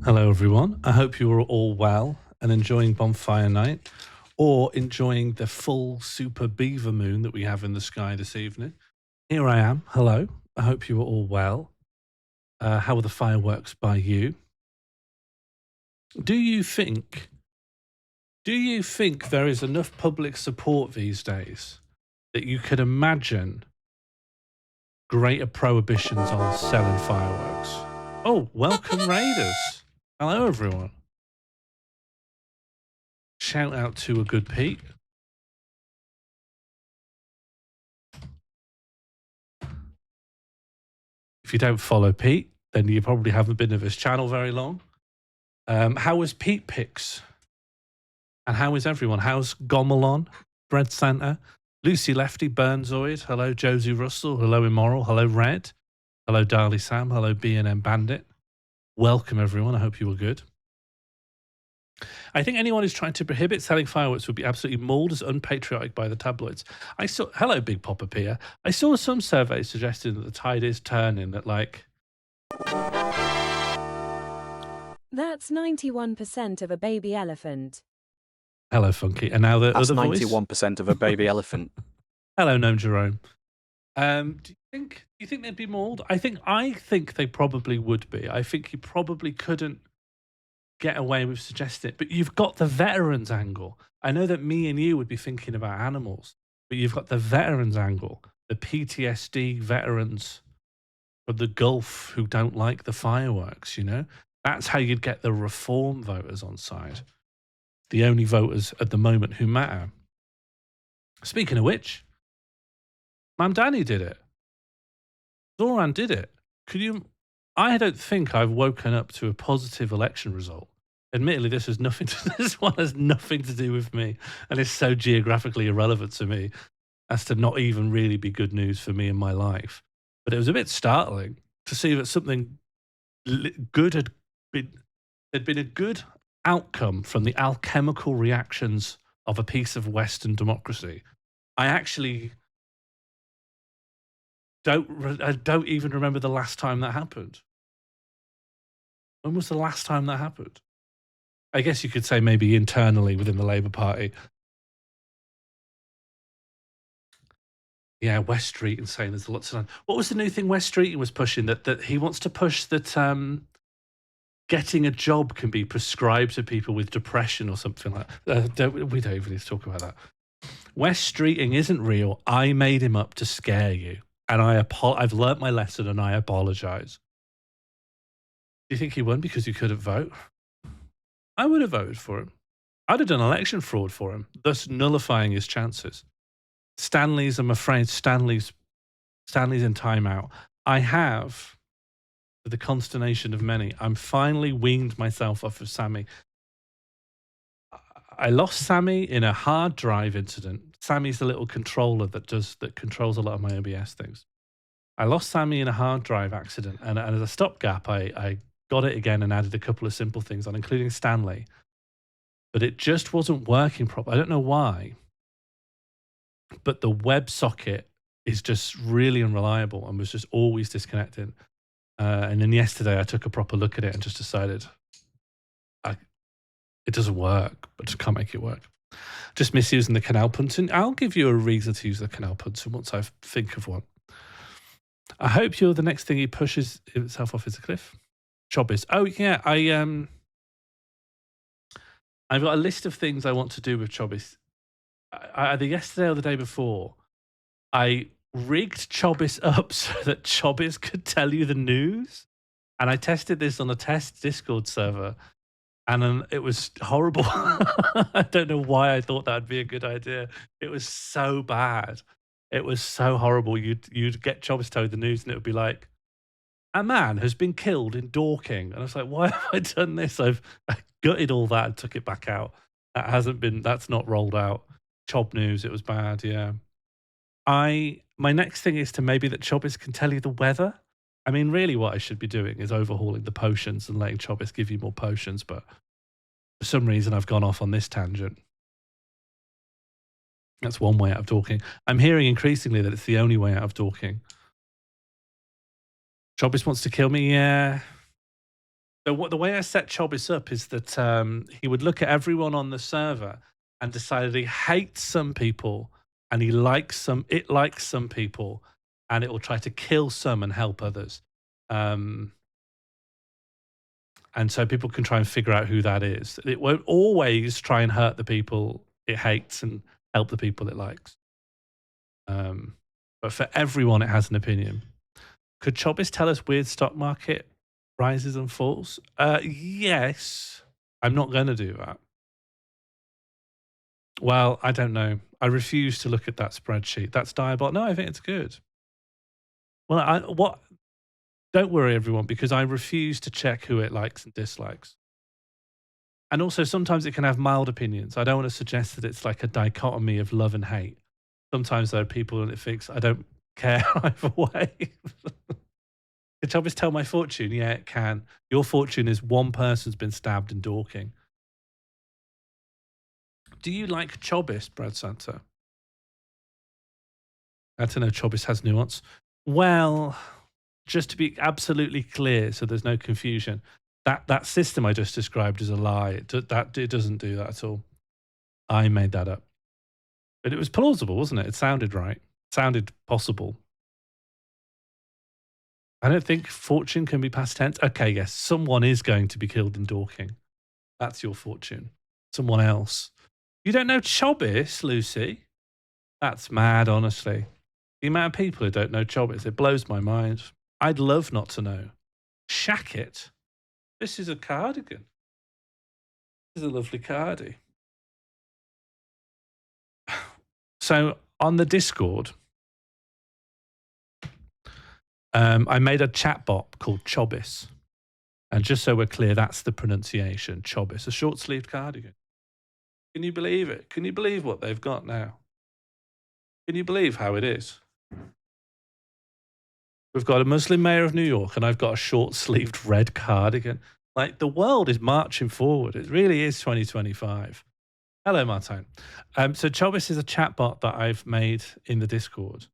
Hello, everyone. I hope you are all well and enjoying Bonfire Night, or enjoying the full super beaver moon that we have in the sky this evening. Here I am. Hello. I hope you are all well. How are the fireworks by you? Do you think there is enough public support these days that you could imagine greater prohibitions on selling fireworks? Oh, welcome Raiders. Hello, everyone. Shout out to a good Pete. If you don't follow Pete, then you probably haven't been of his channel very long. How was Pete Picks? And how is everyone? How's Gomelon, Bread Santa, Lucy Lefty, Burnzoid? Hello, Josie Russell. Hello, Immoral. Hello, Red. Hello, Darley Sam. Hello, B&M Bandit. Welcome, everyone. I hope you were good. I think anyone who's trying to prohibit selling fireworks would be absolutely mauled as unpatriotic by the tabloids. Hello, Big Papa Pia. I saw some surveys suggesting that the tide is turning, that like... That's 91% of a baby elephant. Hello, Funky. And now the That's other voice. 91% of a baby elephant. Hello, Gnome Jerome. Do you think they'd be mauled? I think they probably would be. I think you probably couldn't get away with suggesting it, but you've got the veterans angle. I know that me and you would be thinking about animals, but you've got the veterans angle, the PTSD veterans from the Gulf who don't like the fireworks, you know? That's how you'd get the reform voters on side. The only voters at the moment who matter. Speaking of which, Mam Danny did it. Zoran did it. I don't think I've woken up to a positive election result. Admittedly, this one has nothing to do with me, and it's so geographically irrelevant to me as to not even really be good news for me in my life. But it was a bit startling to see that something good had been a good outcome from the alchemical reactions of a piece of Western democracy. I actually don't even remember the last time that happened. When was the last time that happened? I guess you could say maybe internally within the Labour Party. Yeah, West Street and saying there's lots of... What was the new thing West Street was pushing? That he wants to push that getting a job can be prescribed to people with depression or something like that. We don't even need to talk about that. West Streeting isn't real. I made him up to scare you. And I've learnt my lesson and I apologise. Do you think he won because he couldn't vote? I would have voted for him. I'd have done election fraud for him, thus nullifying his chances. I'm afraid Stanley's in timeout. I have, to the consternation of many, I'm finally weaned myself off of Sammy. I lost Sammy in a hard drive incident. Sammy's the little controller that controls a lot of my OBS things. I lost Sammy in a hard drive accident, and as a stopgap, I got it again and added a couple of simple things on, including Stanley. But it just wasn't working properly. I don't know why. But the WebSocket is just really unreliable and was just always disconnecting. And then yesterday I took a proper look at it and just decided it doesn't work, but just can't make it work. Just misusing the canal punting. I'll give you a reason to use the canal punting once I think of one. I hope you're the next thing he pushes himself off is a cliff. Chobbies. Oh yeah, I've got a list of things I want to do with Chobbies. Either yesterday or the day before, I rigged Chobbies up so that Chobbies could tell you the news. And I tested this on a test Discord server. And it was horrible. I don't know why I thought that'd be a good idea. It was so bad. It was so horrible. You'd get Chobbies to tell you the news and it would be like, a man has been killed in Dorking. And I was like, why have I done this? I gutted all that and took it back out. That's not rolled out. Chob news, it was bad, yeah. My next thing is to maybe that Chobis can tell you the weather. I mean, really what I should be doing is overhauling the potions and letting Chobis give you more potions, but for some reason I've gone off on this tangent. That's one way out of talking. I'm hearing increasingly that it's the only way out of talking. Chobis wants to kill me, yeah. So the way I set Chobis up is that he would look at everyone on the server and decide that he hates some people and it likes some people, and it will try to kill some and help others. Um, and so people can try and figure out who that is. It won't always try and hurt the people it hates and help the people it likes. But for everyone, it has an opinion. Could Chobis tell us weird stock market rises and falls? Yes. I'm not going to do that. Well, I don't know. I refuse to look at that spreadsheet. That's diabolical. No, I think it's good. Well, don't worry, everyone, because I refuse to check who it likes and dislikes. And also, sometimes it can have mild opinions. I don't want to suggest that it's like a dichotomy of love and hate. Sometimes there are people and it thinks I don't care either way. Can Chobis tell my fortune? Yeah, it can. Your fortune is one person's been stabbed in Dorking. Do you like Chobis, Brad Santa? I don't know. Chobis has nuance. Well, just to be absolutely clear, so there's no confusion, that system I just described is a lie. It doesn't do that at all. I made that up, but it was plausible, wasn't it? It sounded right. It sounded possible. I don't think fortune can be past tense. Okay, yes, someone is going to be killed in Dorking. That's your fortune. Someone else. You don't know Chobis, Lucy? That's mad, honestly. The amount of people who don't know Chobis, it blows my mind. I'd love not to know. Shacket. This is a cardigan. This is a lovely cardi. So on the Discord, I made a chatbot called Chobis. And just so we're clear, that's the pronunciation, Chobis, a short-sleeved cardigan. Can you believe it? Can you believe what they've got now? Can you believe how it is? We've got a Muslim mayor of New York, and I've got a short-sleeved red cardigan. Like, the world is marching forward. It really is 2025. Hello, Martine. So Chobis is a chatbot that I've made in the Discord.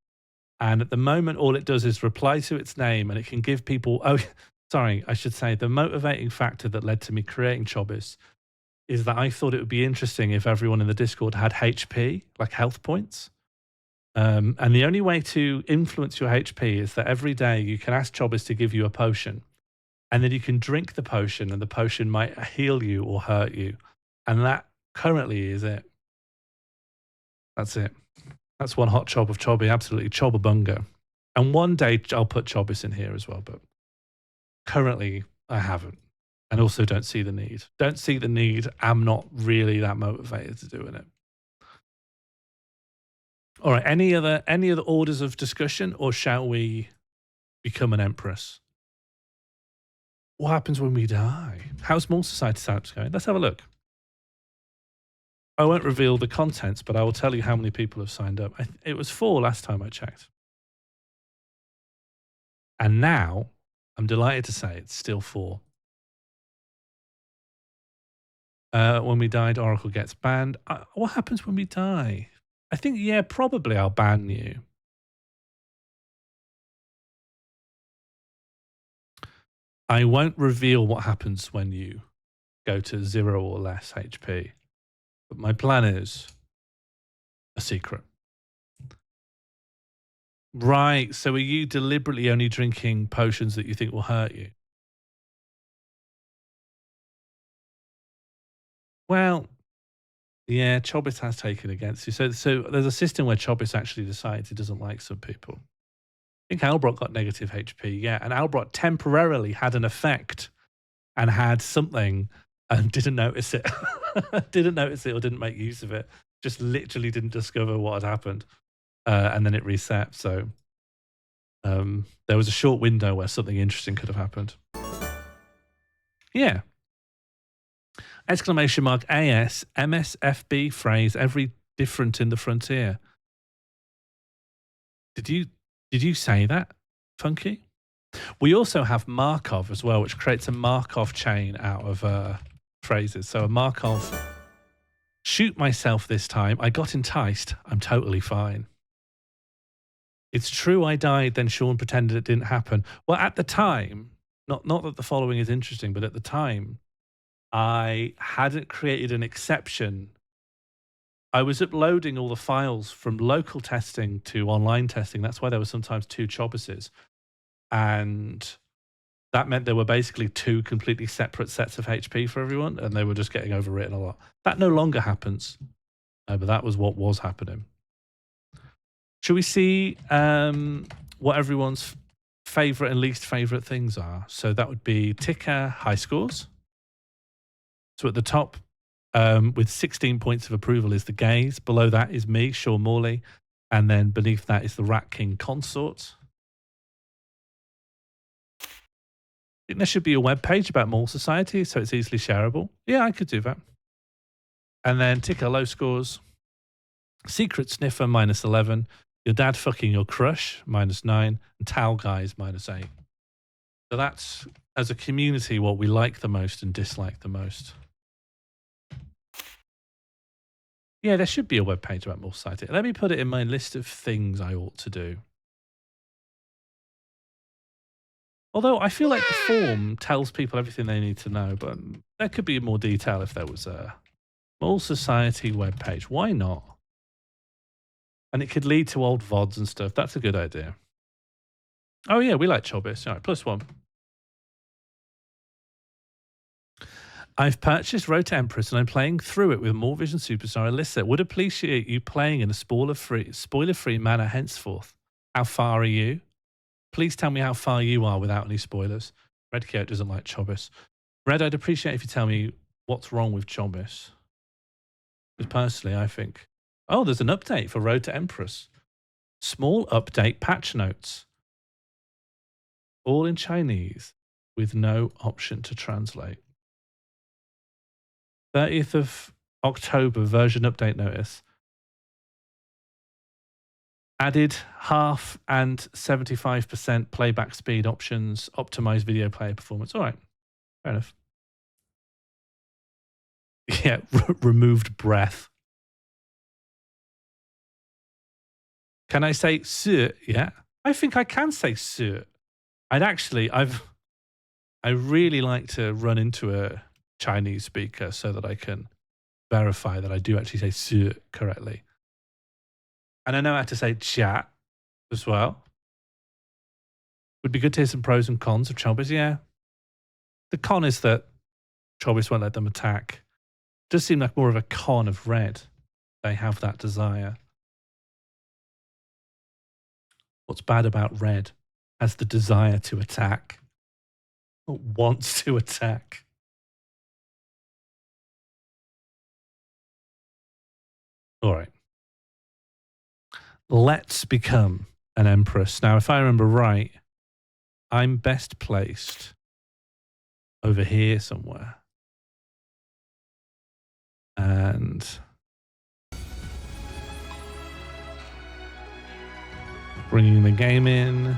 And at the moment, all it does is reply to its name, and it can give people... Oh, sorry, I should say the motivating factor that led to me creating Chobis is that I thought it would be interesting if everyone in the Discord had HP, like health points. And the only way to influence your HP is that every day you can ask Chobis to give you a potion, and then you can drink the potion, and the potion might heal you or hurt you. And that currently is it. That's it. That's one hot chob of Chobby, absolutely Chobabunga. And one day I'll put Chobis in here as well, but currently I haven't. And also don't see the need. Don't see the need. I'm not really that motivated to doing it. All right. Any other orders of discussion, or shall we become an empress? What happens when we die? How's Small Society signups going? Let's have a look. I won't reveal the contents, but I will tell you how many people have signed up. It was 4 last time I checked. And now, I'm delighted to say it's still 4. When we died, Oracle gets banned. What happens when we die? I think, yeah, probably I'll ban you. I won't reveal what happens when you go to 0 or less HP. But my plan is a secret. Right. So are you deliberately only drinking potions that you think will hurt you? Well, yeah, Chobis has taken against you. So there's a system where Chobis actually decides he doesn't like some people. I think Albrot got negative HP, yeah. And Albrot temporarily had an effect and had something and didn't notice it. Didn't notice it or didn't make use of it. Just literally didn't discover what had happened. And then it reset. So there was a short window where something interesting could have happened. Yeah. Exclamation mark AS MSFB phrase every different in the frontier. Did you say that, Funky? We also have Markov as well, which creates a Markov chain out of phrases. So a Markov, shoot myself this time. I got enticed. I'm totally fine. It's true I died, then Sean pretended it didn't happen. Well, at the time, not that the following is interesting, but at the time, I hadn't created an exception. I was uploading all the files from local testing to online testing. That's why there were sometimes two Chobuses. And that meant there were basically two completely separate sets of HP for everyone, and they were just getting overwritten a lot. That no longer happens, but that was what was happening. Should we see what everyone's favorite and least favorite things are? So that would be ticker high scores. So at the top, with 16 points of approval, is the gays. Below that is me, Sean Morley. And then beneath that is the Rat King consort. I think there should be a web page about Mall Society, so it's easily shareable. Yeah, I could do that. And then ticker low scores. Secret Sniffer, -11. Your dad fucking your crush, -9. And Towel Guys, -8. So that's, as a community, what we like the most and dislike the most. Yeah, there should be a web page about Mall Society. Let me put it in my list of things I ought to do. Although I feel like the form tells people everything they need to know, but there could be more detail if there was a Mall Society webpage. Why not? And it could lead to old VODs and stuff. That's a good idea. Oh yeah, we like Chobis. All right, +1. I've purchased Road to Empress and I'm playing through it with More Vision Superstar Alyssa. Would appreciate you playing in a spoiler-free manner henceforth. How far are you? Please tell me how far you are without any spoilers. Red Coat doesn't like Chobis. Red, I'd appreciate if you tell me what's wrong with Chobis. Because personally, I think... Oh, there's an update for Road to Empress. Small update patch notes. All in Chinese with no option to translate. 30th of October version update notice. Added half and 75% playback speed options, optimized video player performance. All right, fair enough. Yeah, removed breath. Can I say "sir"? Yeah, I think I can say "sir." I really like to run into a Chinese speaker so that I can verify that I do actually say "sir" correctly. And I know how to say "chat" as well. Would be good to hear some pros and cons of Chobis. Yeah, the con is that Chobis won't let them attack. Does seem like more of a con of Red. They have that desire. What's bad about Red? Has the desire to attack. Wants to attack. All right. Let's become an Empress. Now, if I remember right, I'm best placed over here somewhere. And bringing the game in.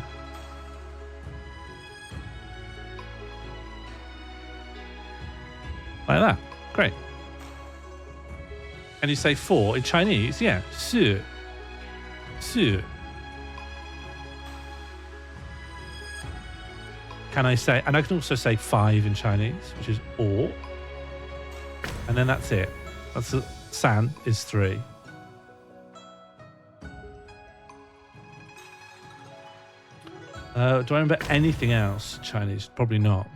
Like that. Great. And you say 4 in Chinese? Yeah. 4. 4. Can I say, and I can also say 5 in Chinese, which is or. And then that's it. That's san is 3. Do I remember anything else Chinese? Probably not.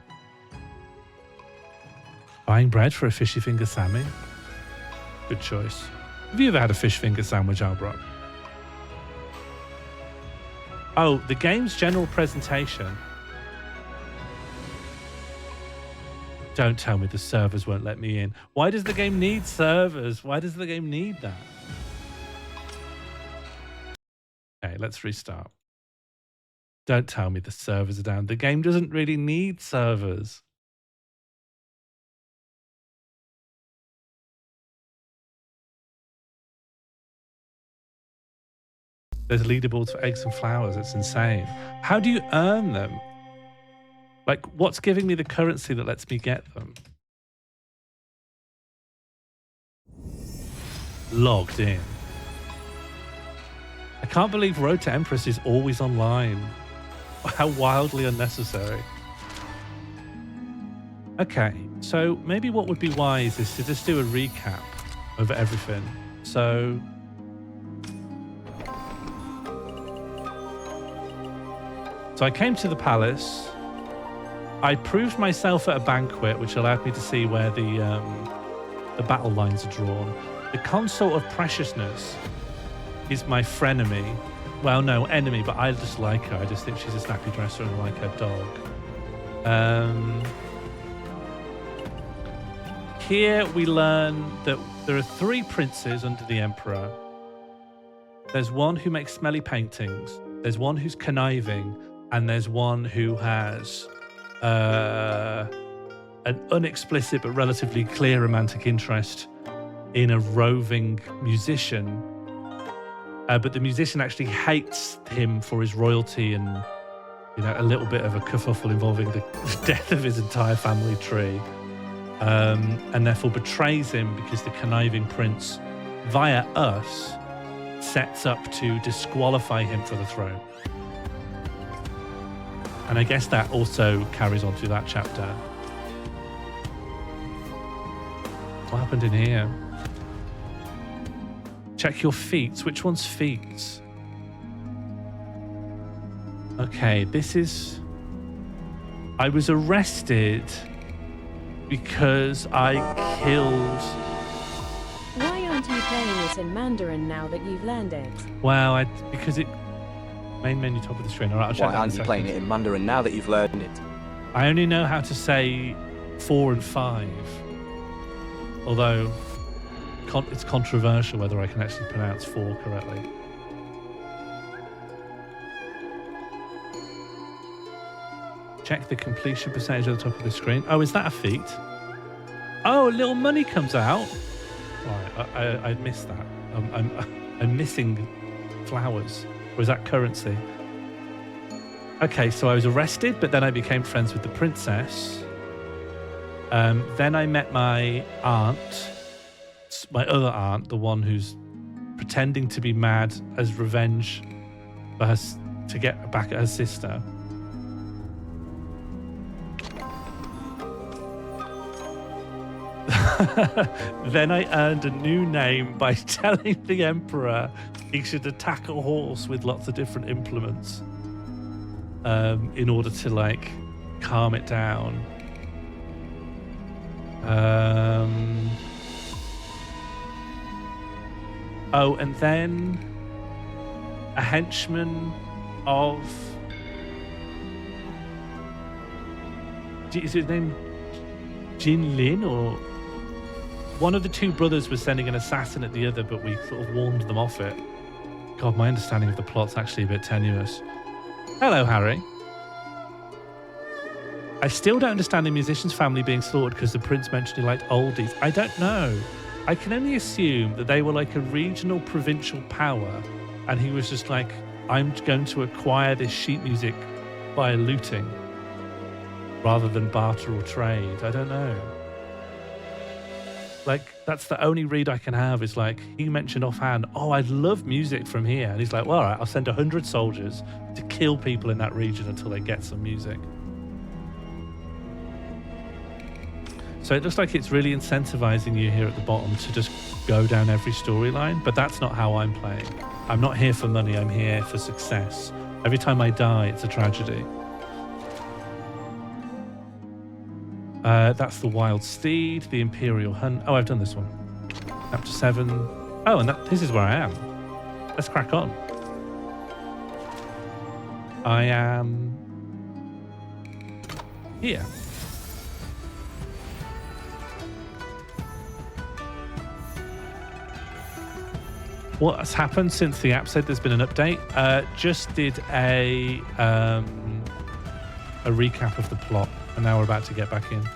Buying bread for a fishy finger Sammy? Good choice. Have you ever had a fish finger sandwich, Albrock? Oh, the game's general presentation. Don't tell me the servers won't let me in. Why does the game need servers? Why does the game need that? Okay, let's restart. Don't tell me the servers are down. The game doesn't really need servers. There's leaderboards for eggs and flowers. It's insane. How do you earn them? Like, what's giving me the currency that lets me get them? Logged in. I can't believe Road to Empress is always online. How wildly unnecessary. Okay, so maybe what would be wise is to just do a recap over everything. So I came to the palace. I proved myself at a banquet, which allowed me to see where the battle lines are drawn. The Consort of Preciousness is my frenemy. Well, no, enemy, but I just like her. I just think she's a snappy dresser and I like her dog. Here we learn that there are 3 princes under the Emperor. There's one who makes smelly paintings, there's one who's conniving, and there's one who has an unexplicit but relatively clear romantic interest in a roving musician. But the musician actually hates him for his royalty and, you know, a little bit of a kerfuffle involving the death of his entire family tree. And therefore betrays him because the conniving prince, via us, sets up to disqualify him for the throne. And I guess that also carries on through that chapter. What happened in here? Check your feats. Which one's feats? Okay, this is... I was arrested because I killed... Why aren't you playing it in Mandarin now that you've learned it? Well, because it... Main menu, top of the screen. All right, I'll check Why that in a aren't you second. playing it in Mandarin now that you've learned it? I only know how to say 4 and 5. Although it's controversial whether I can actually pronounce 4 correctly. Check the completion percentage at the top of the screen. Oh, is that a feat? Oh, a little money comes out. Right, I missed that. I'm missing flowers. Or is that currency? Okay, so I was arrested, but then I became friends with the princess. Then I met my aunt, my other aunt, the one who's pretending to be mad as revenge for her, to get back at her sister. Then I earned a new name by telling the Emperor he should attack a horse with lots of different implements in order to, like, calm it down. Oh, and then a henchman of... Is his name Jin Lin, or... One of the 2 brothers was sending an assassin at the other, but we sort of warned them off it. God, my understanding of the plot's actually a bit tenuous. Hello, Harry. I still don't understand the musician's family being slaughtered because the prince mentioned he liked oldies. I don't know. I can only assume that they were like a regional provincial power, and he was just like, I'm going to acquire this sheet music by looting rather than barter or trade. I don't know. Like, that's the only read I can have, is like, he mentioned offhand, oh, I'd love music from here. And he's like, well, all right, I'll send 100 soldiers to kill people in that region until they get some music. So it looks like it's really incentivizing you here at the bottom to just go down every storyline, but that's not how I'm playing. I'm not here for money, I'm here for success. Every time I die, it's a tragedy. That's the Wild Steed, the Imperial Hunt. Oh, I've done this one. Chapter 7. Oh, and this is where I am. Let's crack on. I am here. What has happened since the app said there's been an update? Just did a recap of the plot, and now we're about to get back in.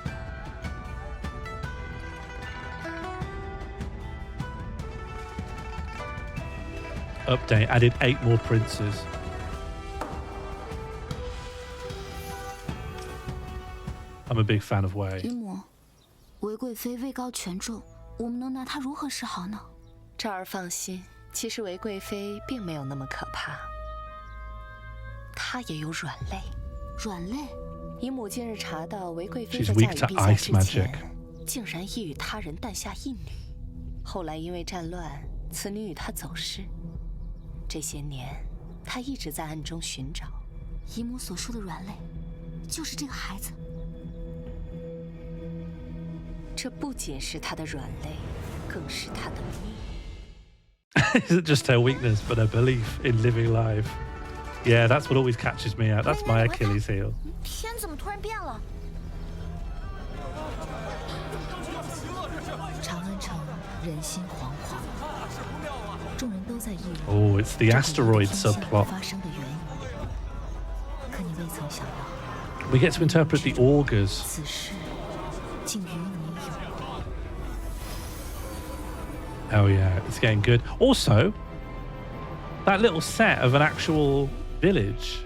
update added 8 more princes. I'm a big fan of Wei. 姨母，韦贵妃位高权重，我们能拿她如何是好呢？赵儿放心，其实韦贵妃并没有那么可怕，她也有软肋。软肋？姨母近日查到韦贵妃 She's 在 weak 嫁 to 与陛下 ice 之 magic. 前，竟然亦与他人诞下一女。后来因为战乱，此女与她走失。这些年，她一直在暗中寻找。姨母所说的软肋，就是这个孩子。这不仅是她的软肋，更是她的命。Isn't just her weakness, but her belief in living life. Yeah, that's what always catches me out. That's my Achilles heel. 天怎么突然变了？长安城人心惶惶，众人都在议论。 Oh, it's the asteroid subplot. 发生的原因。可你未曾想到， We get to interpret the augurs. 此事竟与你有关。 Oh yeah, it's getting good. Also, that little set of an actual village.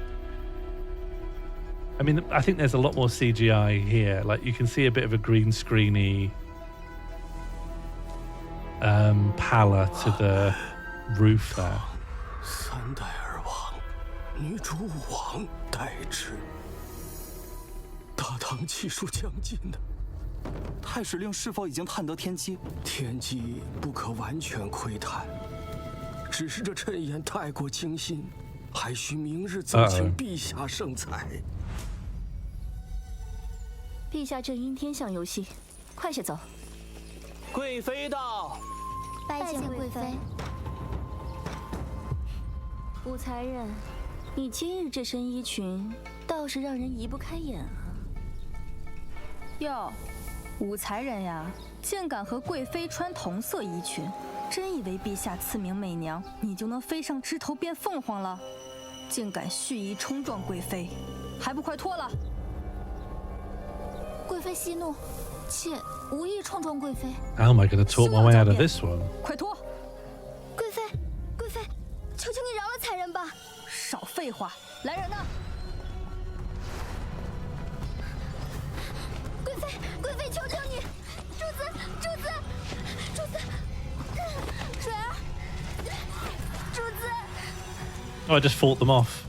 I mean, I think there's a lot more CGI here. Like you can see a bit of a green screeny pallor to the roof there. 3代而亡，女主武王代之。大唐气数将尽呢。太史令是否已经探得天机？天机不可完全窥探，只是这谶言太过精心，还需明日奏请陛下圣裁。陛下正因天象游戏，快些走。贵妃到。拜见贵妃。武才人，你今日这身衣裙倒是让人移不开眼啊。哟，武才人呀，竟敢和贵妃穿同色衣裙，真以为陛下赐名媚娘，你就能飞上枝头变凤凰了？竟敢蓄意冲撞贵妃，还不快脱了！贵妃息怒，妾无意冲撞贵妃。 How am I going to talk my way out of this one? 快脱！贵妃，贵妃，求求你饶了才人吧！少废话，来人呐！ 贵妃，贵妃，求求你！主子，主子，主子，水儿，主子。 Oh, I just fought them off.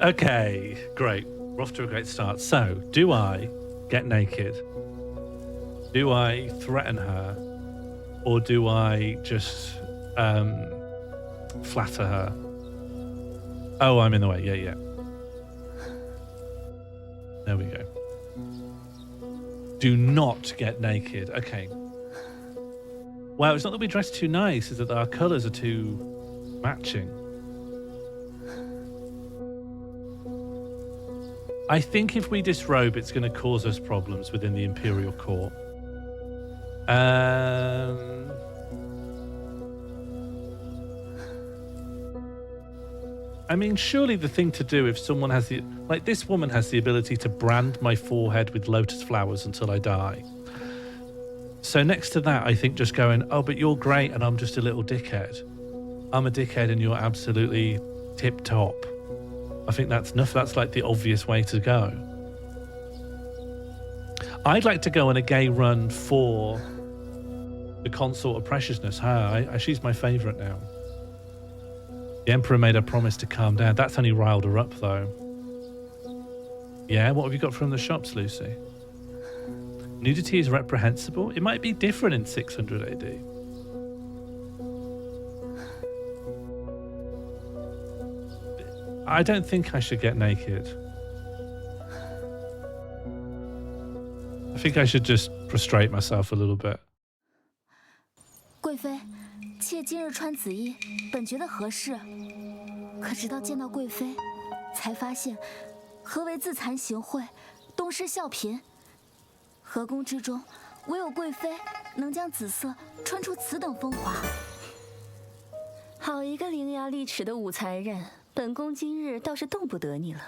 Okay, great. We're off to a great start. So, do I get naked? Do I threaten her? Or do I just flatter her? Oh, I'm in the way. Yeah, yeah. There we go. Do not get naked. Okay. Well, it's not that we dress too nice, it's that our colours are too matching. I think if we disrobe, it's going to cause us problems within the Imperial Court. I mean, surely the thing to do if someone has the... Like, this woman has the ability to brand my forehead with lotus flowers until I die. So next to that, I think just going, oh, but you're great and I'm just a little dickhead. I'm a dickhead and you're absolutely tip-top. I think that's enough. That's like the obvious way to go. I'd like to go on a gay run for the Consort of Preciousness. She's my favourite now. The Emperor made her promise to calm down. That's only riled her up, though. Yeah, what have you got from the shops, Lucy? Nudity is reprehensible. It might be different in 600 AD. I don't think I should get naked. I think I should just prostrate myself a little bit. 贵妃，妾今日穿紫衣，本觉得合适，可直到见到贵妃，才发现何为自惭形秽，东施效颦。河宫之中，唯有贵妃能将紫色穿出此等风华。好一个伶牙俐齿的武才人，本宫今日倒是动不得你了。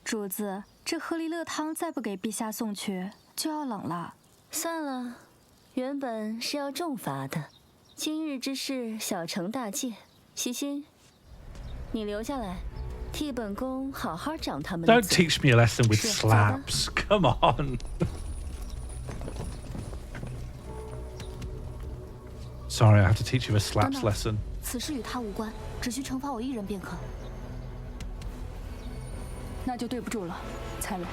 主子，这鹤梨乐汤再不给陛下送去，就要冷了。算了，原本是要重罚的，今日之事小惩大戒。西西，你留下来，替本宫好好长他们的 Don't 嘴。 teach me a lesson with 是，走吧。 slaps. Come on. Sorry, I have to teach you a 等 slaps 等， lesson. 此事与他无关，只需惩罚我一人便可。那就对不住了，才人。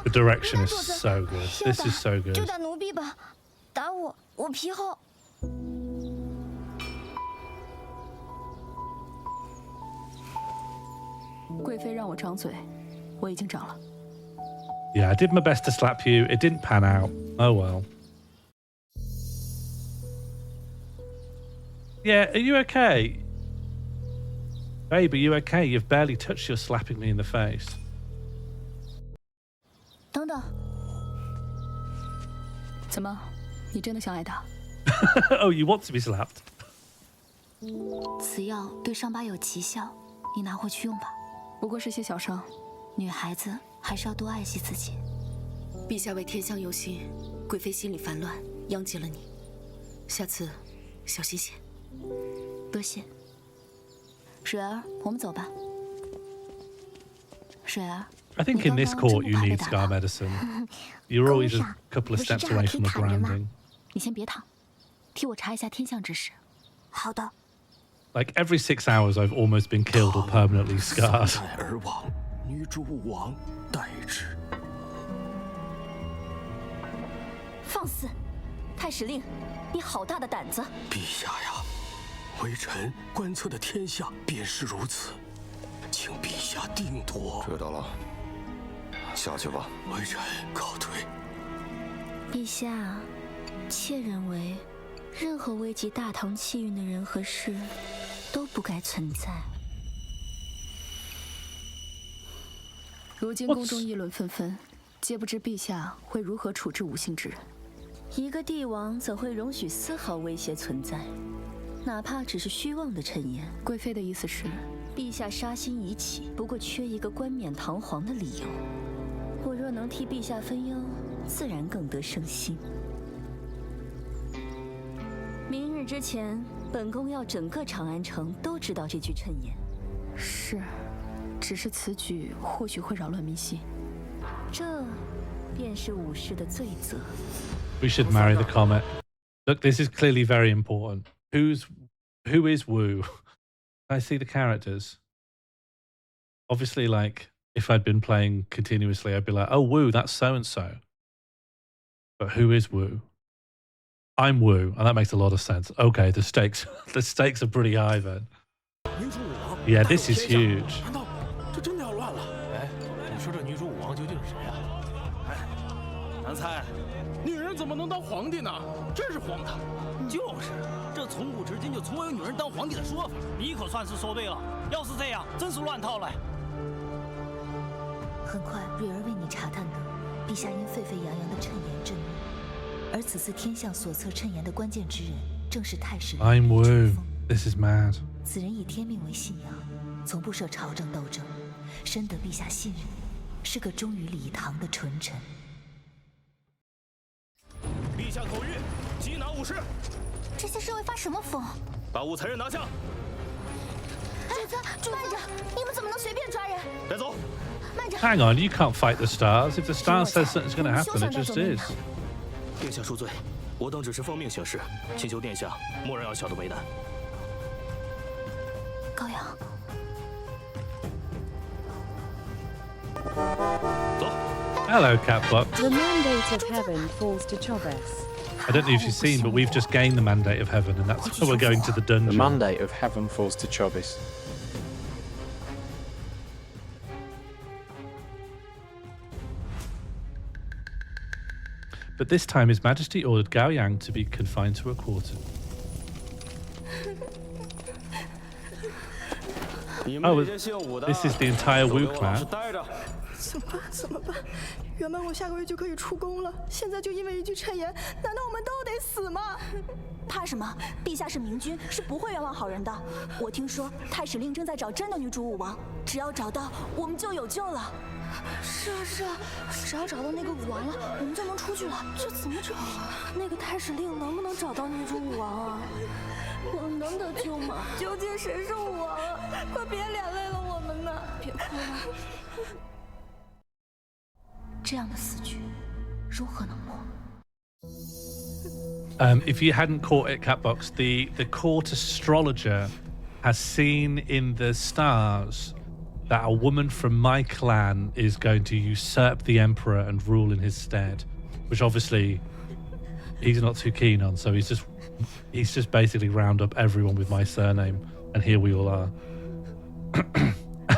The direction is so good. 要 This 打 is so 就 good. 打奴婢吧，打我，我皮厚。贵妃让我张嘴，我已经长了。 Yeah, I did my best to slap you. It didn't pan out. Oh well. Yeah, are you okay? Babe, are you okay? You've barely touched your slapping me in the face. 等等，怎么？你真的想挨打？ Oh, you want to be slapped? 此药对伤疤有奇效，你拿回去用吧。不过是些小伤。女孩子还是要多爱惜自己。陛下为天香忧心，贵妃心里烦乱，殃及了你。下次小心些。多谢。水儿，我们走吧。水儿， I think in this court you need scar medicine. You're always a couple of steps away from a branding. 你先别躺，替我查一下天象之事。好的。 Like every 6 hours, I've almost been killed or permanently scarred. 丧债而亡，女主武王代之。放肆！太史令，你好大的胆子！陛下呀，微臣观测的天象便是如此，请陛下定夺。知道了，下去吧。微臣告退。陛下，妾认为，任何危及大唐气运的人和事，都不该存在。如今宫中议论纷纷，皆不知陛下会如何处置无姓之人。一个帝王怎会容许丝毫威胁存在？哪怕只是虚妄的谶言。贵妃的意思是，陛下杀心已起，不过缺一个冠冕堂皇的理由。我若能替陛下分忧，自然更得省心。明日之前，本宫要整个长安城都知道这句谶言。是，只是此举或许会扰乱民心。这便是武士的罪责。 We should marry the comet. Look, this is clearly very important. Who is Wu? I see the characters. Obviously, like if I'd been playing continuously, I'd be like, oh, Wu, that's so and so. But who is Wu? I'm Wu, and that makes a lot of sense. Okay, the stakes are pretty high then. Yeah, this is huge. 难道这真的要乱了？哎，你说这女主武王究竟是谁啊？哎，难猜。女人怎么能当皇帝呢？真是荒唐！就是，这从古至今就从未有女人当皇帝的说法。你可算是说对了，要是这样，真是乱套了。很快，蕊儿为你查探得，陛下因沸沸扬扬的谶言震怒，而此次天象所测谶言的关键之人，正是太史令 I'm Wu. 陈峰。 This is mad. 此人以天命为信仰，从不涉朝政斗争，深得陛下信任，是个忠于礼堂的纯臣。 陛下口谕，缉拿武士，这些侍卫发什么疯？把武才人拿下。主子，慢着！你们怎么能随便抓人？带走。慢着！ Hang on, you can't fight the stars. If the stars says something's going to happen, it just is. 殿下恕罪，我等只是奉命行事，请求殿下莫让要小的为难。高阳，走。 Hello, Catbuck. The mandate of heaven falls to Chobes. I don't know if you've seen, but we've just gained the mandate of heaven, and that's why we're going to the The dungeon. mandate of heaven falls to Chobis. But this time, His Majesty ordered Gao Yang to be confined to a quarter. Oh, this is the entire Wu clan. 怎么办？怎么办？原本我下个月就可以出宫了，现在就因为一句谶言，难道我们都得死吗？怕什么？陛下是明君，是不会冤枉好人的。我听说太史令正在找真的女主武王，只要找到，我们就有救了。是啊是啊，只要找到那个武王了，我们就能出去了。这怎么找啊？那个太史令能不能找到女主武王啊？我们能得救吗？究竟谁是武王啊？快别连累了我们呢！别哭了。这样的死局，如何能破？If you hadn't caught it, Catbox, the court astrologer has seen in the stars that a woman from my clan is going to usurp the emperor and rule in his stead, which obviously he's not too keen on. So he's just basically round up everyone with my surname, and here we all are.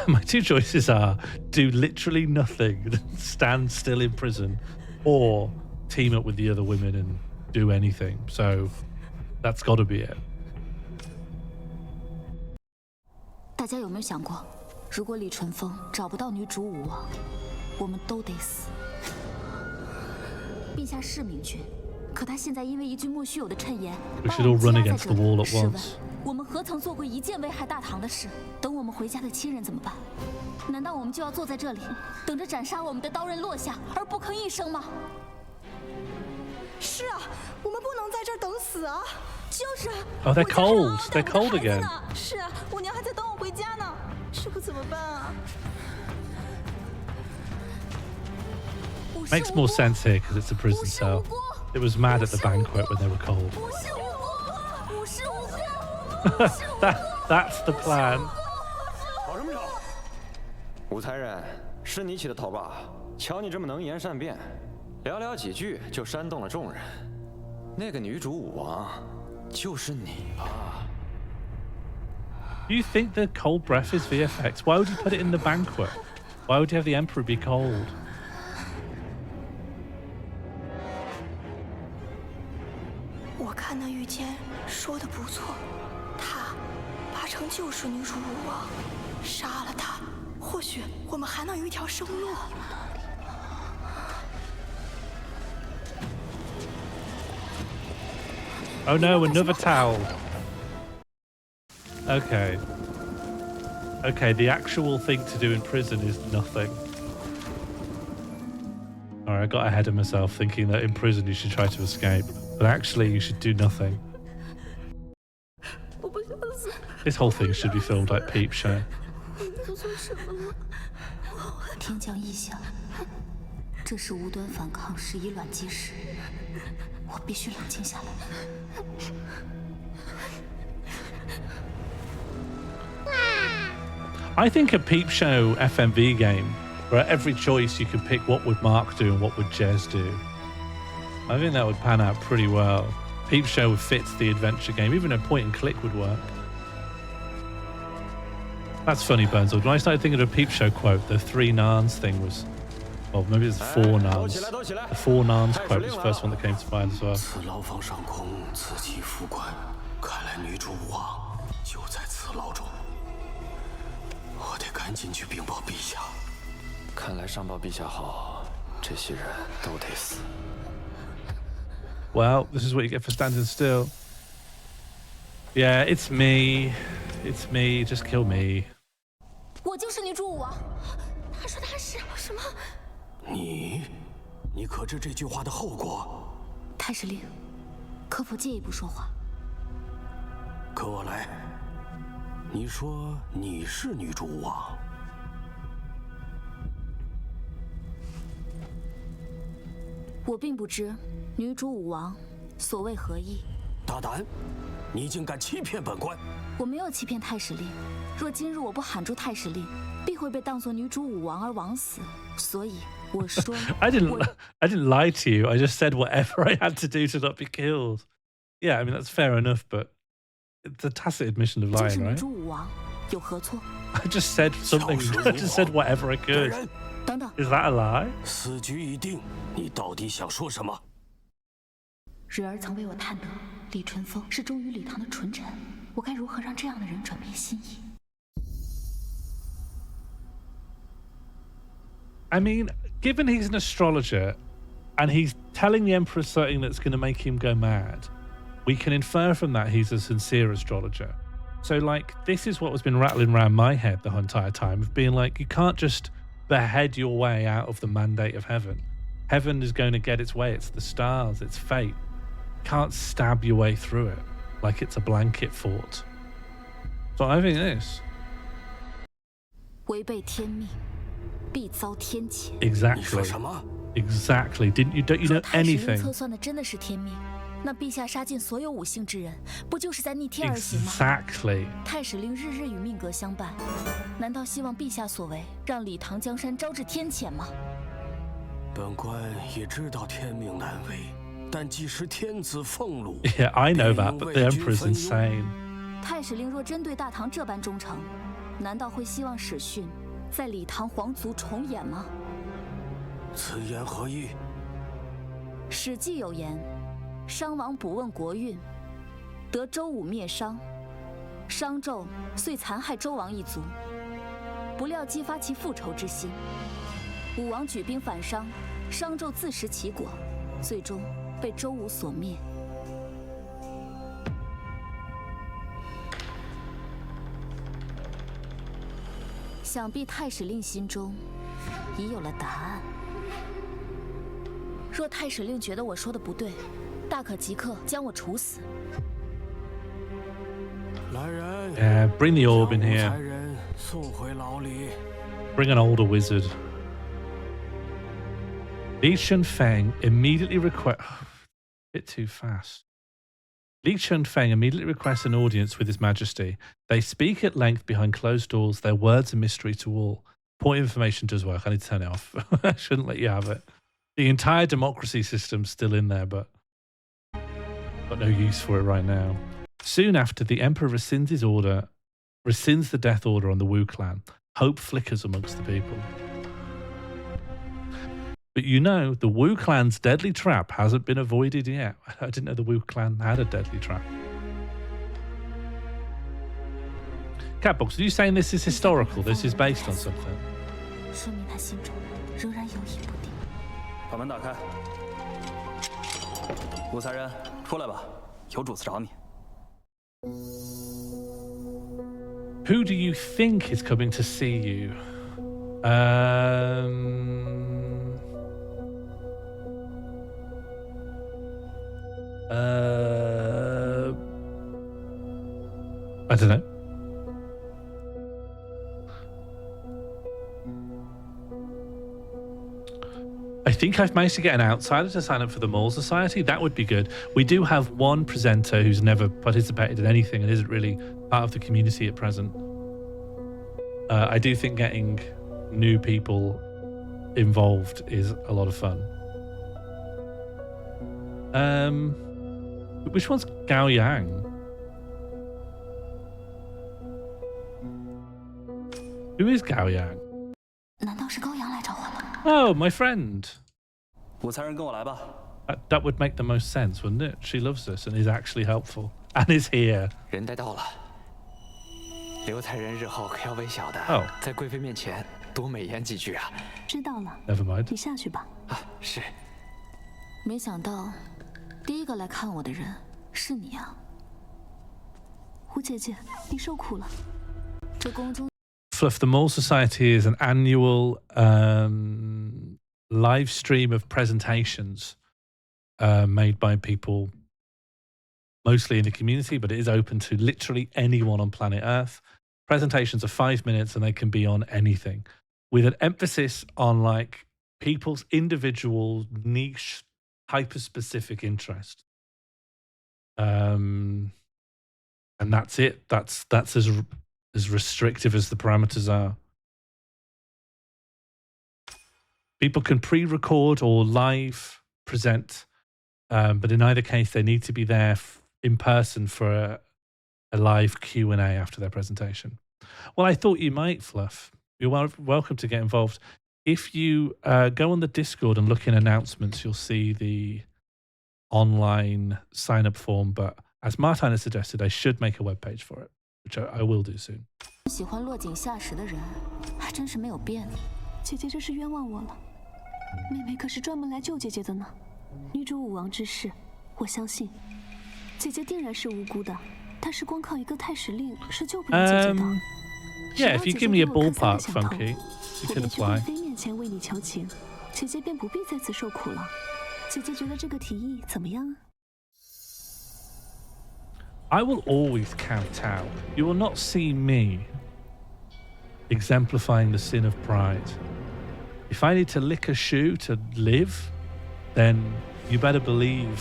My two choices are do literally nothing, stand still in prison, or team up with the other women and do anything. So that's got to be it. 大家有没有想过，如果李淳风找不到女主武王，我们都得死。陛下是明君，可他现在因为一句莫须有的谶言， We should all run against the wall at 试问 once. 我们何曾做过一件危害大唐的事？等我们回家的亲人怎么办？难道我们就要坐在这里，等着斩杀我们的刀刃落下，而不吭一声吗？是啊，我们不能在这儿等死啊！就是啊。Oh, they're cold. They're cold again. 是啊，我娘还在等我回家呢，这可怎么办啊？ Makes more sense here because it's a prison cell. It was mad at the banquet when they were cold. That's the plan. 吵什么吵？武才人，是你起的头吧？瞧你这么能言善辩，寥寥几句就煽动了众人。那个女主武王，就是你吧？ You think the cold breath is VFX? Why would you put it in the banquet? Why would you have the emperor be cold? 我看那御监说的不错，他八成就是女主武王，杀了他，或许我们还能有一条生路。Oh no, another towel. Okay. Okay, the actual thing to do in prison is nothing. Alright, I got ahead of myself thinking that in prison you should try to escape. But actually you should do nothing. This whole thing should be filmed like Peep Show. 天降异象，这是无端反抗，是以卵击石。我必须冷静下来。I think a Peep Show FMV game, where at every choice you can pick what would Mark do and what would Jez do. I think that would pan out pretty well. Peep Show fits the adventure game. Even a point and click would work. That's funny, Burnswood. When I started thinking of a Peep Show quote, the 3 Narns thing was... Well, maybe it's 4 Narns. The 4 Narns quote was the first one that came to mind as well. 此牢房上空，此起副官，看来女主武王就在此牢中。我得赶紧去禀报陛下。看来上报陛下好，这些人都得死。 Well, this is what you get for standing still. Yeah, it's me. It's me. Just kill me. 我就是女主武王。他说他是什么？你可知这句话的后果？太史令，可否借一步说话？可我来。你说你是女主武王？我并不知女主武王所谓何意。大胆！你竟敢欺骗本官！我没有欺骗太史令。若今日我不喊出太史令，必会被当作女主武王而枉死。所以我说I didn't lie to you. I just said whatever I had to do to not be killed. Yeah, I mean that's fair enough, but it's a tacit admission of 就 lying, 是女 right? 主武王，有何错？ I just said something. I just said whatever I could. 等等， Is that a lie? 死局已定，你到底想说什么？蕊儿曾为我探得，李淳风是忠于李唐的纯臣，我该如何让这样的人转变心意？ I mean, given he's an astrologer and he's telling the Empress something that's going to make him go mad, we can infer from that he's a sincere astrologer. So, like, this is what has been rattling around my head the entire time of being like, you can't just behead your way out of the mandate of heaven. Heaven is going to get its way. It's the stars. It's fate. Can't stab your way through it like it's a blanket fort. So I think this. 违背天命，必遭天谴。 Exactly. Exactly. Don't you know 太史令 anything? 测算的真的是天命，那陛下杀尽所有五姓之人，不就是在逆天而行吗？ Exactly. 太史令日日与命格相伴，难道希望陛下所为让礼堂江山招致天谴吗？本官也知道天命难违，但既是天子俸禄， Yeah, I know that, but the Emperor's insane. 太史令若真对大唐这般忠诚，难道会希望史训在礼堂皇族重演吗？ 此言何意？ 《史记》有言：“商王卜问国运，得周武灭商，商纣遂残害周王一族，不料激发其复仇之心。武王举兵反商，商纣自食其果，最终被周武所灭。” 想必太史令心中已有了答案。若太史令觉得我说的不对，大可即刻将我处死。来人 Yeah, bring the orb in 将 here. 才人送回牢里。 Bring an older wizard. Li Chunfeng immediately request. Bit too fast. Li Chunfeng immediately requests an audience with His Majesty. They speak at length behind closed doors. Their words are mystery to all. Point of information does work. I need to turn it off. I shouldn't let you have it. The entire democracy system's still in there, but got no use for it right now. Soon after, the Emperor rescinds the death order on the Wu clan. Hope flickers amongst the people. But you know, the Wu clan's deadly trap hasn't been avoided yet. I didn't know the Wu clan had a deadly trap. Catbox, are you saying this is historical? This is based on something? 说明他心中仍然有意不定。把门打开，武才人，出来吧，有主子找你。 Who do you think is coming to see you? I don't know. I think I've managed to get an outsider to sign up for the Mole Society. That would be good. We do have one presenter who's never participated in anything and isn't really part of the community at present. I do think getting new people involved is a lot of fun. Which one's Gao Yang? Who is Gao Yang? 难道是高阳来找我了？ Oh, my friend. 武才人跟我来吧。 That would make the most sense, wouldn't it? She loves us and is actually helpful and is here. 人带到了，刘才人日后可要微小的在贵妃面前多美言几句啊。知道了。 Never mind. 你下去吧。啊，是。没想到，第一个来看我的人是你啊，胡姐姐，你受苦了。这宫中。 Fluff, the Mole Society is an annual live stream of presentations made by people mostly in the community, but it is open to literally anyone on planet Earth. Presentations are 5 minutes and they can be on anything, with an emphasis on like people's individual niche, hyper-specific interest. And that's it. That's as restrictive as the parameters are. People can pre-record or live present, but in either case, they need to be there in person for a live Q&A after their presentation. Well, I thought you might, Fluff. You're welcome to get involved. If you go on the Discord and look in announcements, you'll see the online sign-up form, but as Martin has suggested, I should make a webpage for it, which I will do soon. 喜欢落井下石的人，还真是没有便利，姐姐这是冤枉我了。妹妹可是专门来救姐姐的呢。女主武王之事，我相信姐姐定然是无辜的，但是光靠一个太史令是救不了姐姐的。Yeah, if you give me a ballpark, Funky, you 我 could 便去 apply. 贵妃面前为你求情，姐姐便不必在此受苦了。姐姐觉得这个提议怎么样啊？ I will always kowtow. You will not see me exemplifying the sin of pride. If I need to lick a shoe to live, then you better believe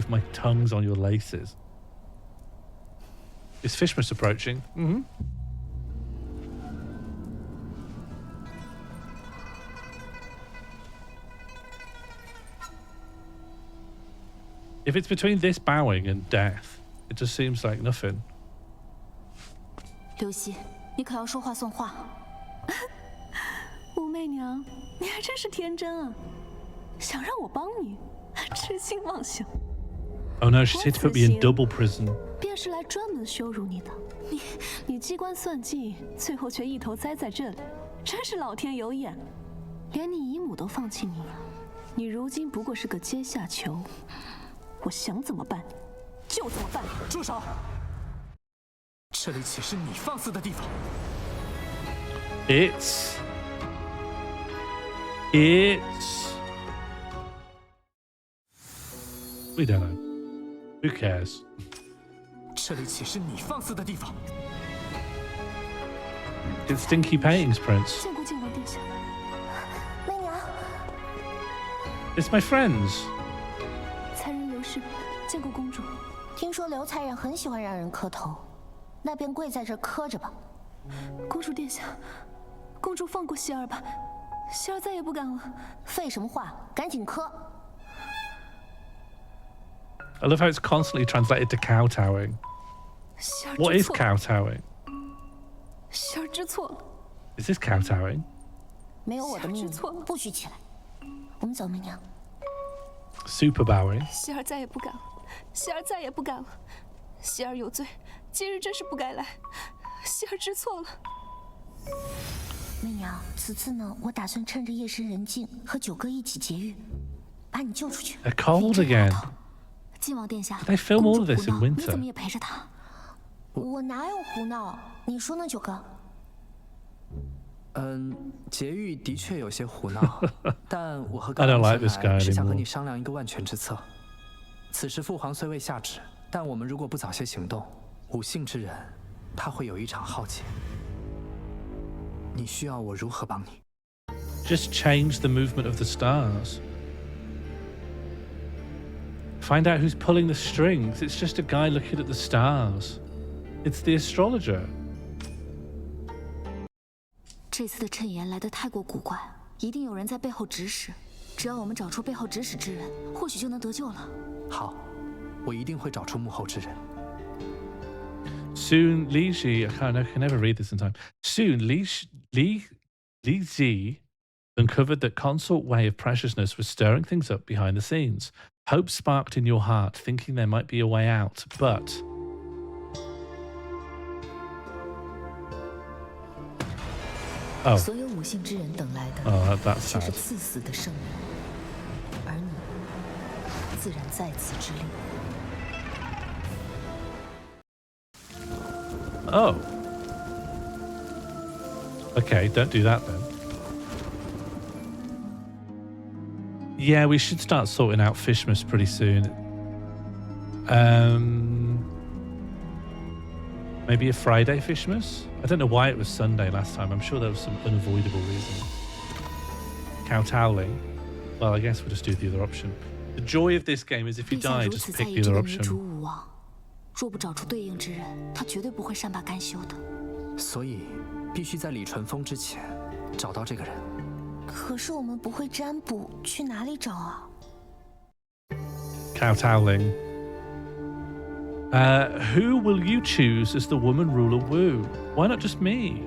my tongue's on your laces. Is Fishmas approaching? Mm-hmm. If it's between this bowing and death, it just seems like nothing. 刘熙，你可要说话算话。武媚娘，你还真是天真啊！想让我帮你，痴心妄想。 Oh no, she's here to put me in double prison. 便是来专门羞辱你的。你机关算尽，最后却一头栽在这里，真是老天有眼，连你姨母都放弃你了。你如今不过是个阶下囚，我想怎么办就怎么办。住手！这里岂是你放肆的地方？ It's we don't know. Who cares? 这里岂是你放肆的地方？ It's stinky paintings, Prince. 见过靖王殿下。媚娘， It's my friends. 才人刘氏见过公主。听说刘才人很喜欢让人磕头，那便跪在这儿磕着吧。公主殿下，公主放过希儿吧，希儿再也不敢了。废什么话，赶紧磕！ I love how it's constantly translated to kowtowing. 希儿 What 知 is 错了， kowtowing? 希儿知错了。 Is this kowtowing? 没有我的命令知错了，不许起来。我们走，媚娘。 Super bowing. 希儿再也不敢了，希儿再也不敢了。希儿有罪，今日真是不该来。希儿知错了。媚娘，此次呢，我打算趁着夜深人静和九哥一起劫狱，把你救出去。 They're cold again. 靖王殿下， They film 公 all 主 of this 胡 in 闹，你怎么 winter. 也陪着她？我哪有胡闹？你说呢，九哥？劫狱的确有些胡闹，但我和 I don't 高 like this 前 guy 来是想和 anymore. 你商量一个万全之策。此时父皇虽未下旨，但我们如果不早些行动，武姓之人他会有一场浩劫。你需要我如何帮你？ Just change the movement of the stars. Find out who's pulling the strings. It's just a guy looking at the stars. It's the astrologer. 这次的谶言来得太过古怪，一定有人在背后指使。只要我们找出背后指使之人，或许就能得救了。好，我一定会找出幕后之人。 Soon, Li Ji, I can never read this in time. Soon, Li Ji uncovered that Consort Way of Preciousness was stirring things up behind the scenes. Hope sparked in your heart, thinking there might be a way out, but... Oh. 所有武姓之人等来的 Oh, that's 却 sad. 是赐死的圣人，而你自然在此之列。 Oh. Okay, don't do that then. Yeah, we should start sorting out Fishmas pretty soon. Maybe a Friday Fishmas? I don't know why it was Sunday last time. I'm sure there was some unavoidable reason. Kowtowing. Well, I guess we'll just do the other option. The joy of this game is if you 陛下 die, 如 just 此在 pick 意 the 这 other 个女主 option. 武王，若不找出对应之人，他绝对不会善罢甘休的。所以必须在李淳风之前找到这个人。可是我们不会占卜，去哪里找啊？ Kowtowing. Who will you choose as the woman ruler Wu? Why not just me?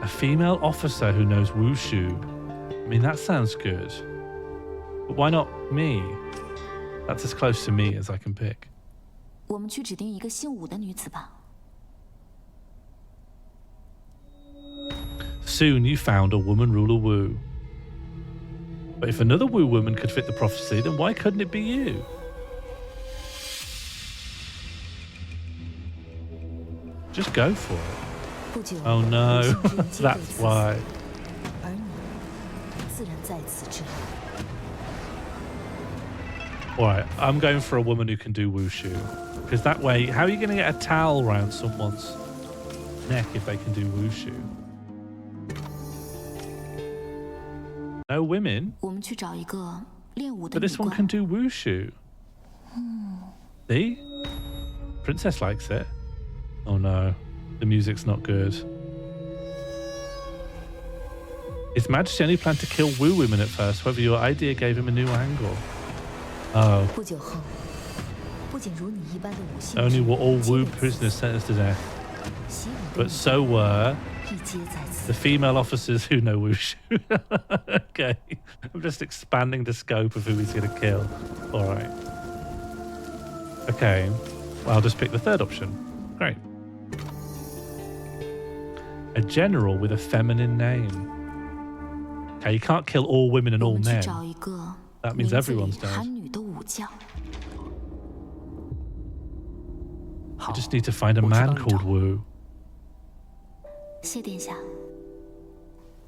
A female officer who knows wushu. I mean, that sounds good. But why not me? That's as close to me as I can pick. 我们去指定一个姓武的女子吧。soon you found a woman ruler Wu. But if another Wu woman could fit the prophecy, then why couldn't it be you? Just go for it. Oh no, that's why. Alright, I'm going for a woman who can do wushu. Because that way, how are you going to get a towel around someone's neck if they can do wushu? No women? But this one can do wushu. See? Princess likes it. Oh no, the music's not good. His Majesty only planned to kill Wu women at first, however your idea gave him a new angle. Oh. Only were all Wu prisoners sentenced to death. But so were the female officers who know wushu. Okay. I'm just expanding the scope of who he's going to kill. Alright. Okay. Well, I'll just pick the third option. Great. A general with a feminine name. Okay, you can't kill all women and all men. That means everyone's dead. I just need to find a man called Wu. 谢殿下。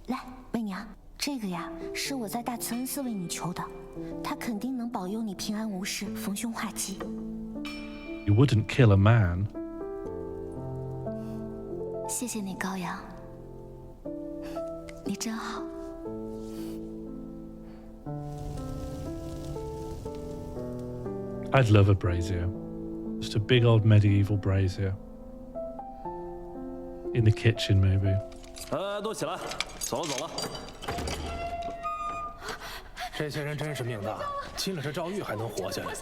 来，媚娘，这个呀是我在大慈恩寺为你求的，他肯定能保佑你平安无事，逢凶化吉。You wouldn't kill a man. 谢谢你，高阳，你真好。I'd love a brazier. Just a big old medieval brazier. In the kitchen, maybe. 都起来，走了走了。这些人真是命大，亲了这赵玉还能活下来。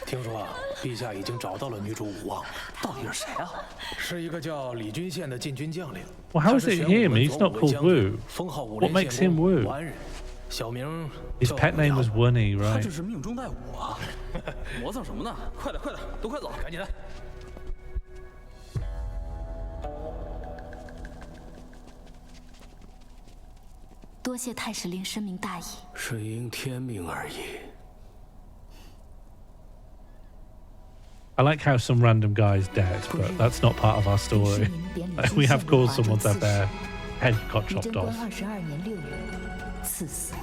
听说啊，陛下已经找到了女主武王，到底是谁啊？是一个叫李君宪的禁军将领。Well, how is it him? He's not called Wu. 封号武 What 连 makes 县 him 公 Wu? 完人，小名 His pet name was Wunny, 他 right? 这是命中带武啊！磨蹭什么呢？快点快点，都快走，赶紧来！多谢太史令深明大义，是因天命而已。 I like how some random guy's dead, but that's not part of our story. We have caused someone to have their head got chopped off. 22年6月赐死。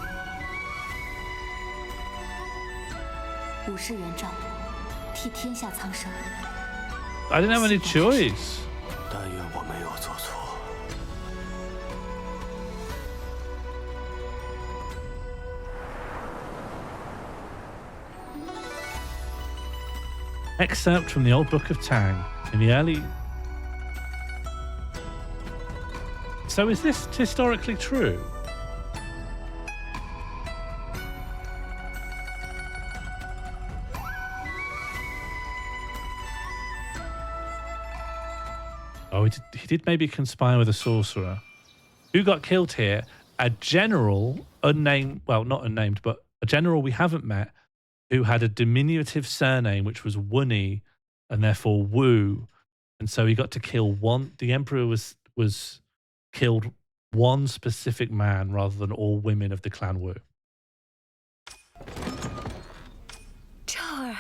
武士元璋，替天下苍生。 I didn't have any choice. 但愿我没有做错。 Excerpt from the old book of Tang in the early... So is this historically true? Oh, he did maybe conspire with a sorcerer. Who got killed here? A general, unnamed, well, not unnamed, but a general we haven't met, who had a diminutive surname, which was Wunny, and therefore Wu. And so he got to kill one. The emperor was killed one specific man rather than all women of the clan Wu. 赵儿，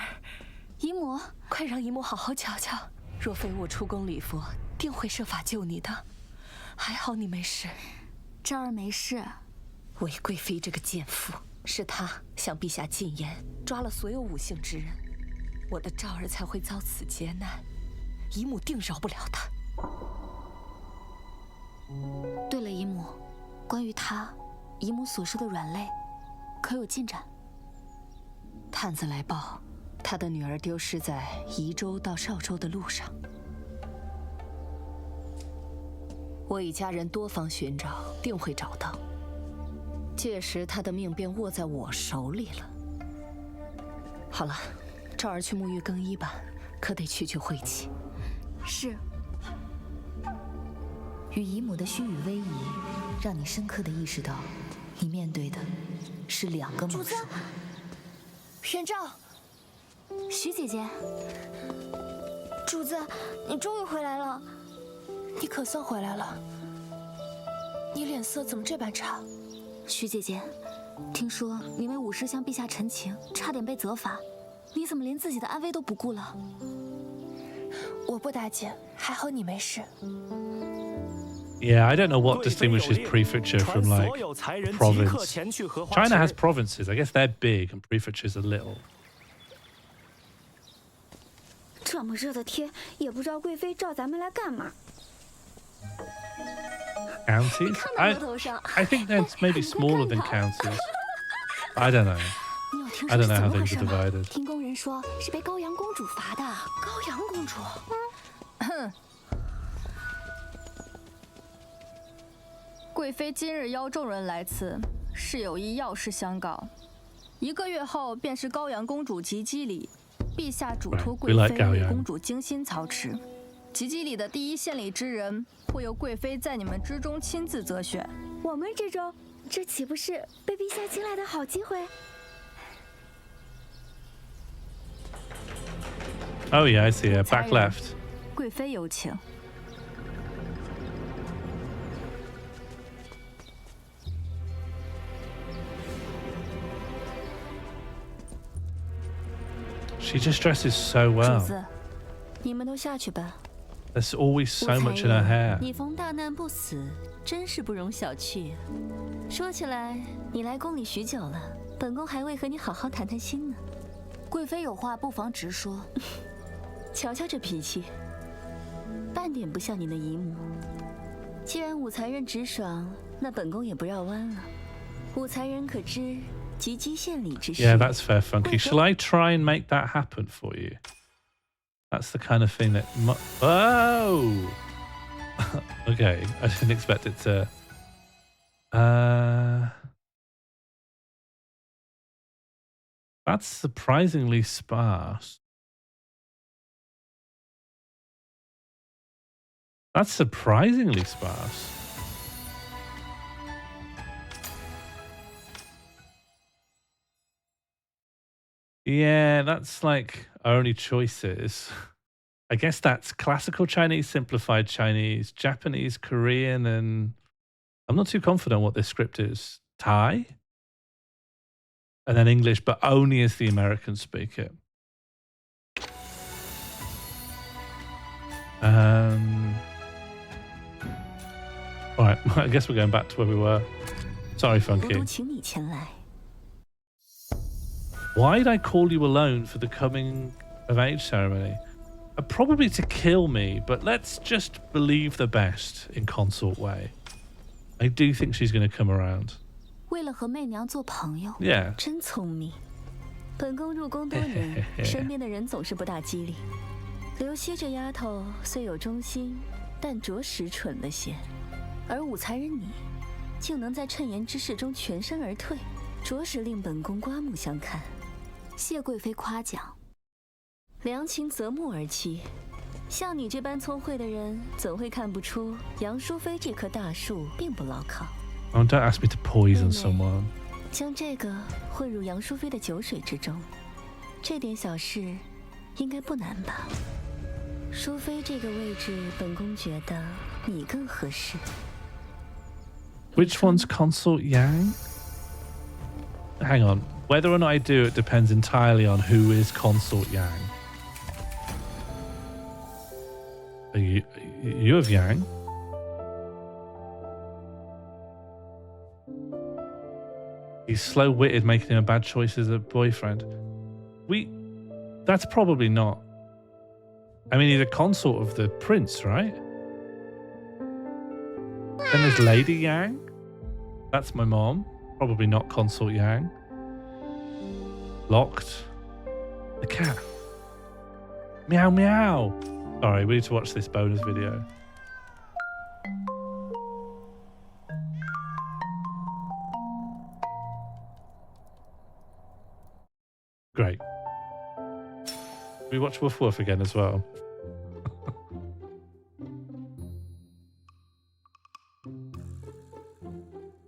姨母，快让姨母好好瞧瞧。若非我出宫礼佛，定会设法救你的。还好你没事。赵儿没事。韦贵妃这个奸妇。 是他向陛下进言，抓了所有武姓之人，我的赵儿才会遭此劫难，姨母定饶不了他。对了，姨母，关于他，姨母所说的软肋，可有进展？探子来报，他的女儿丢失在宜州到邵州的路上，我已家人多方寻找，定会找到。 届时他的命便握在我手里了。好了，赵儿去沐浴更衣吧，可得去晦气。是。与姨母的虚与委蛇，让你深刻的意识到，你面对的是2个猛兽。元璋，徐姐姐，主子，你终于回来了。你可算回来了。你脸色怎么这般差？徐姐姐，听说你为武士向陛下陈情，差点被责罚，你怎么连自己的安危都不顾了？我不打紧，还好你没事。 Yeah, I don't know what distinguishes prefecture from like province. China has provinces. I guess they're big and prefectures are little. 这么热的天，也不知道贵妃召咱们来干嘛。 Counties? I think they're maybe smaller than counties. I don't know. I don't know how things are divided. 听工人说是被高阳公主罚的。高阳公主，贵妃今日邀众人来此，是有一要事相告。1个月后便是高阳公主及笄礼，陛下嘱托贵妃为公主精心操持。及笄礼的第一献礼之人，会由贵妃在你们之中亲自择选。我们之中，这岂不是被陛下青睐的好机会？ Oh yeah, I see her. Back left. 贵妃有请。 She just dresses so well. 主子，你们都下去吧。 There's always so much in her hair. 你逢大难不死，真是不容小觑。说起来，你来宫里许久了，本宫还未和你好好谈谈心呢。贵妃有话不妨直说。瞧瞧这脾气，半点不像你的姨母。既然武才人直爽，那本宫也不绕弯了。武才人可知及笄献礼之事？ Yeah, that's fair, Funky. Shall I try and make that happen for you? That's the kind of thing that. Oh! Okay, I didn't expect it to. That's surprisingly sparse. That's surprisingly sparse. Yeah, that's like our only choices. I guess that's classical Chinese, simplified Chinese, Japanese, Korean, and I'm not too confident what this script is. Thai? And then English, but only as the Americans speak it. All right, I guess we're going back to where we were. Sorry, Funky. Why did I call you alone for the coming of age ceremony? Probably to kill me, but let's just believe the best in Consort Way. I do think she's going to come around. 为了和媚娘做朋友， Yeah. 真聪明。本宫入宫多年，身边的人总是不大机灵。刘熙这丫头虽有忠心，但着实蠢了些。而武才人你，竟能在趁言之事中全身而退，着实令本宫刮目相看。谢贵妃夸奖。良禽择木而栖，像你这般聪慧的人，怎会看不出杨淑妃这棵大树并不牢靠？ Oh, don't ask me to poison someone. 将这个混入杨淑妃的酒水之中，这点小事应该不难吧？淑妃这个位置，本宫觉得你更合适。Which one's Consort Yang? Hang on. Whether or not I do it depends entirely on who is Consort Yang. Are you of Yang? He's slow-witted, making him a bad choice as a boyfriend. That's probably not. I mean, he's a consort of the prince, right? Then there's Lady Yang. That's my mom. Probably not Consort Yang. Locked. The cat. Meow meow. Sorry, we need to watch this bonus video. Great. We watch Woof Woof again as well.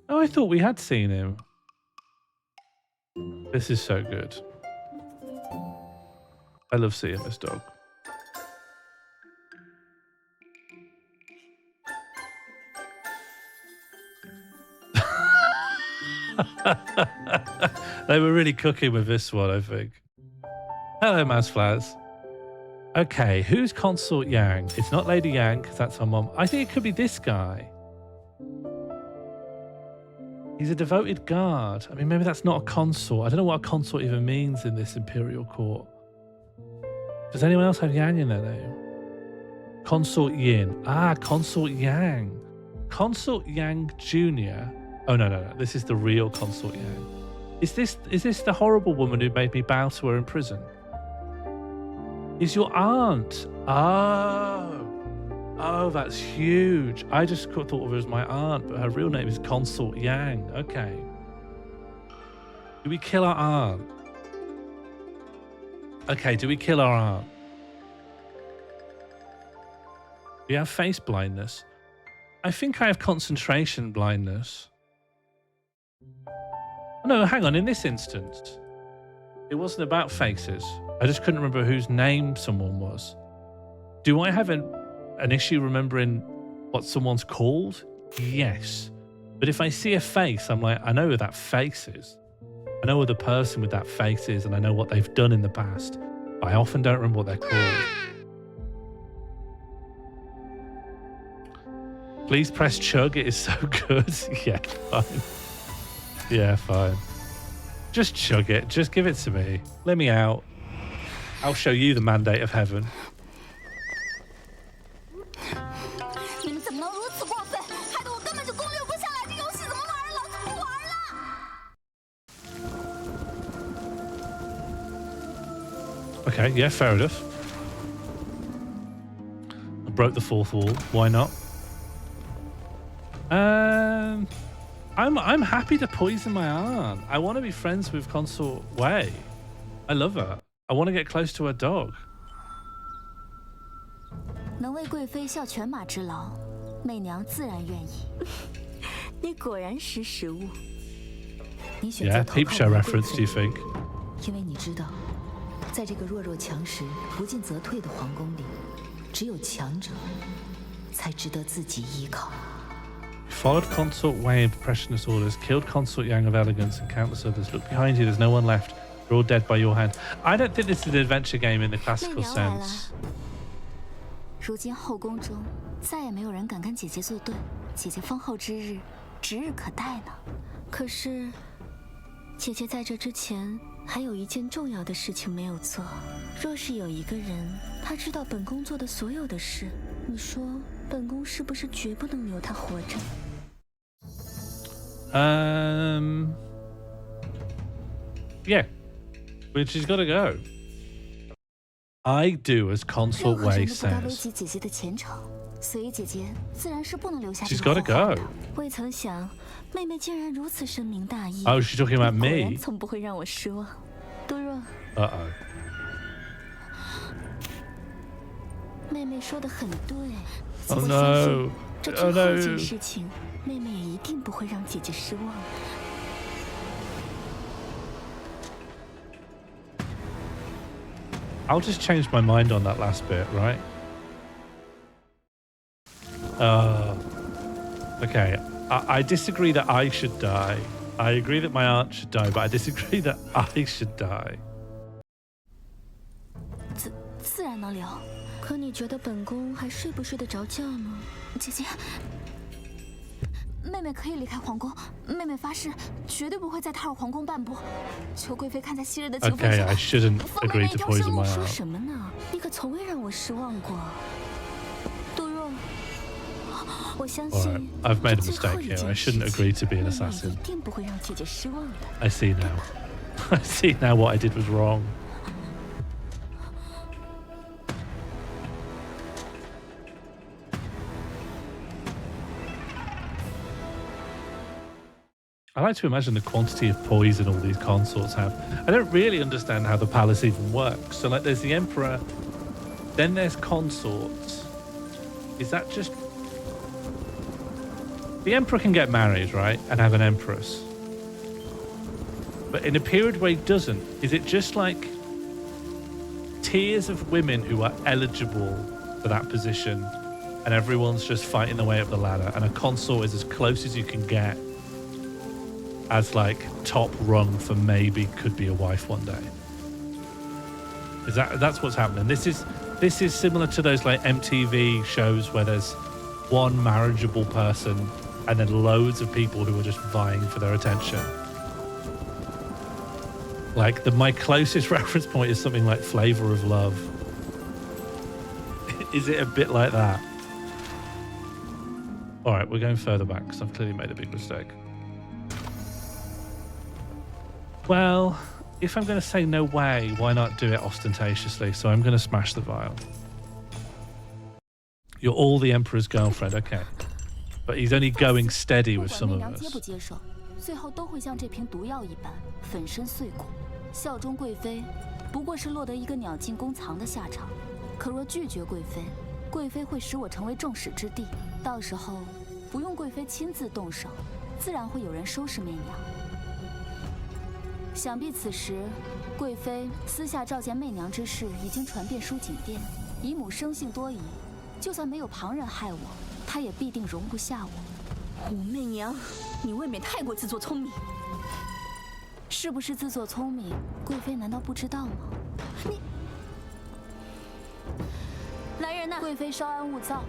Oh, I thought we had seen him. This is so good. I love seeing this dog. They were really cooking with this one, I think. Hello, Masflaz. Okay, who's Consort Yang? It's not Lady Yang, because that's her mom. I think it could be this guy. He's a devoted guard. I mean, maybe that's not a consort. I don't know what a consort even means in this imperial court. Does anyone else have Yang in their name? Consort Yin. Ah, Consort Yang. Consort Yang Jr. Oh, no. This is the real Consort Yang. Is this the horrible woman who made me bow to her in prison? Is your aunt? Oh, that's huge. I just thought of her as my aunt, but her real name is Consort Yang. Okay. Do we kill our aunt? Okay, do we kill our aunt? We have face blindness. I think I have concentration blindness. No, hang on. In this instance, it wasn't about faces. I just couldn't remember whose name someone was. Do I have an issue remembering what someone's called? Yes. But if I see a face, I'm like, I know who that face is. I know who the person with that face is, and I know what they've done in the past. But I often don't remember what they're called. Please press chug. It is so good. Yeah, fine. Yeah, fine. Just chug it. Just give it to me. Let me out. I'll show you the mandate of heaven. Okay, yeah, fair enough. I broke the fourth wall. Why not? I'm happy to poison my aunt. I want to be friends with Consort Wei. I love her. I want to get close to her dog. 能为贵妃效犬马之劳，媚娘自然愿意。你果然识时务。你选择 Yeah, 投 peep 靠 show 我贵 reference, 妃 do you think? 因为你知道，在这个弱肉强食、不进则退的皇宫里，只有强者才值得自己依靠。 Followed Consort Wei into Pressionist orders, killed Consort Yang of Elegance and countless others. Look behind you, there's no one left. You're all dead by your hand. I don't think this is an adventure game in the classical sense. 如今后宫中再也没有人敢跟姐姐作对，姐姐封后之日指日可待呢。可是，姐姐在这之前还有一件重要的事情没有做。若是有一个人，他知道本宫做的所有的事，你说本宫是不是绝不能留他活着？ Yeah, but she's got to go. I do as Consort Wei says. 姐姐的前程，所以姐姐自然是不能留下。 She's got to go. 未曾想，妹妹竟然如此深明大义。 Oh, she's talking about me. 从不会让我失望。多若。Uh-oh. 妹妹说的很对。 Oh no. 这之后件事情，妹妹也一定不会让姐姐失望的。 I'll just change my mind on that last bit, right? Okay. I disagree that I should die. I agree that my aunt should die, but I disagree that I should die. 自然能留，可你觉得本宫还睡不睡得着觉呢？姐姐，妹妹可以离开皇宫，妹妹发誓绝对不会在塔尔皇宫半步。求贵妃看在昔日的情分 Okay, 上， I shouldn't 封妹 agree 妹 to 一条 poison 生路。 my 说 aunt. 什么呢？你可从未让我失望过。杜若，我相 Alright, 信 I've made a 这最后 mistake 一 here. 件 I 事 shouldn't 情 agree to be an 妹妹 assassin. 一定不会让姐姐失望的。 I see now. I see now what I did was wrong. I like to imagine the quantity of poison all these consorts have. I don't really understand how the palace even works. So, like, there's the Emperor, then there's consorts. Is that just... The Emperor can get married, right? And have an Empress. But in a period where he doesn't, is it just like tiers of women who are eligible for that position and everyone's just fighting their way up the ladder and a consort is as close as you can get as like top rung for maybe could be a wife one day. That's what's happening? This is similar to those like MTV shows where there's one marriageable person and then loads of people who are just vying for their attention. Like my closest reference point is something like Flavor of Love. Is it a bit like that? All right, we're going further back because I've clearly made a big mistake. Well, if I'm going to say no way, why not do it ostentatiously? So I'm going to smash the vial. You're all the Emperor's girlfriend, okay. But he's only going steady with some of us. 最后都会像这瓶毒药一般粉身碎骨。效忠贵妃，不过是落得一个鸟尽弓藏的下场。可若拒绝贵妃，贵妃会使我成为众矢之的。到时候不用贵妃亲自动手，自然会有人收拾媚娘。想必此时，贵妃私下召见媚娘之事已经传遍舒锦殿，姨母生性多疑，就算没有旁人害我，她也必定容不下我。武媚娘，你未免太过自作聪明。是不是自作聪明？贵妃难道不知道吗？你，来人呐！贵妃稍安勿躁。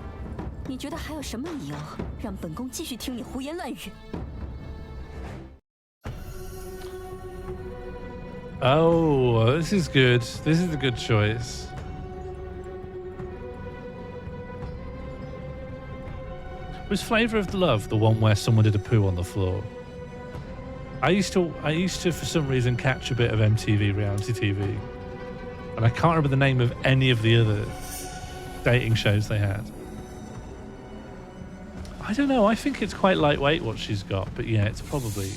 你觉得还有什么理由让本宫继续听你胡言乱语？ Oh, this is good. This is a good choice. Was Flavor of the Love the one where someone did a poo on the floor? I used to for some reason catch a bit of MTV reality TV, and I can't remember the name of any of the other dating shows they had. I don't know. I think it's quite lightweight what she's got, but yeah, it's probably.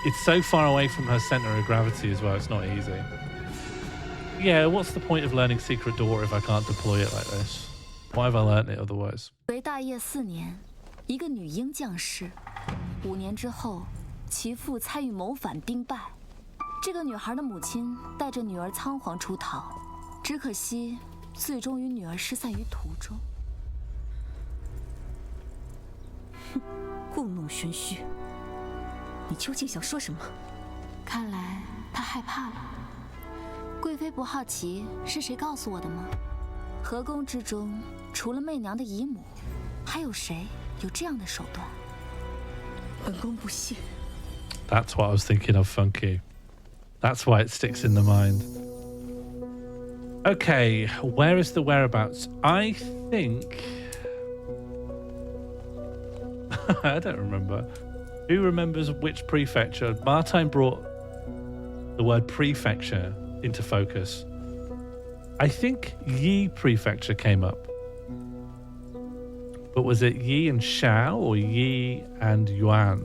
It's so far away from her center of gravity as well, it's not easy. Yeah, what's the point of learning Secret Door if I can't deploy it like this? Why have I learned it otherwise? 为大业4年，一个女婴降世，5年之后，其父参与谋反兵败。这个女孩的母亲带着女儿仓皇出逃，只可惜最终与女儿失散于途中。哼，故弄玄虚。 你究竟想说什么？看来他害怕了。贵妃不好奇是谁告诉我的吗？河宫之中，除了媚娘的姨母，还有谁有这样的手段？本宫不信。 That's what I was thinking of, Funky. That's why it sticks in the mind. Okay, where is the whereabouts? I think... I don't remember. Who remembers which prefecture? Martine brought the word prefecture into focus. I think Yi prefecture came up. But was it Yi and Shao or Yi and Yuan?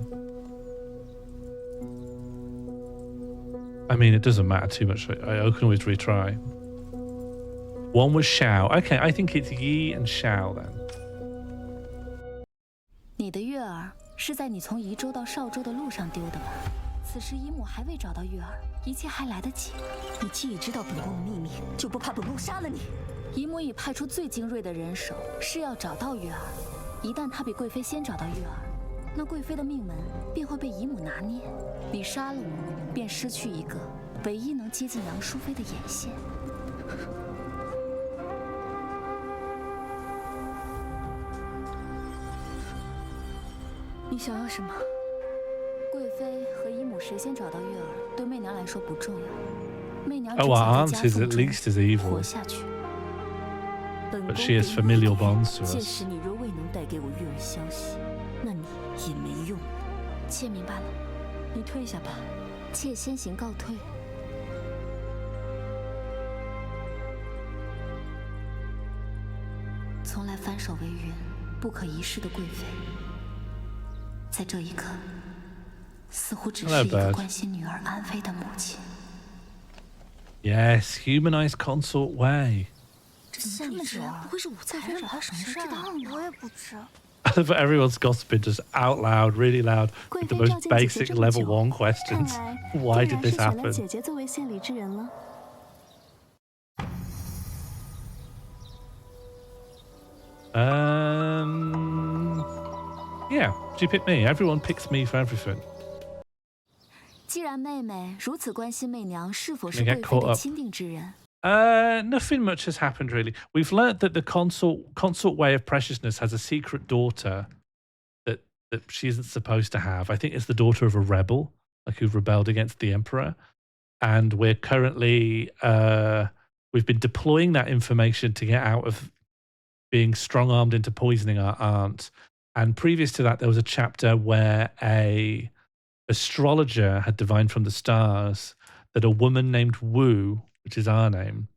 I mean, it doesn't matter too much. I can always retry. One was Shao. Okay, I think it's Yi and Shao then. 你的月儿是在你从宜州到邵州的路上丢的吧？此时姨母还未找到月儿，一切还来得及。你既已知道本宫的秘密，就不怕本宫杀了你？姨母已派出最精锐的人手，是要找到月儿。一旦她比贵妃先找到月儿，那贵妃的命门便会被姨母拿捏。你杀了我，便失去一个唯一能接近杨淑妃的眼线。你想要什么？贵妃和姨母谁先找到月儿，对媚娘来说不重要。媚娘 Oh, our aunt is at least as evil. 活下去。 But she has familial bonds to us. 届时你若未能带给我月儿消息，那你也没用。妾明白了，你退下吧。妾先行告退。从来翻手为云，不可一世的贵妃。 在这一刻，似乎只是一个关心女儿安危的母亲。Yes, humanized consort way. 这怎么这么不会是武才人找他什么事啊？我也不知。 I love that everyone's gossiping just out loud, really loud, with the most basic level 1 questions. Why did this happen? 姐姐作为献礼之人了。Yeah, she picked me. Everyone picks me for everything. 既然妹妹如此关心媚娘是否 Can 是 I 贵 get 妃 caught 的 up? 钦定之人， Nothing much has happened really. We've learnt that the consort way of preciousness has a secret daughter that she isn't supposed to have. I think it's the daughter of a rebel, like who rebelled against the emperor. And we're currently we've been deploying that information to get out of being strong-armed into poisoning our aunt. And previous to that, there was a chapter where a astrologer had divined from the stars that a woman named Wu, which is our name,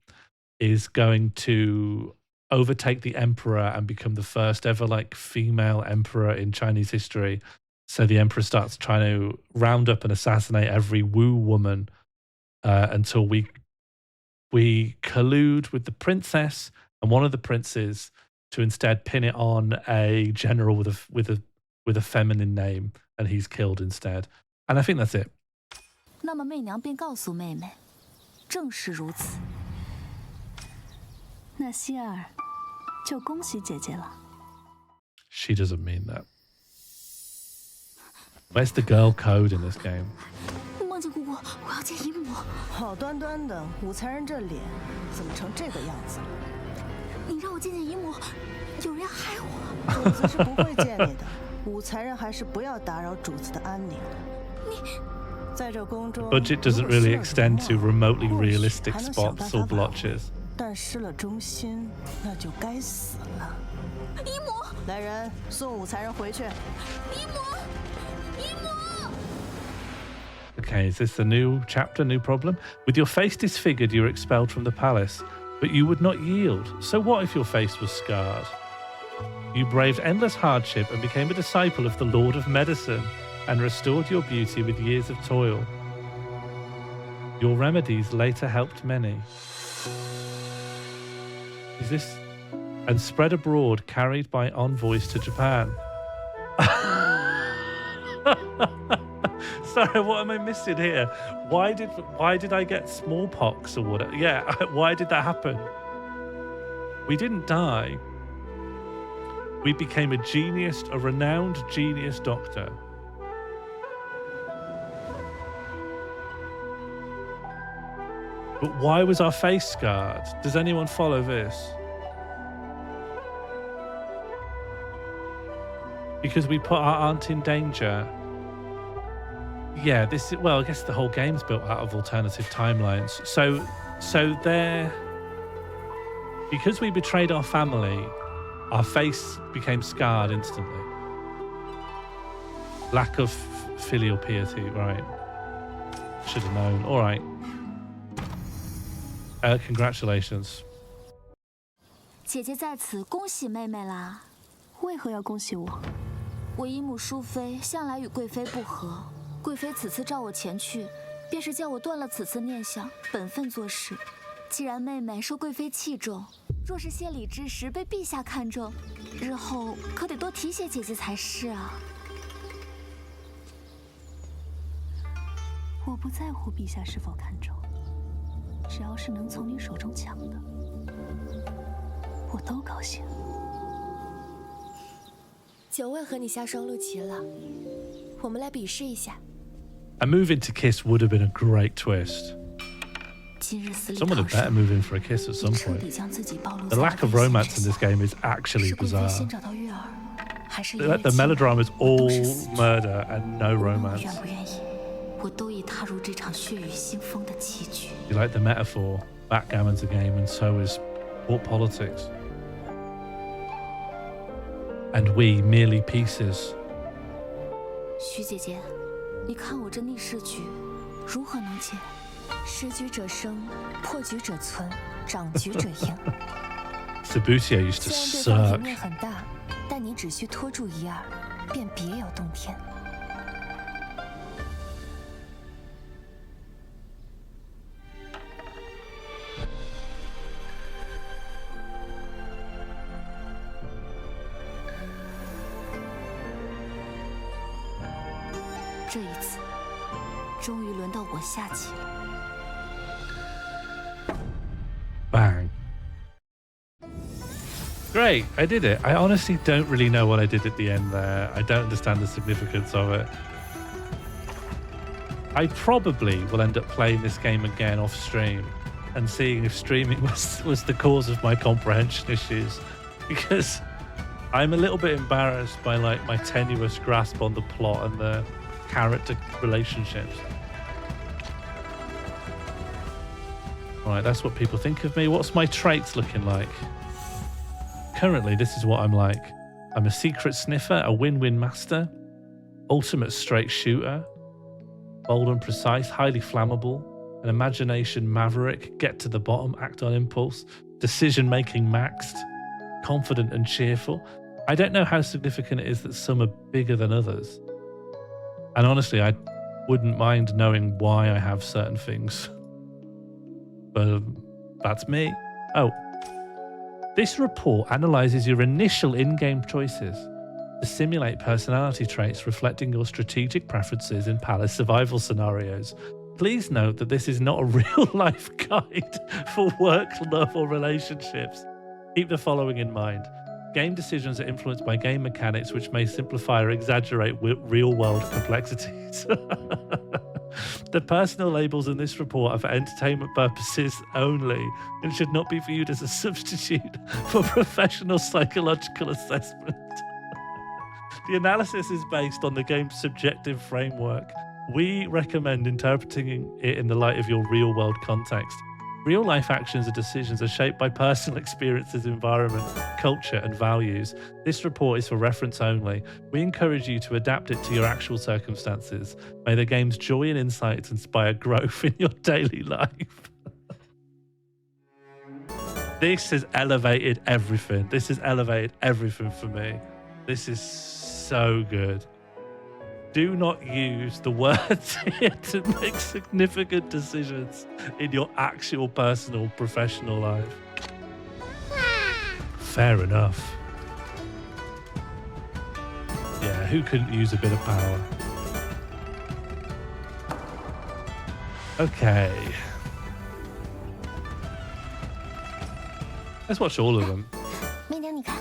is going to overtake the emperor and become the first ever like female emperor in Chinese history. So the emperor starts trying to round up and assassinate every Wu woman until we collude with the princess and one of the princes to instead pin it on a general with a feminine name, and he's killed instead. And I think that's it. 那么媚娘便告诉妹妹，正是如此。那希儿，就恭喜姐姐了。 She doesn't mean that. Where's the girl code in this game? 梦境姑姑，我要见姨母。好端端的武才人这脸，怎么成这个样子了？你让我见见姨母，有人要害我。主子是不会见你的，武才人还是不要打扰主子的安宁的。你。 Budget doesn't really extend to remotely realistic spots or blotches. 但失了忠心，那就该死了。姨母，来人，送武才人回去。姨母，姨母。 Okay, is this a new chapter, new problem? With your face disfigured, you were expelled from the palace, but you would not yield. So what if your face was scarred? You braved endless hardship and became a disciple of the Lord of Medicine, and restored your beauty with years of toil. Your remedies later helped many. Is this... And spread abroad, carried by envoys to Japan. Sorry, what am I missing here? Why did I get smallpox or whatever? Yeah, why did that happen? We didn't die. We became a renowned genius doctor. But why was our face scarred? Does anyone follow this? Because we put our aunt in danger. Yeah, well, I guess the whole game's built out of alternative timelines. So there, because we betrayed our family, our face became scarred instantly. Lack of filial piety, right? Should have known. All right. Congratulations. 姐姐在此恭喜妹妹啦！为何要恭喜我？我姨母淑妃向来与贵妃不和，贵妃此次召我前去，便是叫我断了此次念想，本分做事。既然妹妹受贵妃器重，若是谢礼之时被陛下看中，日后可得多提携姐姐才是啊。我不在乎陛下是否看重。 只要是能从你手中抢的，我都高兴。酒味和你下双陆齐了，我们来比试一下。A move into kiss would have been a great twist. Someone had better move in for a kiss at some point. The lack of romance in this game is actually bizarre. The melodrama is all murder and no romance. 我都已踏入这场血雨腥风的棋局。 You like the metaphor? Backgammon's a game, and so is court politics. And we merely pieces. 徐姐姐，你看我这逆势局如何能解？失局者生，破局者存，掌局者赢。Sabutia used to 虽然对方 suck. 赢面很大，但你只需拖住一二，便别有洞天。 这一次，终于轮到我下棋了。 Bang. Great. great. I did it. I honestly don't really know what I did at the end there. I don't understand the significance of it. I probably will end up playing this game again off stream and seeing if streaming was the cause of my comprehension issues, because I'm a little bit embarrassed by like my tenuous grasp on the plot and the character relationships. All right, that's what people think of me. What's my traits looking like? Currently, this is what I'm like. I'm a secret sniffer, a win-win master, ultimate straight shooter, bold and precise, highly flammable, an imagination maverick, get to the bottom, act on impulse, decision-making maxed, confident and cheerful. I don't know how significant it is that some are bigger than others. And honestly, I wouldn't mind knowing why I have certain things. But that's me. Oh. This report analyzes your initial in-game choices to simulate personality traits reflecting your strategic preferences in palace survival scenarios. Please note that this is not a real-life guide for work, love, or relationships. Keep the following in mind. Game decisions are influenced by game mechanics which may simplify or exaggerate real-world complexities. The personal labels in this report are for entertainment purposes only and should not be viewed as a substitute for professional psychological assessment. The analysis is based on the game's subjective framework. We recommend interpreting it in the light of your real-world context. Real-life actions and decisions are shaped by personal experiences, environment, culture, and values. This report is for reference only. We encourage you to adapt it to your actual circumstances. May the game's joy and insights inspire growth in your daily life. This has elevated everything. This has elevated everything for me. This is so good. Do not use the words here to make significant decisions in your actual personal, professional life. Fair enough. Yeah, who couldn't use a bit of power? Okay. Let's watch all of them. 媚娘，你看，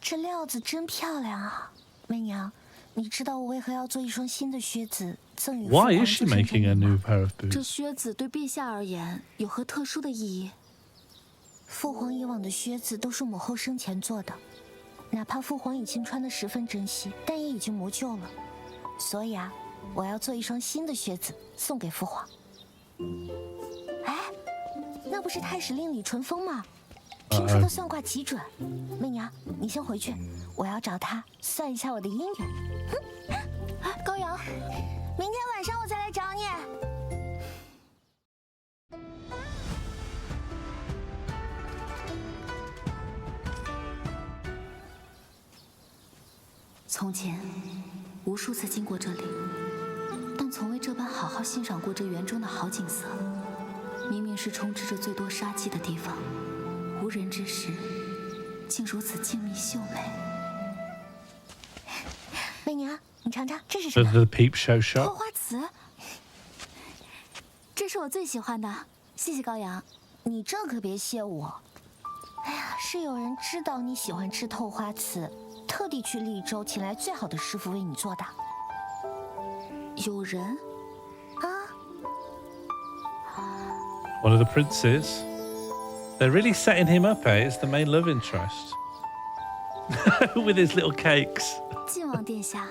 这料子真漂亮啊！媚娘。 你知道我为何要做一双新的靴子赠予父皇 Why is she making a new pair of boots? 这靴子对陛下而言有何特殊的意义？父皇以往的靴子都是母后生前做的，哪怕父皇已经穿得十分珍惜，但也已经磨旧了。所以啊，我要做一双新的靴子送给父皇。哎，那不是太史令李淳风吗？听说他算卦极准。媚娘，你先回去，我要找他算一下我的姻缘。高阳，明天晚上我再来找你。从前，无数次经过这里，但从未这般好好欣赏过这园中的好景色。明明是充斥着最多杀气的地方，无人之时，竟如此静谧秀美。媚娘，你尝尝，这是什么？ The peep show shop. 透花瓷，这是我最喜欢的，谢谢高阳。你这可别谢我。哎呀，是有人知道你喜欢吃透花瓷，特地去利州请来最好的师傅为你做的。有人？啊？ One of the princes. They're really setting him up, eh? It's the main love interest. With his little cakes. 晋王殿下。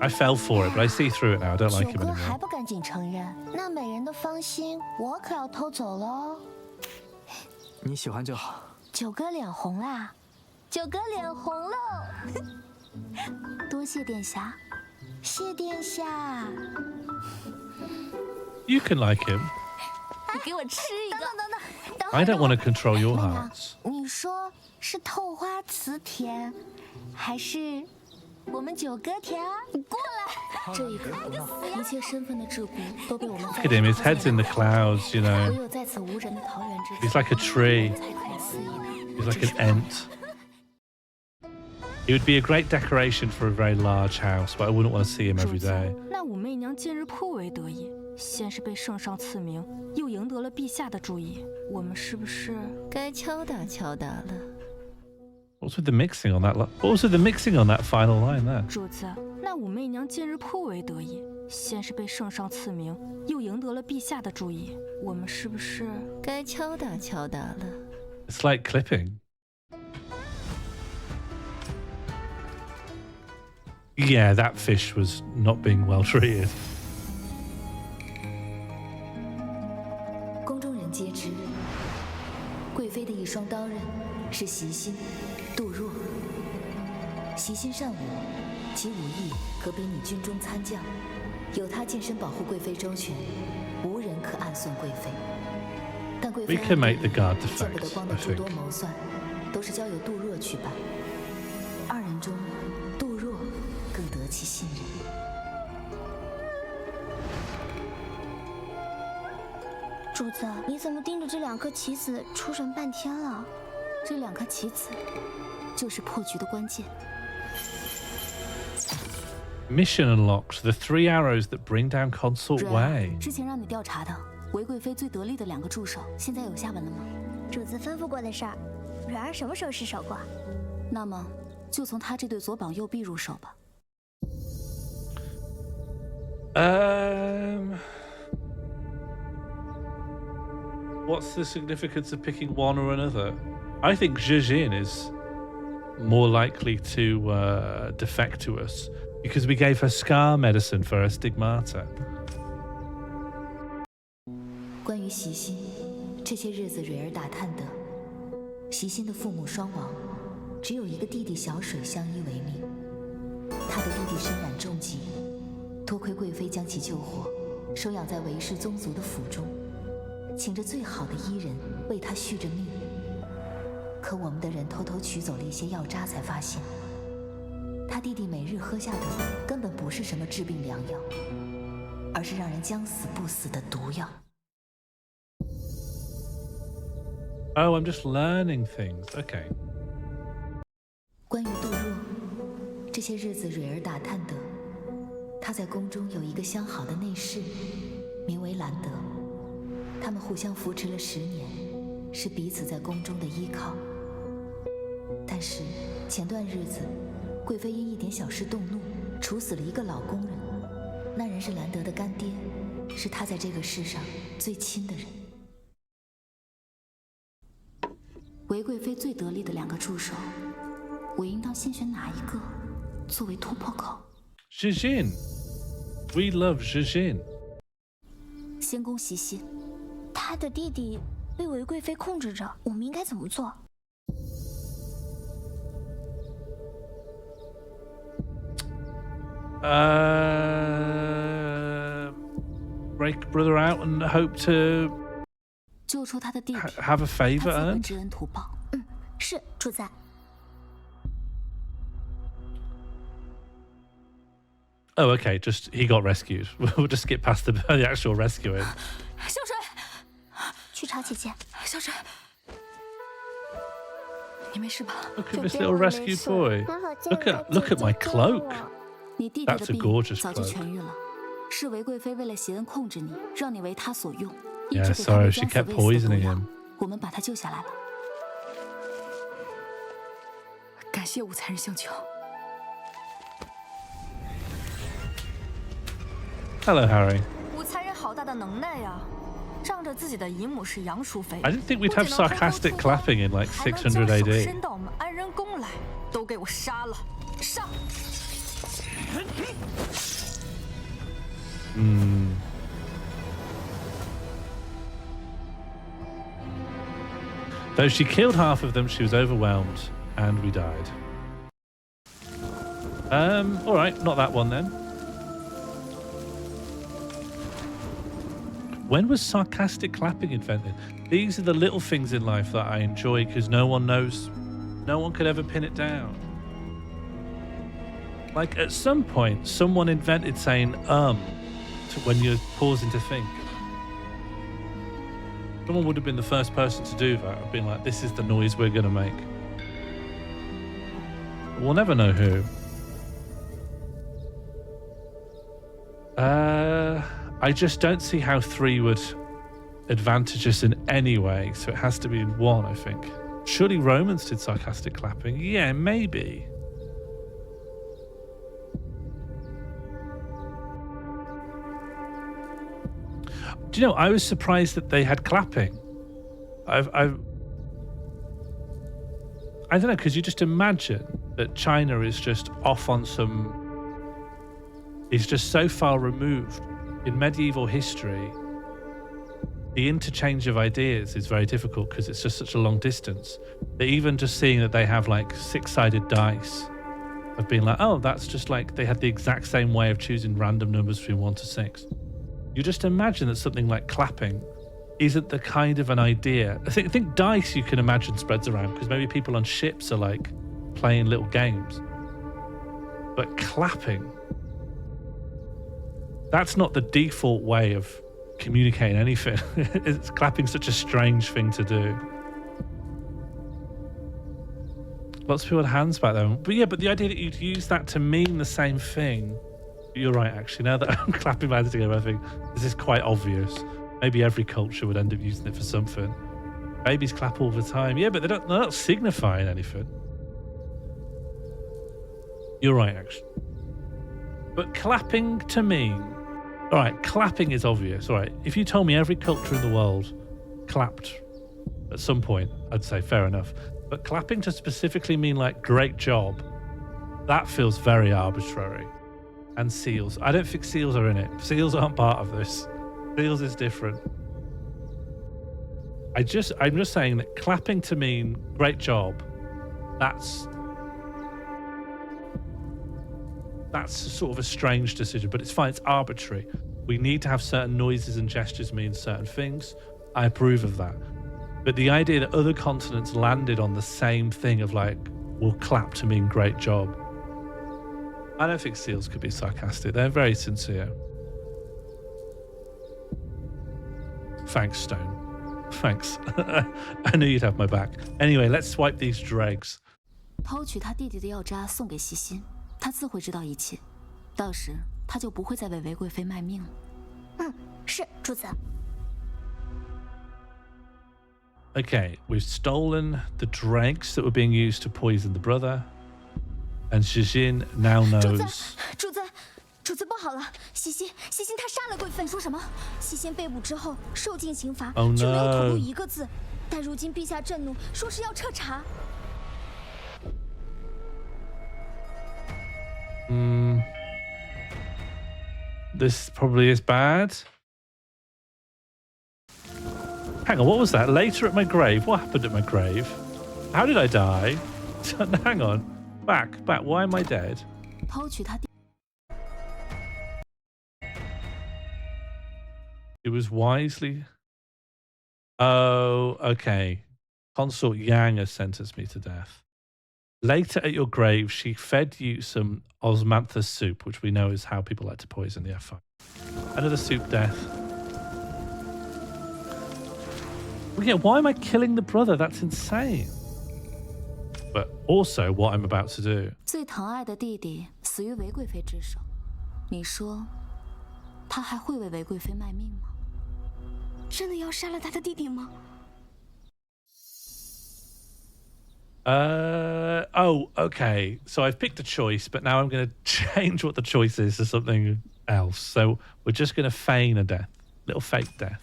I fell for it, but I see through it now. I don't like him 九哥 anymore. 还不赶紧承认，那美人的芳心我可要偷走喽。你喜欢就好。九哥脸红啦，九哥脸红喽。多谢殿下，谢殿下。 You can like him. 你给我吃一个。等 I don't want to control your hearts. 你说是透花瓷甜，还是我们九哥甜啊？你过来！这一刻，一切身份的桎梏都被我们 Look at him. His head's in the clouds, you 唯 know. 有在此无人的桃源之中， He's like a tree. 才可以肆意的。 He's like an ant. He would be a great decoration for a very large house, but I wouldn't want to see him every day. 那武媚娘近日颇为得意，先是被圣上赐名，又赢得了陛下的注意，我们是不是该敲打敲打了？What's with the mixing on that? What was with the mixing on that final line there? 主子，那武媚娘近日颇为得意，先是被圣上赐名，又赢得了陛下的注意，我们是不是该敲打敲打了？ It's like clipping. Yeah, that fish was not being well treated. 宫中人皆知，贵妃的一双刀刃是袭心、杜若。袭心善舞，其武艺可比拟军中参将，有他近身保护贵妃周全，无人可暗算贵妃。但贵妃 We can make the guard 见不得 defect, 光 I 的诸 think. 多谋算，都是交由杜若去办。二人中，杜若更得其信任。主子，你怎么盯着这2颗棋子出神半天了？这2颗棋子就是破局的关键。Mission unlocked. The 3 arrows that bring down Consort 蕊儿， Wei. 之前让你调查的韦贵妃最得力的2个助手，现在有下文了吗？主子吩咐过的事儿，蕊儿什么时候失手过？那么就从他这对左膀右臂入手吧。What's the significance of picking one or another? I think Zhijin is more likely to defect to us because we gave her scar medicine for her stigmata. 关于袭心，这些日子蕊儿打探得，袭心的父母双亡，只有一个弟弟小水相依为命。他的弟弟身染重疾，多亏贵妃将其救活，收养在韦氏宗族的府中，请着最好的医人为他续着命。可我们的人偷偷取走了一些药渣，才发现他弟弟每日喝下的根本不是什么治病良药，而是让人将死不死的毒药。Oh, I'm just learning things. Okay. 关于杜若，这些日子蕊儿打探得，他在宫中有一个相好的内侍，名为兰德。他们互相扶持了10年，是彼此在宫中的依靠。但是前段日子，贵妃因一点小事动怒，处死了一个老工人。那人是兰德的干爹，是他在这个世上最亲的人。韦贵妃最得力的2个助手，我应当先选哪一个作为突破口？ Zhijin. We love Zhijin. 先攻袭心。他的弟弟被韦贵妃控制着，我们应该怎么做？ Break brother out and hope to 救出他的弟弟 have a favor 他自会 earned. 知恩图报。是主子。Oh, okay. Just he got rescued. We'll just skip past the actual rescuing. 小水，去找姐姐。小水，你没事吧？ Look at this little rescued boy. Look at my cloak. 你弟弟的 That's a 病 gorgeous 早就 cloak. 痊愈了，是韦贵妃为了挟恩控制你，让你为他所用，一 Yeah, 直给他 sorry, 喂 she 将死 kept 未死的毒 poisoning 药 him. 我们把他救下来了。感谢武才人相救。 Hello, Harry. 武才人好大的能耐呀！仗着自己的姨母是杨淑妃， I didn't think we'd have sarcastic clapping in like 600 还能将手 AD. 伸到我们安仁宫来，都给我杀了！上！ Though she killed half of them, she was overwhelmed, and we died. All right, not that one then. When was sarcastic clapping invented? These are the little things in life that I enjoy because no one knows, no one could ever pin it down. Like at some point, someone invented saying to when you're pausing to think. Someone would have been the first person to do that, have been like, this is the noise we're going to make. But we'll never know who. I just don't see how 3 would advantage us in any way, so it has to be in 1, I think. Surely Romans did sarcastic clapping. Yeah, maybe. Do you know, I was surprised that they had clapping. I don't know, because you just imagine that China is just off on some... is just so far removed. In medieval history, the interchange of ideas is very difficult because it's just such a long distance. That even just seeing that they have like 6-sided dice, of being like, oh, that's just like they had the exact same way of choosing random numbers between 1 to 6. You just imagine that something like clapping isn't the kind of an idea. I think dice you can imagine spreads around because maybe people on ships are like playing little games. But clapping, that's not the default way of communicating anything. It's clapping such a strange thing to do. Lots of people had hands back then. But yeah, but the idea that you'd use that to mean the same thing. You're right, actually. Now that I'm clapping my hands together, I think this is quite obvious. Maybe every culture would end up using it for something. Babies clap all the time. Yeah, but they're not signifying anything. You're right, actually. But clapping to mean... All right, clapping is obvious. All right, if you told me every culture in the world clapped at some point, I'd say fair enough. But clapping to specifically mean like great job, that feels very arbitrary. And seals. I don't think seals are in it. Seals aren't part of this. Seals is different. I'm just saying that clapping to mean great job, that's sort of a strange decision, but it's fine. It's arbitrary. We need to have certain noises and gestures mean certain things. I approve of that. But the idea that other continents landed on the same thing of like, we'll clap to mean great job. I don't think seals could be sarcastic. They're very sincere. Thanks, Stone. Thanks. I knew you'd have my back. Anyway, let's swipe these dregs. 抛取他弟弟的药渣送给西辛，他自会知道一切，到时他就不会再为韦贵妃卖命了。嗯，是主子。Okay, we've stolen the dregs that were being used to poison the brother, and Shijin now knows. 主子不好了，西辛他杀了贵妃。你说什么？西辛被捕之后受尽刑罚，却没有吐露一个字。但如今陛下震怒，说是要彻查。This probably is bad. Hang on, what was that? Later at my grave? What happened at my grave? How did I die? Hang on. Back. Why am I dead? 抛取他弟。 It was wisely... Oh, okay. Consort Yang has sentenced me to death. Later at your grave, she fed you some osmanthus soup, which we know is how people like to poison the F5. Another soup death. Well, yeah, why am I killing the brother? That's insane. But also what I'm about to do. 最疼爱的弟弟死于韦贵妃之手，你说他还会为韦贵妃卖命吗？真的要杀了他的弟弟吗？ Oh, okay. So I've picked a choice, but now I'm going to change what the choice is to something else. So we're just going to feign a death. Little fake death.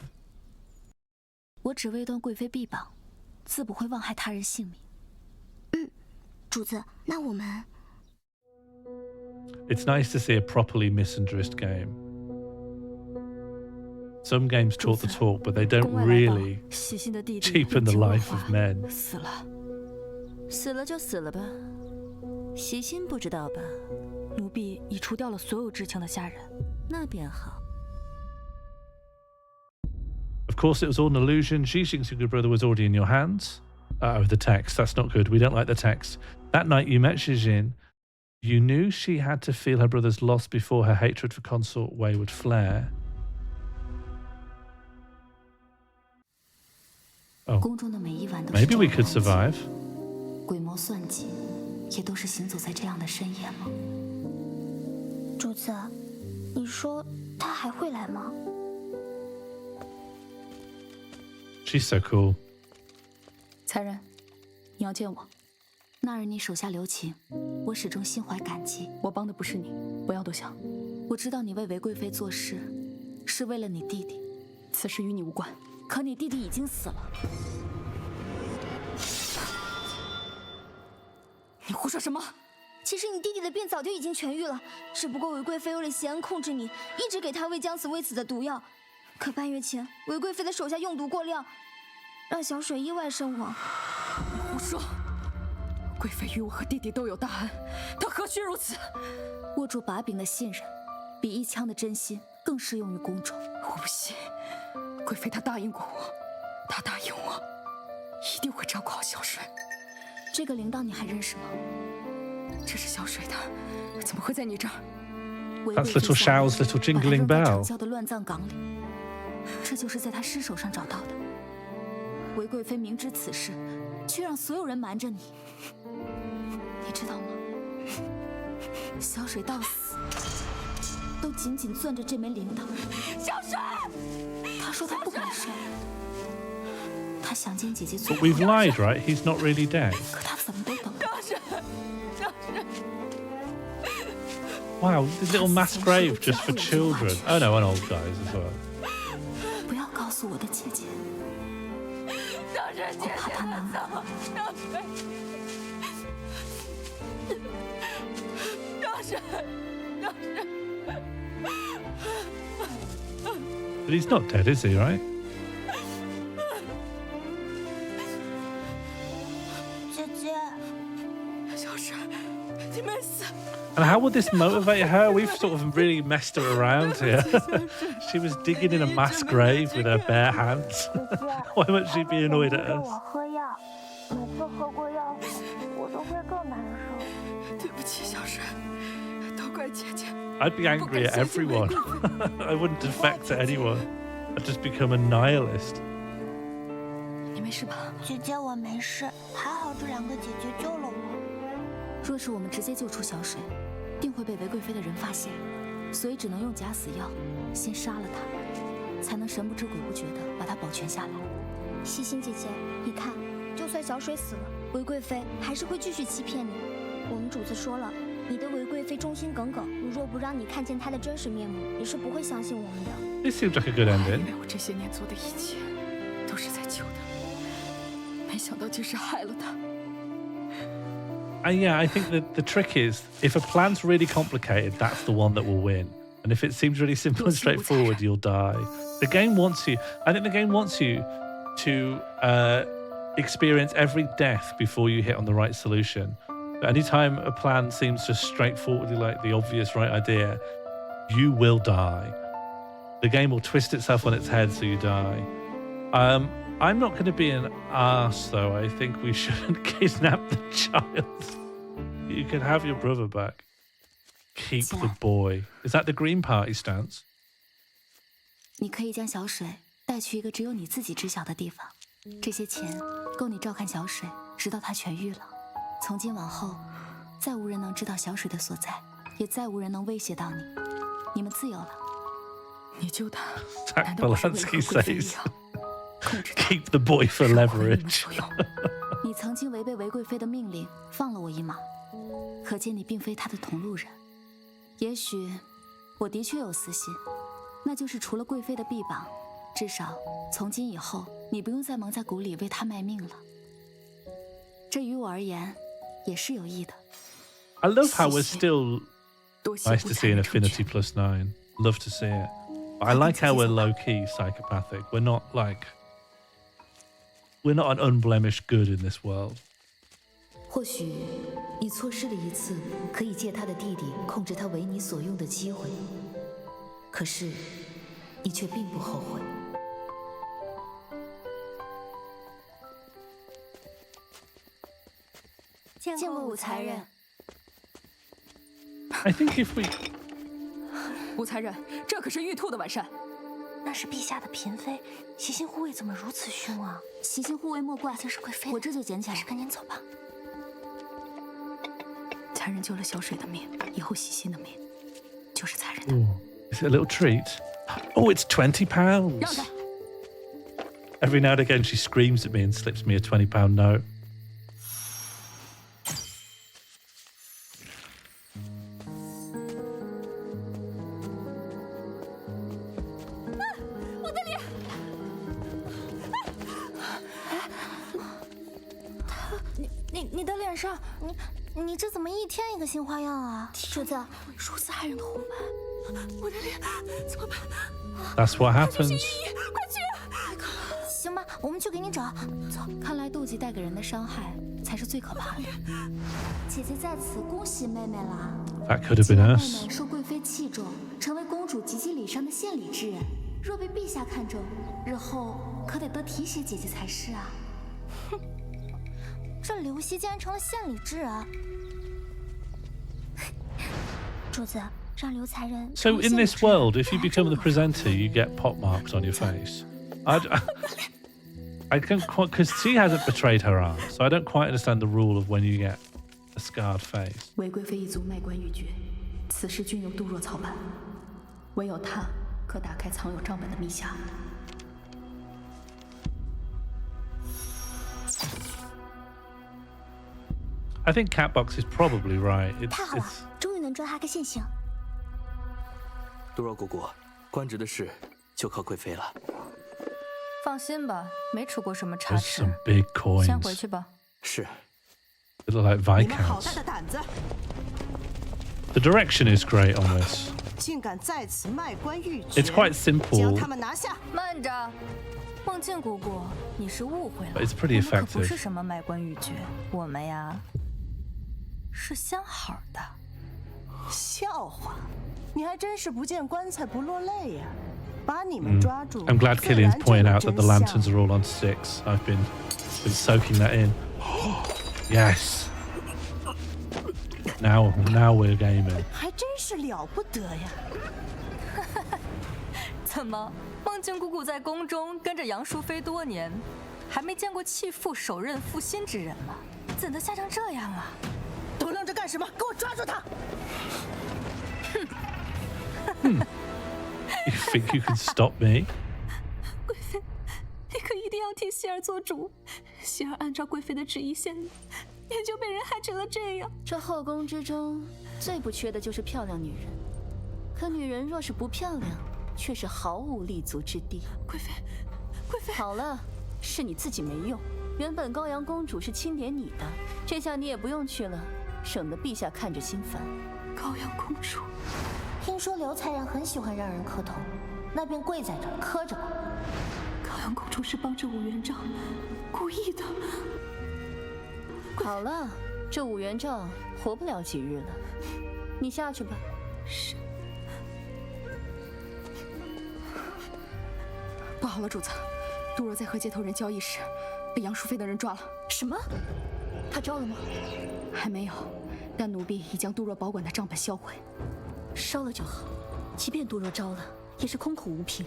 我只为断贵妃臂膀，自不会妄害他人性命。主子，那我们 It's nice to see a properly misandrist game. Some games talk the talk, but they don't really cheapen the life of men. 死了就死了吧，习心不知道吧？奴婢已除掉了所有知情的下人，那便好。 Of course, it was all an illusion. Xixing's good brother was already in your hands. The text. That's not good. We don't like the text. That night you met Xixin. You knew she had to feel her brother's loss before her hatred for Consort Wei would flare. Oh. Maybe we could survive. 鬼谋算计，也都是行走在这样的深夜吗？主子，你说他还会来吗？ She's so cool. 才人，你要见我。那日你手下留情，我始终心怀感激。我帮的不是你，不要多想。我知道你为韦贵妃做事，是为了你弟弟。此事与你无关。可你弟弟已经死了。你胡说什么？其实你弟弟的病早就已经痊愈了，只不过韦贵妃为了挟恩控制你，一直给他喂将死未死的毒药。可半月前，韦贵妃的手下用毒过量，让小水意外身亡。你胡说！贵妃与我和弟弟都有大恩，她何须如此？握住把柄的信任，比一枪的真心更适用于宫中。我不信，贵妃她答应过我，她答应我，一定会照顾好小水。这个铃铛你还认识吗？这是小水的，怎么会在你这儿？ That's little Xiao's little jingling bell. 城郊的乱葬岗里，这就是在他尸首上找到的。韦贵妃明知此事，却让所有人瞒着你，你知道吗？小水到死都紧紧攥着这枚铃铛。小水，他说他不敢睡，他想见姐姐最 But 后。 we've lied, right? He's not really dead. 可他怎么都等不到。 Wow, this little mass grave just for children. Oh no, and old guys as well. 不要告诉我的姐姐，我怕她难过。 But he's not dead, is he, right? 姐姐，小水，你没死。 And how would this motivate her? We've sort of really messed her around here. She was digging in a mass grave with her bare hands. Why might she be annoyed at 我 us? 喝药，每次喝过药后，我都会更难受。对不起，小水，都怪姐姐。 I'd be angry at everyone. I wouldn't defect to anyone. I'd just become a nihilist. 你没事吧？姐姐，我没事，还好这两个姐姐救了我。若是我们直接救出小水，定会被韦贵妃的人发现，所以只能用假死药先杀了她，才能神不知鬼不觉地把她保全下来。细心姐姐，你看，就算小水死了，韦贵妃还是会继续欺骗你。我们主子说了，你的韦贵妃忠心耿耿，如若不让你看见她的真实面目，你是不会相信我们的。 This seems like a good 以 ending. 为我这些年做的一切都是在救她，没想到竟是害了她。 And yeah, I think that the trick is if a plan's really complicated, that's the one that will win. And if it seems really simple and straightforward, you'll die. The game wants you. I think the game wants you to experience every death before you hit on the right solution. But anytime a plan seems just straightforwardly like the obvious right idea, you will die. The game will twist itself on its head so you die. I'm not going to be an arse, though. I think we shouldn't kidnap the child. You can have your brother back. Keep the boy. Is that the Green Party stance? 你可以将小水带去一个只有你自己知晓的地方，这些钱够你照看小水，直到她痊愈了。从今往后，再无人能知道小水的所在，也再无人能威胁到你。你们自由了。你救她， Zach Balansky says, keep the boy for leverage. 你曾经违背韦贵妃的命令，放了我一马，可见你并非她的同路人。也许我的确有私心，那就是除了贵妃的臂膀，至少从今以后，你不用再蒙在鼓里为她卖命了。这于我而言也是有益的。I love how we're still nice to see an Affinity +9. Love to see it. But I like how we're low-key psychopathic. We're not an unblemished good in this world. 或许你错失了一次可以借他的弟弟控制他为你所用的机会，可是你却并不后悔。见过武才人。 I think if we 武才人，这可是玉兔的晚膳。那是陛下的嫔妃，习心护卫怎么如此凶啊？习心护卫莫怪，这是贵妃，我这就捡起来。赶紧走吧。才人救了小水的命，以后习心的命就是才人的。Is it a little treat? Oh, it's £20. Every now and again, she screams at me and slips me a £20 note.你的脸上，你这怎么一天一个新花样啊？主子，如此骇人的红斑，我的脸怎么办？ That's what happens. 快去！行吧，我们去给你找。走，看来妒忌带给人的伤害才是最可怕的。姐姐在此恭喜妹妹啦！ That could have been 妹 us. 妹受贵妃器重，成为公主及笄礼上的献礼之人。若被陛下看中，日后可得提携姐姐才是啊！哼，这刘熙竟然成了献礼之人。主子。 So in this world, if you become the presenter, you get pot marks on your face. I don't quite, because she hasn't betrayed her aunt, so I don't quite understand the rule of when you get a scarred face. 为贵妃一族卖官鬻爵，此事均由杜若操办，唯有他可打开藏有账本的密匣。 I think Catbox is probably right. 太好了，终于能抓他个现行。 杜若姑姑，官职的事就靠贵妃了。放心吧，没出过什么差池。 Some big coins. 先回去吧。是。 They look like Viscounts. The direction is great on this. 竟敢在此卖官鬻爵 It's quite simple. 将他们拿下。慢着，梦境姑姑，你是误会了。 But it's pretty 我们可不 effective. 是什么卖官鬻爵，我们呀是相好的。笑话。 你还真是不见棺材不落泪呀！把你们抓住。 I'm glad Killian's pointing out that the lanterns are all on 6. I've been soaking that in. Yes. Now we're gaming. 还真是了不得呀！怎么，梦境姑姑在宫中跟着杨淑妃多年，还没见过弃妇手刃负心之人吗？怎的吓成这样啊？都愣着干什么？给我抓住他！哼！ You think you can stop me? 贵妃，你可一定要替希儿做主。希儿按照贵妃的旨意献礼，也就被人害成了这样。这后宫之中最不缺的就是漂亮女人，可女人若是不漂亮，却是毫无立足之地。贵妃，贵妃，好了，是你自己没用。原本高阳公主是钦点你的，这下你也不用去了，省得陛下看着心烦。高阳公主。 听说刘才人很喜欢让人磕头，那便跪在这儿磕着吧。高阳公主是帮着武元璋，故意的。好了，这武元璋活不了几日了，你下去吧。是。不好了，主子，杜若在和接头人交易时，被杨淑妃的人抓了。什么？他招了吗？还没有，但奴婢已将杜若保管的账本销毁。 烧了就好，即便杜若招了，也是空口无凭。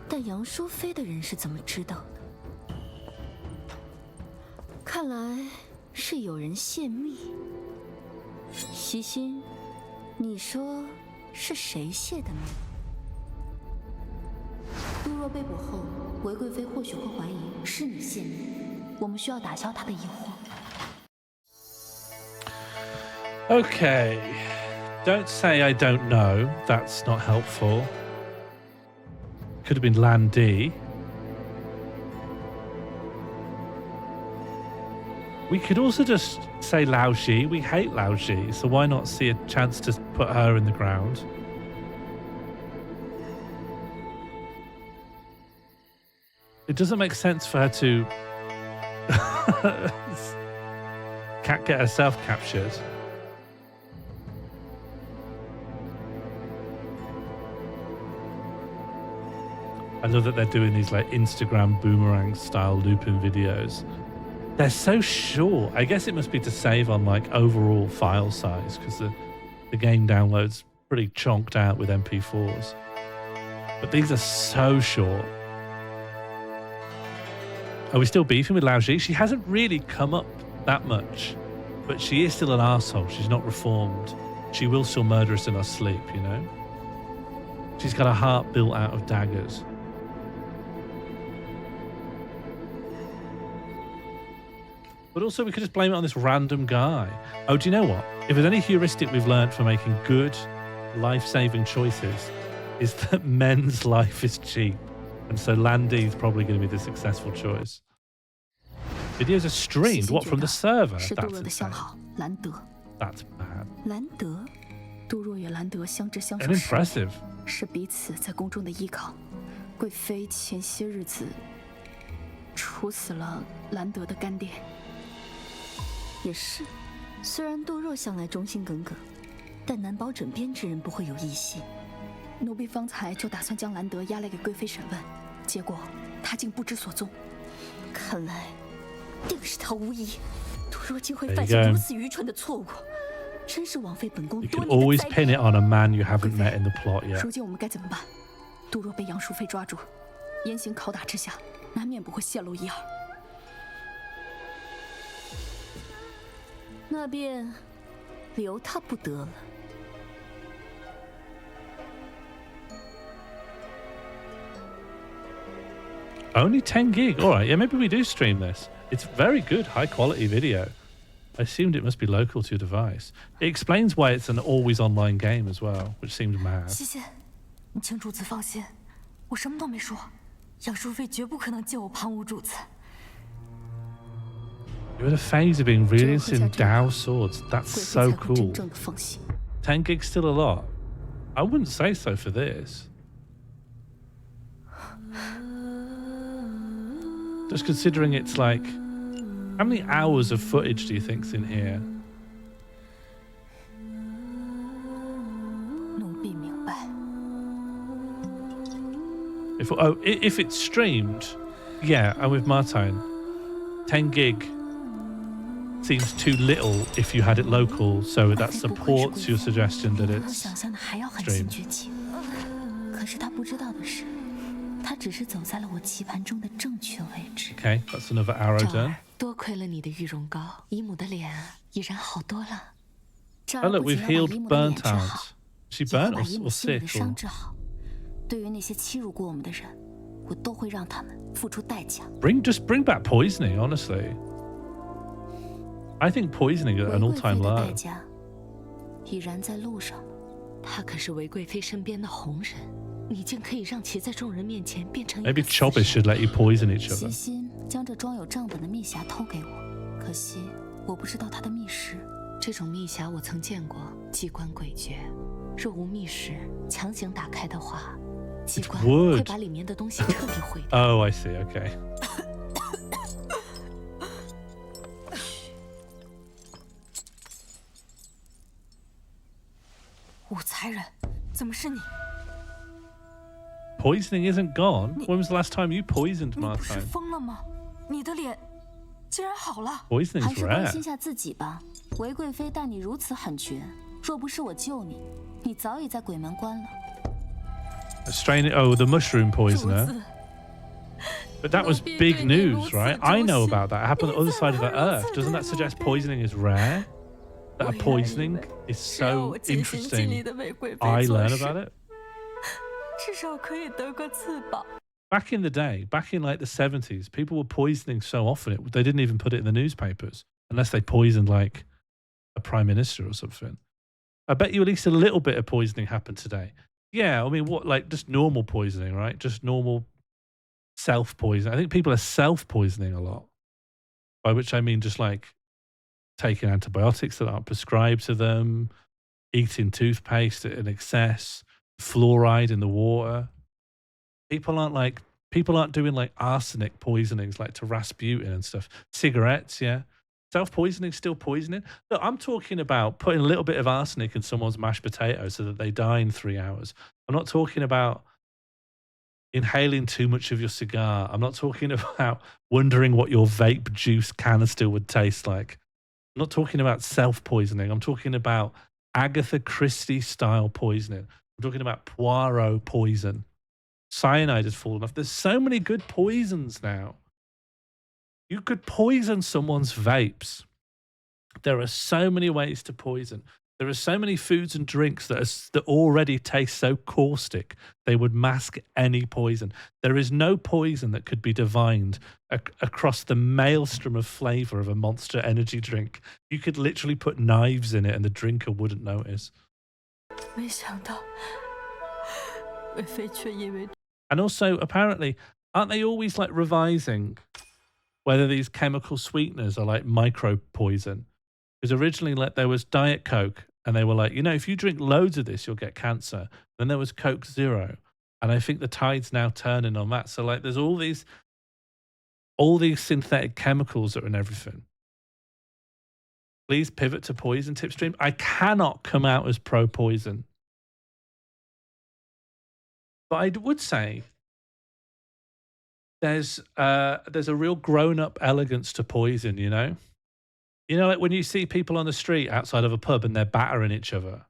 但杨淑妃的人是怎么知道的？看来是有人泄密。西心，你说是谁泄的密？杜若被捕后，韦贵妃或许会怀疑是你泄密，我们需要打消她的疑惑。 Okay. Don't say I don't know. That's not helpful. Could have been Lan Di. We could also just say Lao Shi. We hate Lao Shi, so why not see a chance to put her in the ground? It doesn't make sense for her to get herself captured. I love that they're doing these like Instagram boomerang style looping videos. They're so short. I guess it must be to save on like overall file size because the game downloads pretty chonked out with MP4s. But these are so short. Are we still beefing with Lao Ji? She hasn't really come up that much, but she is still an arsehole. She's not reformed. she will still murder us in our sleep, you know? She's got a heart built out of daggers. But also we could just blame it on this random guy. Oh, do you know what? If there's any heuristic we've learned from making good, life-saving choices, is that men's life is cheap. And so Landy's probably going to be the successful choice. Videos are streamed, what, from the server? 是杜 That's 若的 insane. 相好兰德。 That's bad. 兰德，杜若与兰德相知相 And 守10 impressive. 年，是彼此在宫中的依靠。贵妃前些日子处死了兰德的干爹。也是，虽然杜若向来忠心耿耿，但难保枕边之人不会有异心。奴婢方才就打算将兰德押来给贵妃审问，结果他竟不知所踪。看来，定是他无疑。杜若竟会 There 犯 you 下 go. 如此愚蠢的错误，真是枉费本宫 You 多 can 年的 always 栽 pin 培。 it on a man you haven't met in the plot yet. 如今我们该怎么办？杜若被杨淑妃抓住，严刑拷打之下，难免不会泄露一二。那便留他不得了。 Only 10 gig. All right, yeah, maybe we do stream this. It's very good, high quality video. I assumed it must be local to your device. It explains why it's an always online game as well, which seemed mad. 谢谢，你请主子放心，我什么都没说。杨淑妃绝不可能借我旁无主子。 You're in a phase of being really into Dao swords. That's so cool. 10 gigs still a lot. I wouldn't say so for this. Just considering it's like, how many hours of footage do you think's in here? 奴婢明白。 If it's streamed, yeah, I'm with Martine. 10 gig seems too little if you had it local, so that supports your suggestion that 和 it's 想象的还要狠心 streamed. 绝情。可是他不知道的是，他只是走在了我棋盘中的正确位置。 Okay, that's another arrow 昭 turn. 儿，多亏了你的玉容膏，姨母的脸已然好多了。这 Oh 儿 look, 不 we've 仅要把 healed 姨母的脸 burnt 治好， out. She 也会 burnt 把姨 or 母心里 sick 的伤 or 治好。对于那些欺辱过我们的人，我都会让他们付出代价。 just bring back poisoning, honestly. I think poisoning at an 为贵妃 all-time 的代 low. 价已然在路上了。他可是韦贵妃身边的红人，你竟可以让其在众人面前变成一 Maybe 个死 Chobbish should let you poison each 悉 other. 心将这装有账本的密匣偷给我，可惜我不知道他的密室。这种密匣我曾见过，机关诡谲。若无密室，强行打开的话，机关 wood. 会把里面的东西彻底毁掉。 Oh, I see. Okay. 武才人，怎么是你？ Poisoning isn't gone. When was the last time you poisoned 你不是 Martine? 疯了吗？你的脸竟然好了。 Poisoning's 还是关 rare. 心下自己吧。韦贵妃待你如此狠绝，若不是我救你，你早已在鬼门关了。 A strain. Oh, the mushroom poisoner. But that was big news, right? I know about that. It happened on the other side of the earth. Doesn't that suggest poisoning is rare? That a poisoning is so interesting. I learn about it. 至少可以得个自保。 Back in the day, back in like the 70s, people were poisoning so often they didn't even put it in the newspapers unless they poisoned like a prime minister or something. I bet you at least a little bit of poisoning happened today. Yeah, I mean, what, like just normal poisoning, right? Just normal self-poisoning. I think people are self-poisoning a lot, by which I mean just like taking antibiotics that aren't prescribed to them, eating toothpaste in excess, fluoride in the water. People aren't doing like arsenic poisonings like to Rasputin and stuff. Cigarettes, yeah. Self-poisoning, still poisoning. Look, I'm talking about putting a little bit of arsenic in someone's mashed potato so that they die in 3 hours. I'm not talking about inhaling too much of your cigar. I'm not talking about wondering what your vape juice canister would taste like. I'm not talking about self-poisoning. I'm talking about Agatha Christie style poisoning. I'm talking about Poirot poison. Cyanide has fallen off. There's so many good poisons now. You could poison someone's vapes. There are so many ways to poison. There are so many foods and drinks that already taste so caustic, they would mask any poison. There is no poison that could be divined across the maelstrom of flavor of a Monster energy drink. You could literally put knives in it and the drinker wouldn't notice. 没想到，贵妃却因为 And also, apparently, aren't they always like revising whether these chemical sweeteners are like micro poison? Because originally, like, there was Diet Coke, and they were like, you know, if you drink loads of this, you'll get cancer. Then there was Coke Zero, and I think the tide's now turning on that. So like, there's all these synthetic chemicals that are in everything. Please pivot to poison tip stream. I cannot come out as pro poison, but I would say there's a real grown up elegance to poison. You know, like when you see people on the street outside of a pub and they're battering each other,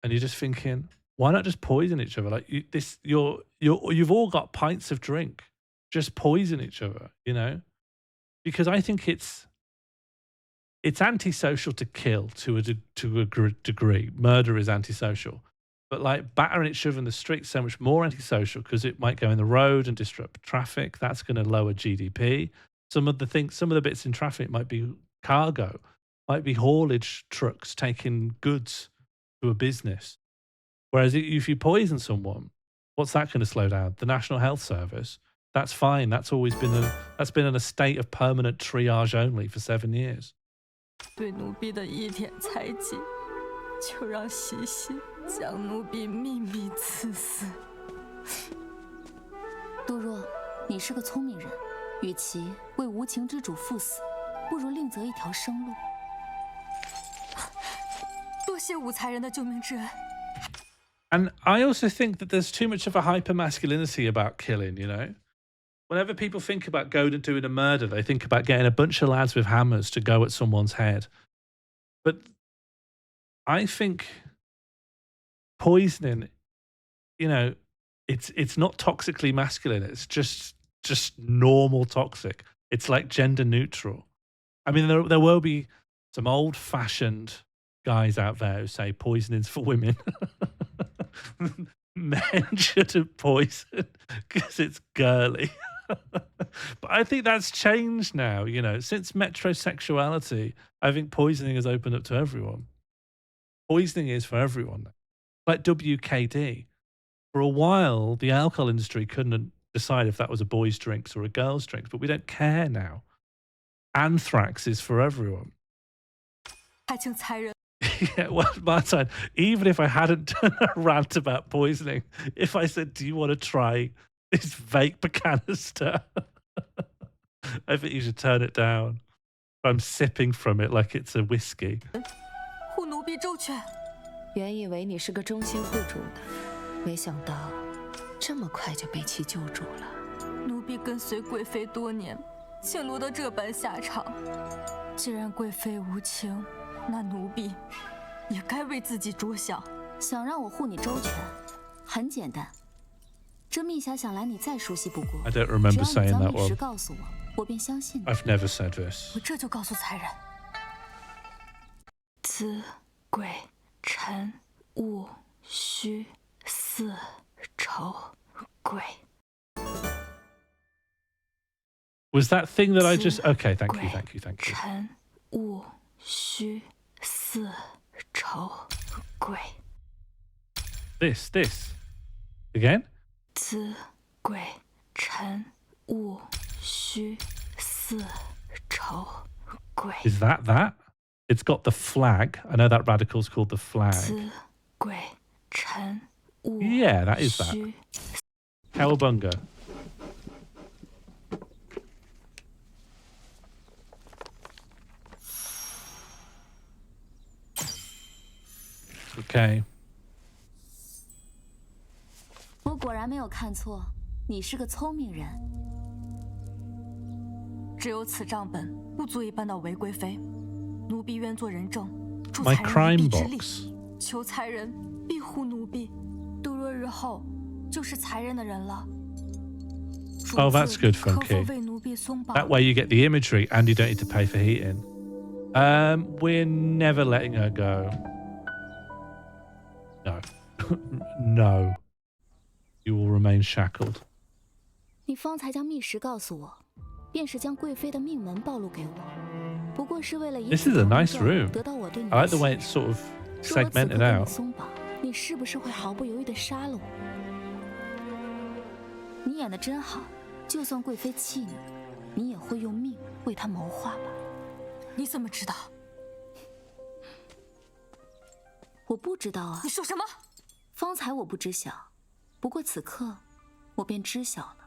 and you're just thinking, why not just poison each other? Like you've all got pints of drink, just poison each other. Because I think it's antisocial to kill to a degree. Murder is antisocial, but like battering each other in the street, so much more antisocial because it might go in the road and disrupt traffic. That's going to lower GDP. Some of the bits in traffic might be cargo, might be haulage trucks taking goods to a business. Whereas if you poison someone, what's that going to slow down? The National Health Service. That's fine. That's been in a state of permanent triage only for 7 years. 对奴婢的一点猜忌，就让西西将奴婢秘密赐死。杜若，你是个聪明人，与其为无情之主赴死，不如另择一条生路。多谢武才人的救命之恩。 And I also think that there's too much of a hyper-masculinity about killing, Whenever people think about going and doing a murder, they think about getting a bunch of lads with hammers to go at someone's head. But I think poisoning, it's not toxically masculine. It's just normal toxic. It's like gender neutral. I mean, there will be some old-fashioned guys out there who say poisoning's for women. Men shouldn't poison because it's girly. But I think that's changed now, since metrosexuality, I think poisoning has opened up to everyone. Poisoning is for everyone. Like WKD. For a while, the alcohol industry couldn't decide if that was a boy's drinks or a girl's drinks, but we don't care now. Anthrax is for everyone. 还请才人 Yeah, well, Martin, even if I hadn't done a rant about poisoning, if I said, do you want to try this vape canister? I think you should turn it down. I'm sipping from it like it's a whiskey. 护奴婢周全。原以为你是个忠心护主的，没想到这么快就被其救主了。奴婢跟随贵妃多年，竟落得这般下场。既然贵妃无情，那奴婢也该为自己着想。想让我护你周全，很简单。这密匣想来你再熟悉不过。I don't remember saying that 只要你将密实 one. 告诉我，我便相信你。 I've never said this. 我这就告诉才人。子贵臣勿须似仇贵。 Was that thing that I just... Okay, thank you. 臣勿须似仇贵。 This. Again? 子贵臣勿须似仇贵。 Is that? It's got the flag. I know that radical's called the flag. 子贵臣勿 Yeah, that is that. 须 Cowabunga. Okay. 我果然没有看错，你是个聪明人。只有此账本不足以扳倒韦贵妃，奴婢愿做人证，助 My 才人一 crime 臂之力， box. 求才人庇护奴婢。杜若日后就是才人的人了。 Oh, that's good, 可否 Funky. 为奴婢松绑？ That way you get the imagery and you don't need to pay for heating. We're never letting her go. No. No. You will remain shackled. 你方才将密实告诉我，便是将贵妃的命门暴露给我，不过是为了以 This is a nice 此为 room. 得到我对你 I 的 like the 信 way 任。 it's sort of 若我此刻 segmented 对你 out. 松绑，你是不是会毫不犹豫地杀了我？你演的真好，就算贵妃气你，你也会用命为她谋划吧？你怎么知道？我不知道啊。你说什么？方才我不知晓，不过此刻我便知晓了。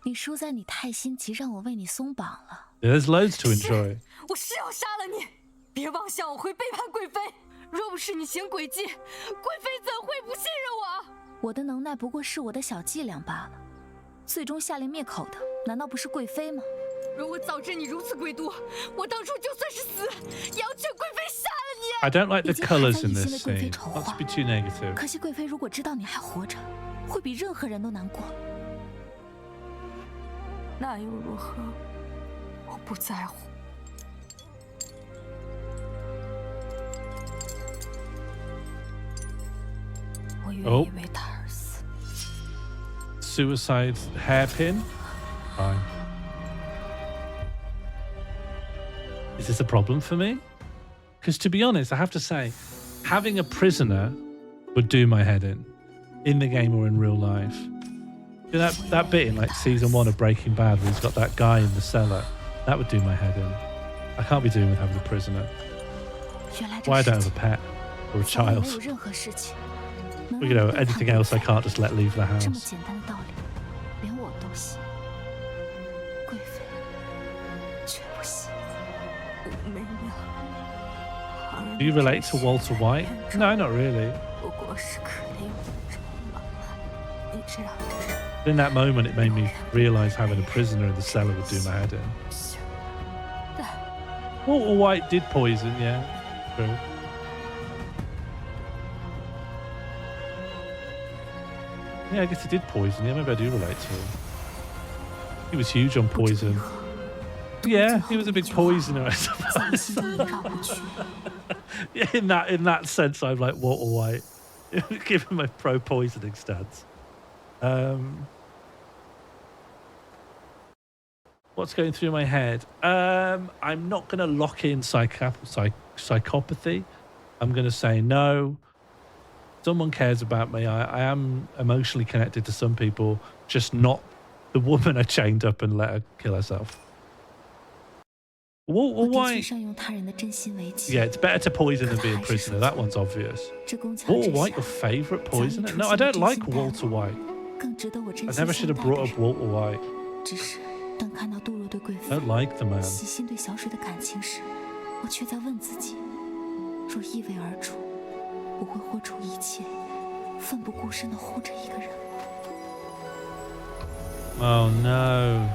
你输在你太心急，让我为你松绑了。 There's loads to enjoy. 我是要杀了你！别妄想我会背叛贵妃。若不是你行诡计，贵妃怎会不信任我？我的能耐不过是我的小伎俩罢了。最终下令灭口的，难道不是贵妃吗？若我早知你如此鬼毒，我当初就算是死，也要劝贵妃杀了你。 I don't like the 已经还在 colours 一 in 心 this 为贵妃 scene. 筹 Not to 划。 be too negative. 可惜贵妃如果知道你还活着，会比任何人都难过。那又如何？我不在乎。我愿意为他而死。 Suicide hairpin. Fine. Is this a problem for me? Because to be honest, I have to say, having a prisoner would do my head in the game or in real life. You know, that bit in like season 1 of Breaking Bad where he's got that guy in the cellar, that would do my head in. I can't be doing with having a prisoner. Why I don't have a pet or a child. 没有任何事情 Well, you know, anything else I can't just let leave the 这么 house. 简单的道理，连我都信，贵妃却不信。媚娘， Do you relate to Walter White? No, not really. 不过是可怜我着吗？你这样的人。 In that moment, it made me realise having a prisoner in the cellar would do my head in. Walter White did poison, yeah. True. Yeah, I guess he did poison. Yeah, maybe I do relate to him. He was huge on poison. Yeah, he was a big poisoner, I suppose. Yeah, in that sense, I'm like Walter White. Give him a pro-poisoning stance. What's going through my head? I'm not going to lock in psychopathy. I'm going to say no. Someone cares about me. I am emotionally connected to some people, just not the woman I chained up and let her kill herself. Why? Yeah, it's better to poison than be a prisoner. That one's obvious. Walter White, your favourite poisoner? No, I don't like Walter White. I never should have brought up Walter White. I don't like the man. 细心对小水的感情时，我却在问自己：若一为而主，我会豁出一切，奋不顾身地护着一个人。 Oh no.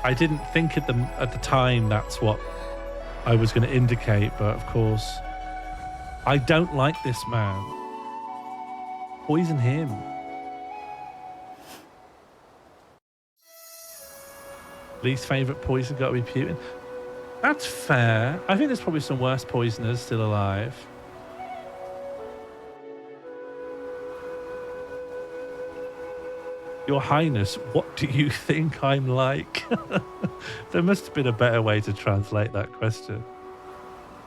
I didn't think at the time that's what I was going to indicate, but of course, I don't like this man. Poison him. Least favourite poison got to be Putin. That's fair. I think there's probably some worse poisoners still alive. Your Highness, what do you think I'm like? There must have been a better way to translate that question.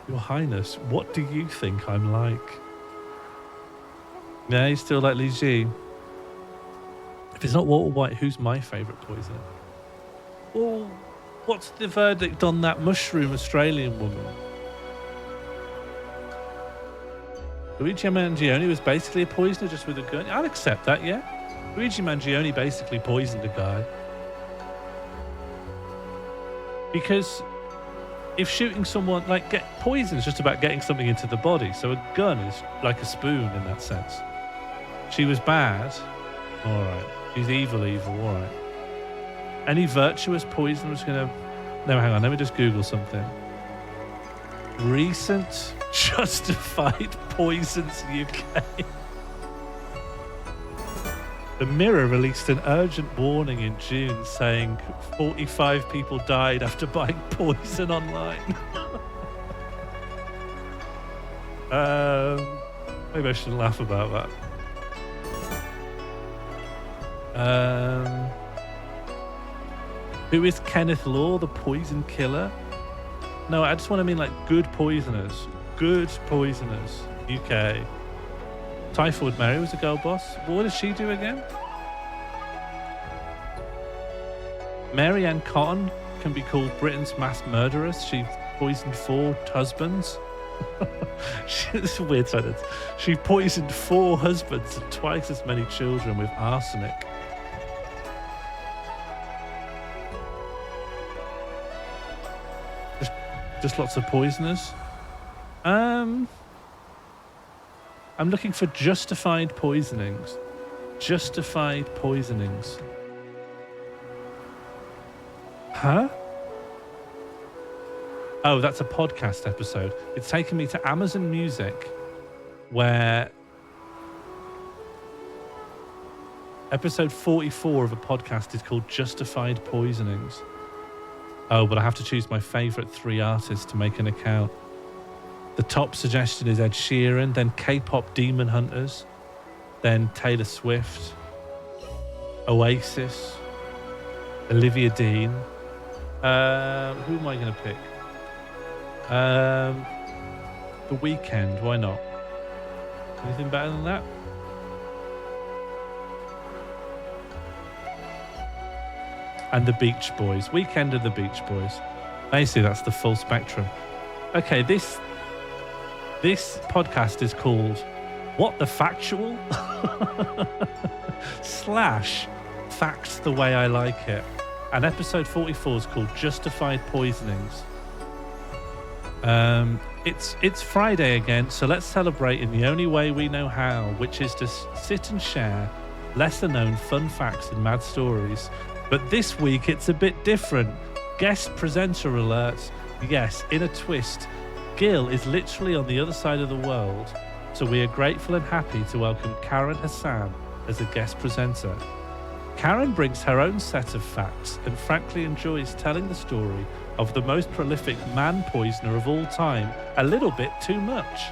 Your Highness, what do you think I'm like? Yeah, you still like Li Ji. If it's not Walter White, who's my favourite poisoner? Well, what's the verdict on that mushroom Australian woman? Luigi Mangione was basically a poisoner just with a gun. I'll accept that, yeah. Luigi Mangione basically poisoned a guy. Because if shooting someone, like, poison is just about getting something into the body. So a gun is like a spoon in that sense. She was bad. All right. She's evil, all right. Any virtuous poison was going to... No, hang on. Let me just Google something. Recent justified poisons UK. The Mirror released an urgent warning in June saying 45 people died after buying poison online. Maybe I shouldn't laugh about that. Who is Kenneth Law, the poison killer? No, I just want to mean like good poisoners. Good poisoners. UK. Typhoid Mary was a girl boss. What does she do again? Mary Ann Cotton can be called Britain's mass murderess. She poisoned 4 husbands. It's a weird sentence. She poisoned 4 husbands and twice as many children with arsenic. Just lots of poisoners. I'm looking for justified poisonings. Justified poisonings. Huh? Oh, that's a podcast episode. It's taken me to Amazon Music, where episode 44 of a podcast is called Justified Poisonings. Oh, but I have to choose my favourite 3 artists to make an account. The top suggestion is Ed Sheeran, then K-pop Demon Hunters, then Taylor Swift, Oasis, Olivia Dean. Who am I going to pick? The Weeknd, why not? Anything better than that? And the Beach Boys. Weeknd and the Beach Boys. Basically, that's the full spectrum. Okay, this podcast is called What the Factual? / Facts the Way I Like It. And episode 44 is called Justified Poisonings. It's Friday again, so let's celebrate in the only way we know how, which is to sit and share lesser known fun facts and mad stories. But this week it's a bit different. Guest presenter alert. Yes, in a twist, Gil is literally on the other side of the world, so we are grateful and happy to welcome Karen Hassan as a guest presenter. Karen brings her own set of facts and frankly enjoys telling the story of the most prolific man poisoner of all time a little bit too much.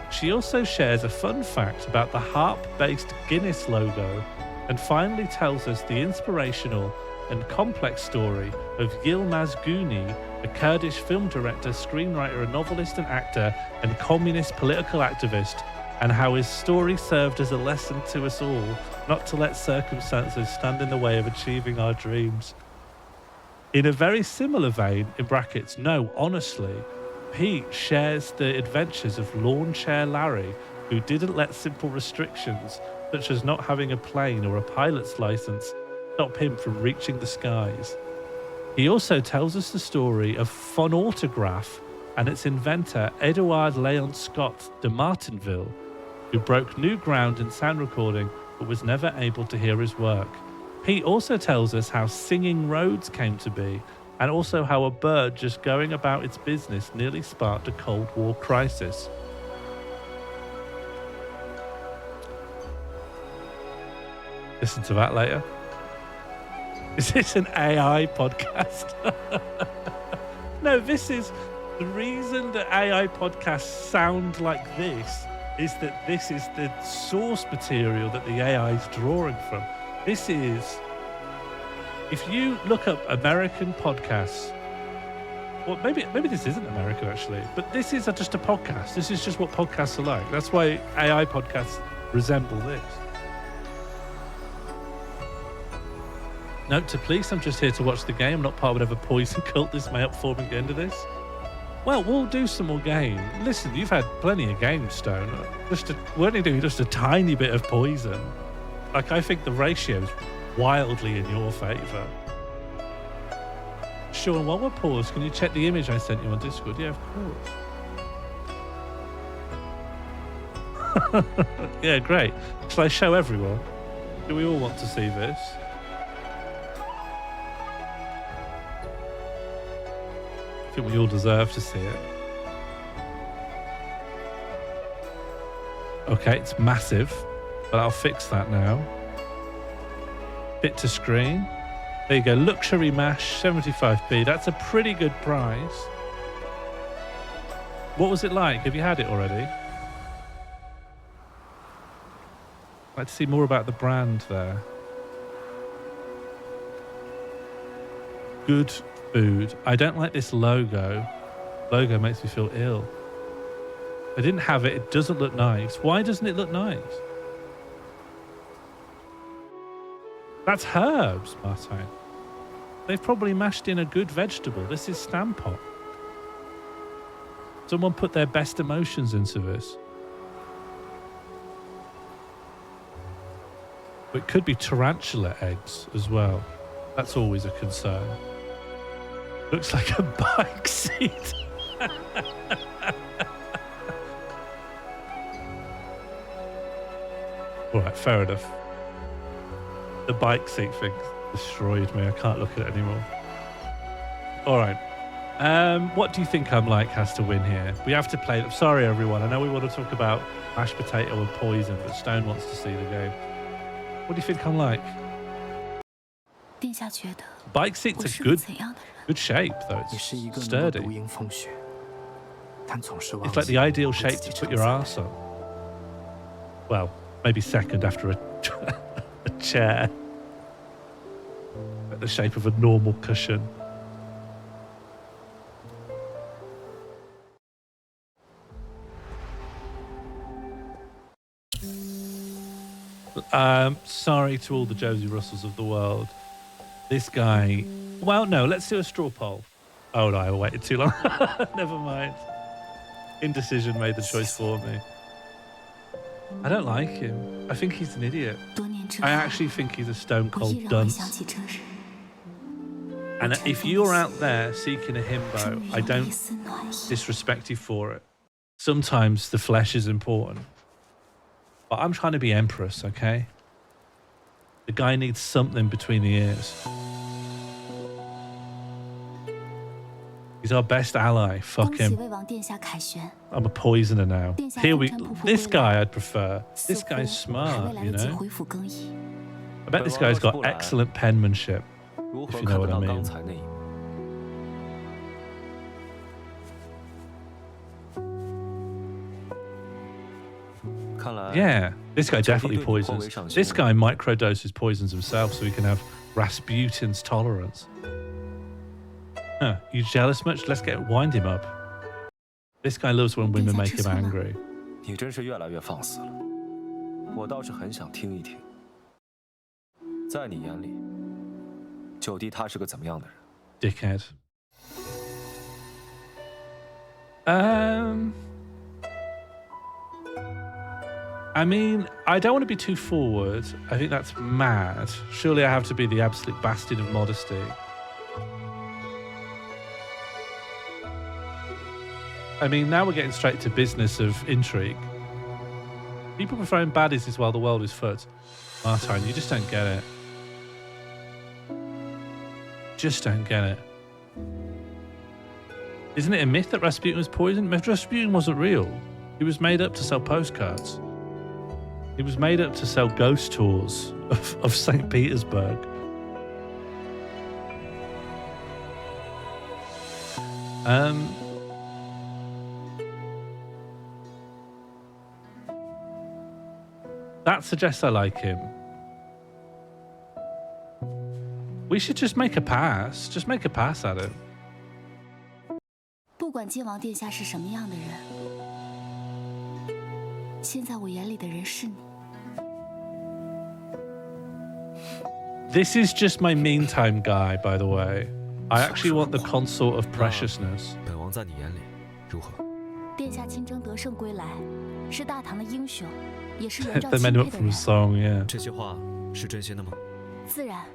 She also shares a fun fact about the harp-based Guinness logo and finally tells us the inspirational and complex story of Yilmaz Güney, a Kurdish film director, screenwriter, a novelist and actor, and communist political activist, and how his story served as a lesson to us all not to let circumstances stand in the way of achieving our dreams. In a very similar vein, in brackets, no, honestly, Pete shares the adventures of Lawn Chair Larry, who didn't let simple restrictions, such as not having a plane or a pilot's license, stop him from reaching the skies. He also tells us the story of Phonautograph and its inventor, Edouard Léon Scott de Martinville, who broke new ground in sound recording but was never able to hear his work. He also tells us how Singing Roads came to be, and also how a bird just going about its business nearly sparked a Cold War crisis. Listen to that later. Is this an AI podcast? No, this is the reason that AI podcasts sound like this is that this is the source material that the AI is drawing from. This is, if you look up American podcasts, well, maybe this isn't American actually, but this is just a podcast. This is just what podcasts are like. That's why AI podcasts resemble this. Note to police, I'm just here to watch the game. I'm not part of whatever poison cult this may upform at the end of this. Well, we'll do some more game. Listen, you've had plenty of games, Stone. We're only doing just a tiny bit of poison. Like, I think the ratio's wildly in your favour. Sean, while we're paused, can you check the image I sent you on Discord? Yeah, of course. Yeah, great. Shall I show everyone? Do we all want to see this? I think we all deserve to see it. Okay, it's massive, but I'll fix that now. Bit to screen. There you go, luxury mash, 75p. That's a pretty good price. What was it like? Have you had it already? I'd like to see more about the brand there. Good food. I don't like this logo. Logo makes me feel ill. I didn't have it. It doesn't look nice. Why doesn't it look nice? That's herbs, Martijn. They've probably mashed in a good vegetable. This is stampot. Someone put their best emotions into this. It could be tarantula eggs as well. That's always a concern. Looks like a bike seat. All right, fair enough. The bike seat thing destroyed me. I can't look at it anymore. All right. What do you think I'm like has to win here? We have to play. Sorry, everyone. I know we want to talk about mashed potato and poison, but Stone wants to see the game. What do you think I'm like? 殿下觉得 Bike seats 我 are 是个 good, 怎样的人？ good shape though. 你 It's 是一个能够 sturdy. 独迎风雪，但总是忘 It's like 记 the ideal 为 shape 自己 to put 撑 your 伞 arse on. Well, maybe second after a chair. At the shape of a normal cushion. Sorry to all the Josie Russells of the world. This guy... Well, no, let's do a straw poll. Oh, no, I waited too long. Never mind. Indecision made the choice for me. I don't like him. I think he's an idiot. 多年之 I 后， actually think he's a stone 我依 cold 然会想 dunce. 起这日， And if you're out there seeking a 终 himbo, 于 I 有了一 don't 丝暖意。 disrespect you for it. Sometimes the flesh is important. But I'm trying to be Empress, okay? The guy needs something between the ears. He's our best ally. Fuck 恭喜 him. 魏王殿下凯旋， I'm a poisoner now. 殿下 Here we... 风尘仆仆 This 归 guy 来， I'd prefer. 似 This 乎 guy's 还 smart, 未来 you 得及 know? 恢复更衣。 I bet this guy's got excellent penmanship, 如 if 何 you 看 know 得 what I 到刚 mean. 才那一幕？ 看来 Yeah, this guy definitely 对你颇为 poisons. 上心 This guy microdoses poisons himself so he can have Rasputin's tolerance. Huh, you jealous much? Let's wind him up. This guy loves when women make him angry. 你真是越来越放肆了。我倒是很想听一听，在你眼里，九弟他是个怎么样的人？ Dickhead. I mean, I don't want to be too forward. I think that's mad. Surely I have to be the absolute bastion of modesty. I mean, now we're getting straight to business of intrigue. People preferring baddies is while the world is foot. Martijn, you just don't get it. Just don't get it. Isn't it a myth that Rasputin was poisoned? Rasputin wasn't real. He was made up to sell postcards. He was made up to sell ghost tours of St. Petersburg. That suggests I like him. We should just make a pass. Just make a pass at it. 不管晋王殿下是什么样的人，现在我眼里的人是你。 This is just my meantime guy, by the way. I actually want the consort of preciousness. 本王在你眼里如何？殿下亲征得胜归来，是大唐的英雄，也是元昭 They 钦 made 佩 up 的 from a 人。 song, yeah. 这些话是真心的吗？自然，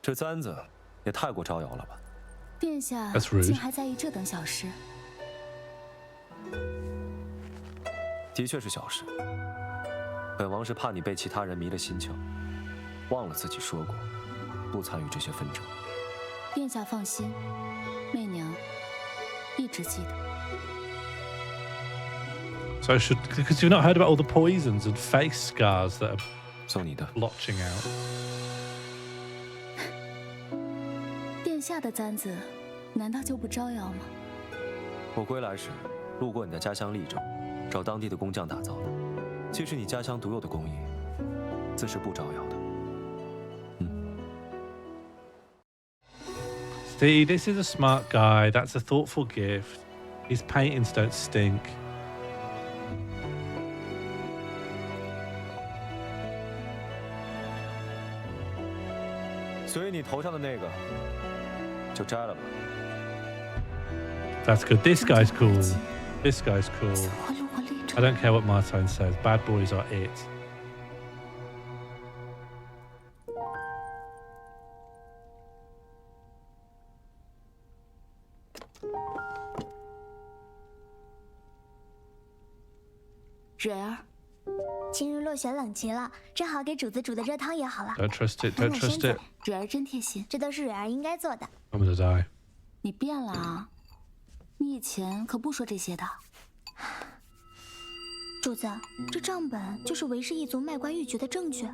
这簪子也太过招摇了吧？殿下 That's rude. 竟还在意这等小事。的确是小事。本王是怕你被其他人迷了心窍，忘了自己说过，不参与这些纷争。殿下放心，媚娘一直记得。 So because you've not heard about all the poisons and face scars that are 送你的 blotching out. 殿下的簪子，难道就不招摇吗？我归来时路过你的家乡利州，找当地的工匠打造的，既是你家乡独有的工艺，自是不招摇的。See, this is a smart guy. That's a thoughtful gift. His paintings don't stink. 所以你头上的那个，就摘了吧。 That's good. This guy's cool. This guy's cool. I don't care what Martine says. Bad boys are it.蕊儿，今日落雪冷极了，正好给主子煮的热汤也好了。 Don't trust it. Don't trust it. 蕊儿真贴心，这都是蕊儿应该做的。 I'm gonna die. 你变了啊！你以前可不说这些的。主子，这账本就是韦氏一族卖官鬻爵的证据。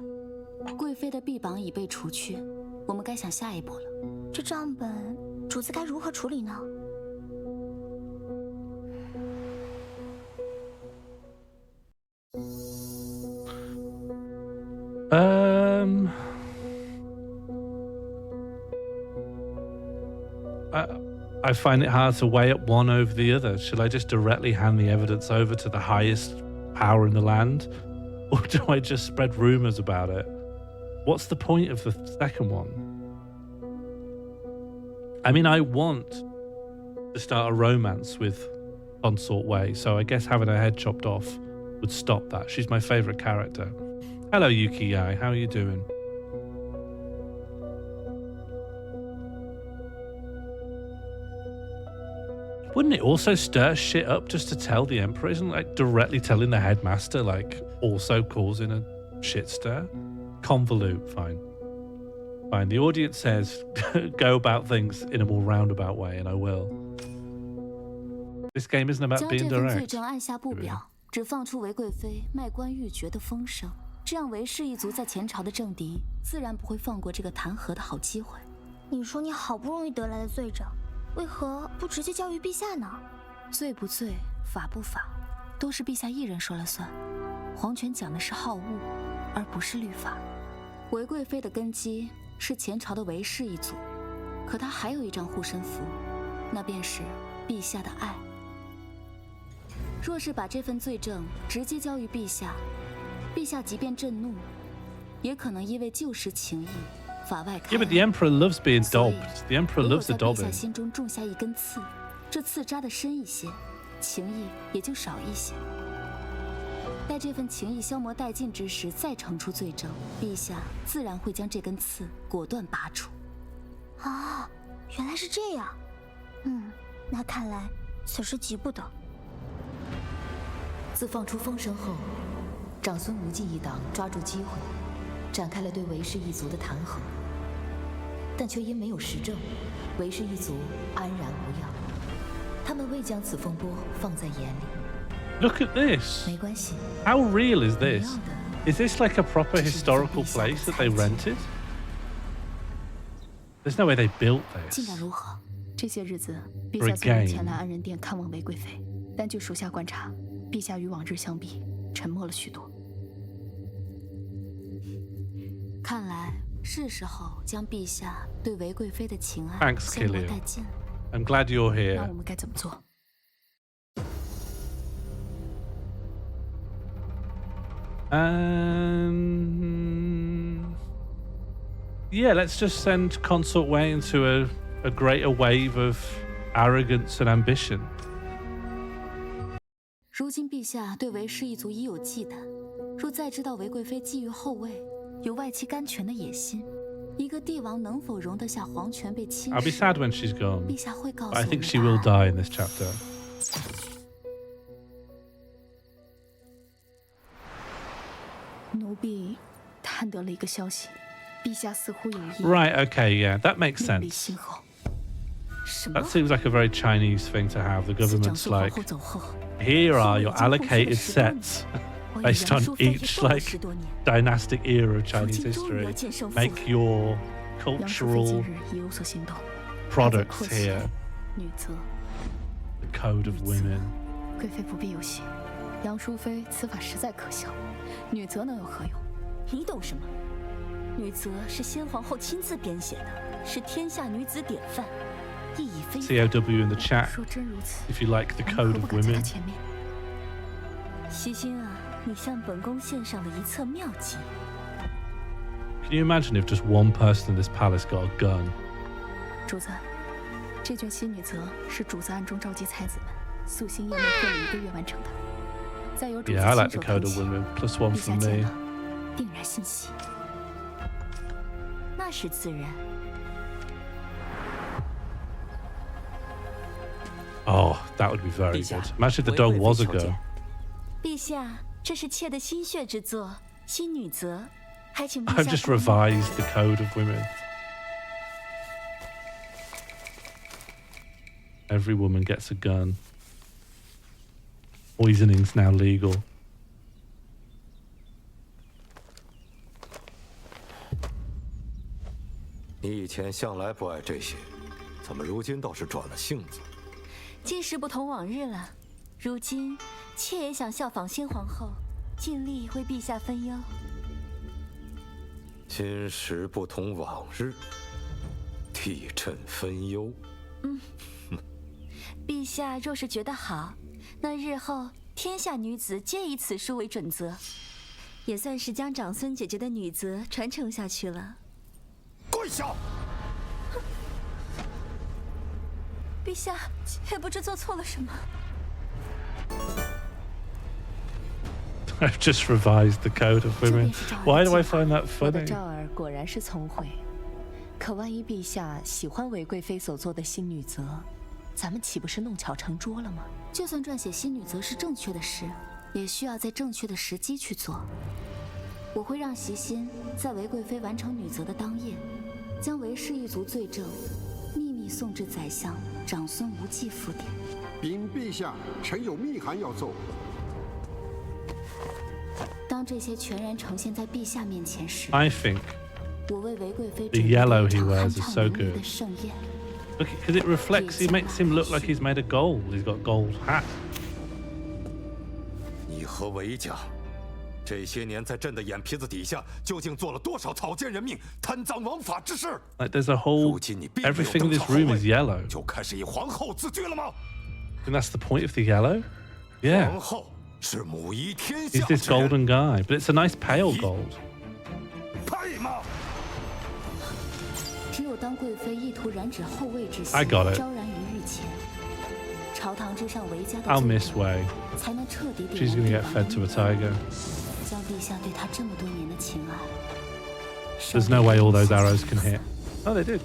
贵妃的臂膀已被除去，我们该想下一步了。这账本，主子该如何处理呢？ I find it hard to weigh up one over the other. Should I just directly hand the evidence over to the highest power in the land? Or do I just spread rumours about it? What's the point of the second one? I mean, I want to start a romance with Consort Wei, so I guess having her head chopped off would stop that. She's my favourite character. Hello, Yuki Yai. How are you doing? Wouldn't it also stir shit up just to tell the Emperor? Isn't like directly telling the headmaster like also causing a shit stir? Convolute, fine. Fine. The audience says go about things in a more roundabout way, and I will. This game isn't about being 将这份罪 direct. 证按下不表，只放出韦贵妃卖官鬻爵的风声，这样韦氏一族在前朝的政敌自然不会放过这个弹劾的好机会。你说你好不容易得来的罪证，为何不直接交于陛下呢？罪不罪，法不法，都是陛下一人说了算。皇权讲的是好恶，而不是律法。韦贵妃的根基是前朝的韦氏一族，可她还有一张护身符，那便是陛下的爱。若是把这份罪证直接交于陛下，陛下即便震怒，也可能因为旧时情谊。 法外开 Yeah, but the Emperor loves being dobbed. The Emperor loves the 如果在陛下 dobbing. 心中种下一根刺，这刺扎得深一些，情谊也就少一些。待这份情谊消磨殆尽之时，再呈出罪证，陛下自然会将这根刺果断拔除。啊，原来是这样。那看来此事急不得。自放出风声后，长孙无忌一党抓住机会，展开了对韦氏一族的弹劾，但却因没有实证，韦氏一族安然无恙。他们未将此风波放在眼里。 Look at this. 没关系。 How real is this? Is this like a proper historical place that they rented? There's no way they built 进 this. 展如何？这些日子， For 陛 a 下虽然 game. 前来安仁殿看望韦贵妃，但据属下观察，陛下与往日相比，沉默了许多。看来是时候将陛下对韦贵妃的情爱 Thanks, 消磨 Killian. 殆尽了。 I'm glad you're 那 here. 我们该怎么做？ Yeah, let's just send Consort Wei into a greater wave of arrogance and ambition. 如今陛下对韦氏一族已有忌惮，若再知道韦贵妃觊觎后位，有外戚干权的野心，一个帝王能否容得下皇权被侵蚀？ I'll be sad when she's gone. 陛下会告诉 But I 我 think 们 she 答 will 案。 die in this chapter. 奴婢探得了一个消息，陛下似乎有意 Right, okay, yeah, that makes 另立 sense. 新后。什么？ That seems like a very Chinese thing to have. The 自长 government's 孙皇 like, 后走后， here are your 父母已经 allocated 控制了10多年 sets 我以 based 杨 on 淑妃也 each 斗了 like 10多年。 dynastic era of Chinese 如今终于要 history. 见胜负 Make your 杨淑妃近 cultural 日已有所行动， products here. 女则 The code of women. 贵妃不必有心，杨淑妃此法实在可笑，女则能有何用？你懂什么？女则是先皇后亲自编写的，是天下女子典范，意义非凡。COW in the chat 说真如此。 if you like the code of women. 西心啊，你向本宫献上了一册妙计。 Can you imagine if just one person in this palace got a gun? 主子，这卷新女则是主子暗中召集才子们，素心夜内费了1个月完成的。再由主子 Yeah, I like 亲 the 手 code 誊 of 写， women. Plus one 陛下 from 见 me. 了，定然欣喜。那是自然。 Oh, that would be very good. Imagine if the dog was a girl. 陛下，这是妾的心血之作，新女则，还请陛 I've 下 just 光临。 revised the code of women. Every woman gets a gun. Poisoning's now legal. 你以前向来不爱这些，怎么如今倒是转了性子？今时不同往日了，如今妾也想效仿新皇后，尽力为陛下分忧。今时不同往日，替朕分忧。陛下若是觉得好，那日后天下女子皆以此书为准则，也算是将长孙姐姐的女则传承下去了。跪下！陛下，妾不知做错了什么。 I've just revised the code of women. Why do I find that 我的 funny? 赵儿果然是聪慧，可万一陛下喜欢韦贵妃所做的新女则，咱们岂不是弄巧成拙了吗？就算撰写新女则是正确的事，也需要在正确的时机去做。我会让席心在韦贵妃完成女则的当夜，将韦氏一族罪证秘密送至宰相长孙无忌府邸。禀陛下，臣有密函要奏。 当这些全然呈现在陛下面前时， I think 我为韦贵妃 the 准备了 yellow 一 he 场 wears 酣 is 畅 so 淋漓 good. 的盛宴。 Look, because it reflects, he makes him look like he's made of gold. He's got gold hat. 你和韦家这些年在朕的眼皮子底下，究竟做了多少草菅人命、贪赃枉法之事？ Like there's a whole, everything in this room is yellow. 就开始以皇后自居了吗？ And that's the point of the yellow? Yeah. 皇后是母仪天下 He's this 之人， golden guy, but it's a nice pale gold. 配吗？ 只有当贵妃意图染指后位之心 I got it. 昭然于日前，朝堂之上韦家的 I'll 罪 miss 恶 Wei. 才能彻底点 She's 燃 gonna 帝 get 王 fed 的 to a 怒火， tiger. 将陛下对他这么多年的情爱。 There's no way all those arrows can hit. Oh, they did.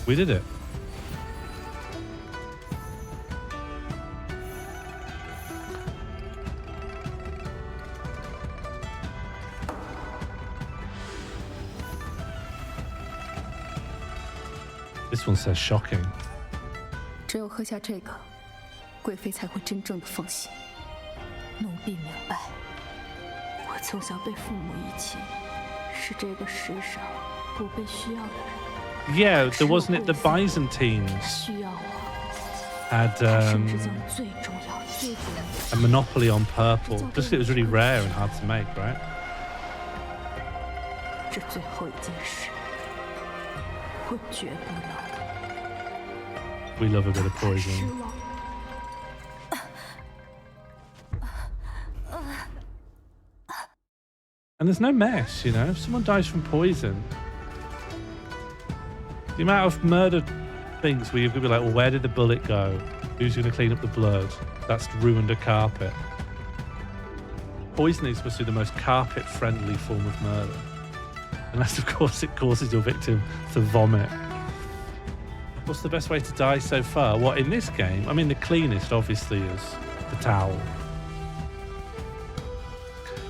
We did it. This one says shocking. 只有喝下这个，贵妃才会真正的放心。奴婢明白，我从小被父母遗弃，是这个世上不被需要的人。 Yeah, there wasn't it the Byzantines 需要我， had 甚至将最重要、最重要 a monopoly on purple. Just 'cause it was really rare and hard to make, right? 这最后一件事，我绝不能 We love a bit of 失 poison. 望。 And there's no mess, you know? If someone dies from poison, the amount of murder things where you're going to be like, well, where did the bullet go? Who's going to clean up the blood? That's ruined a carpet. Poisoning is supposed to be the most carpet-friendly form of murder. Unless, of course, it causes your victim to vomit. What's the best way to die so far? What, in this game? I mean, the cleanest, obviously, is the towel.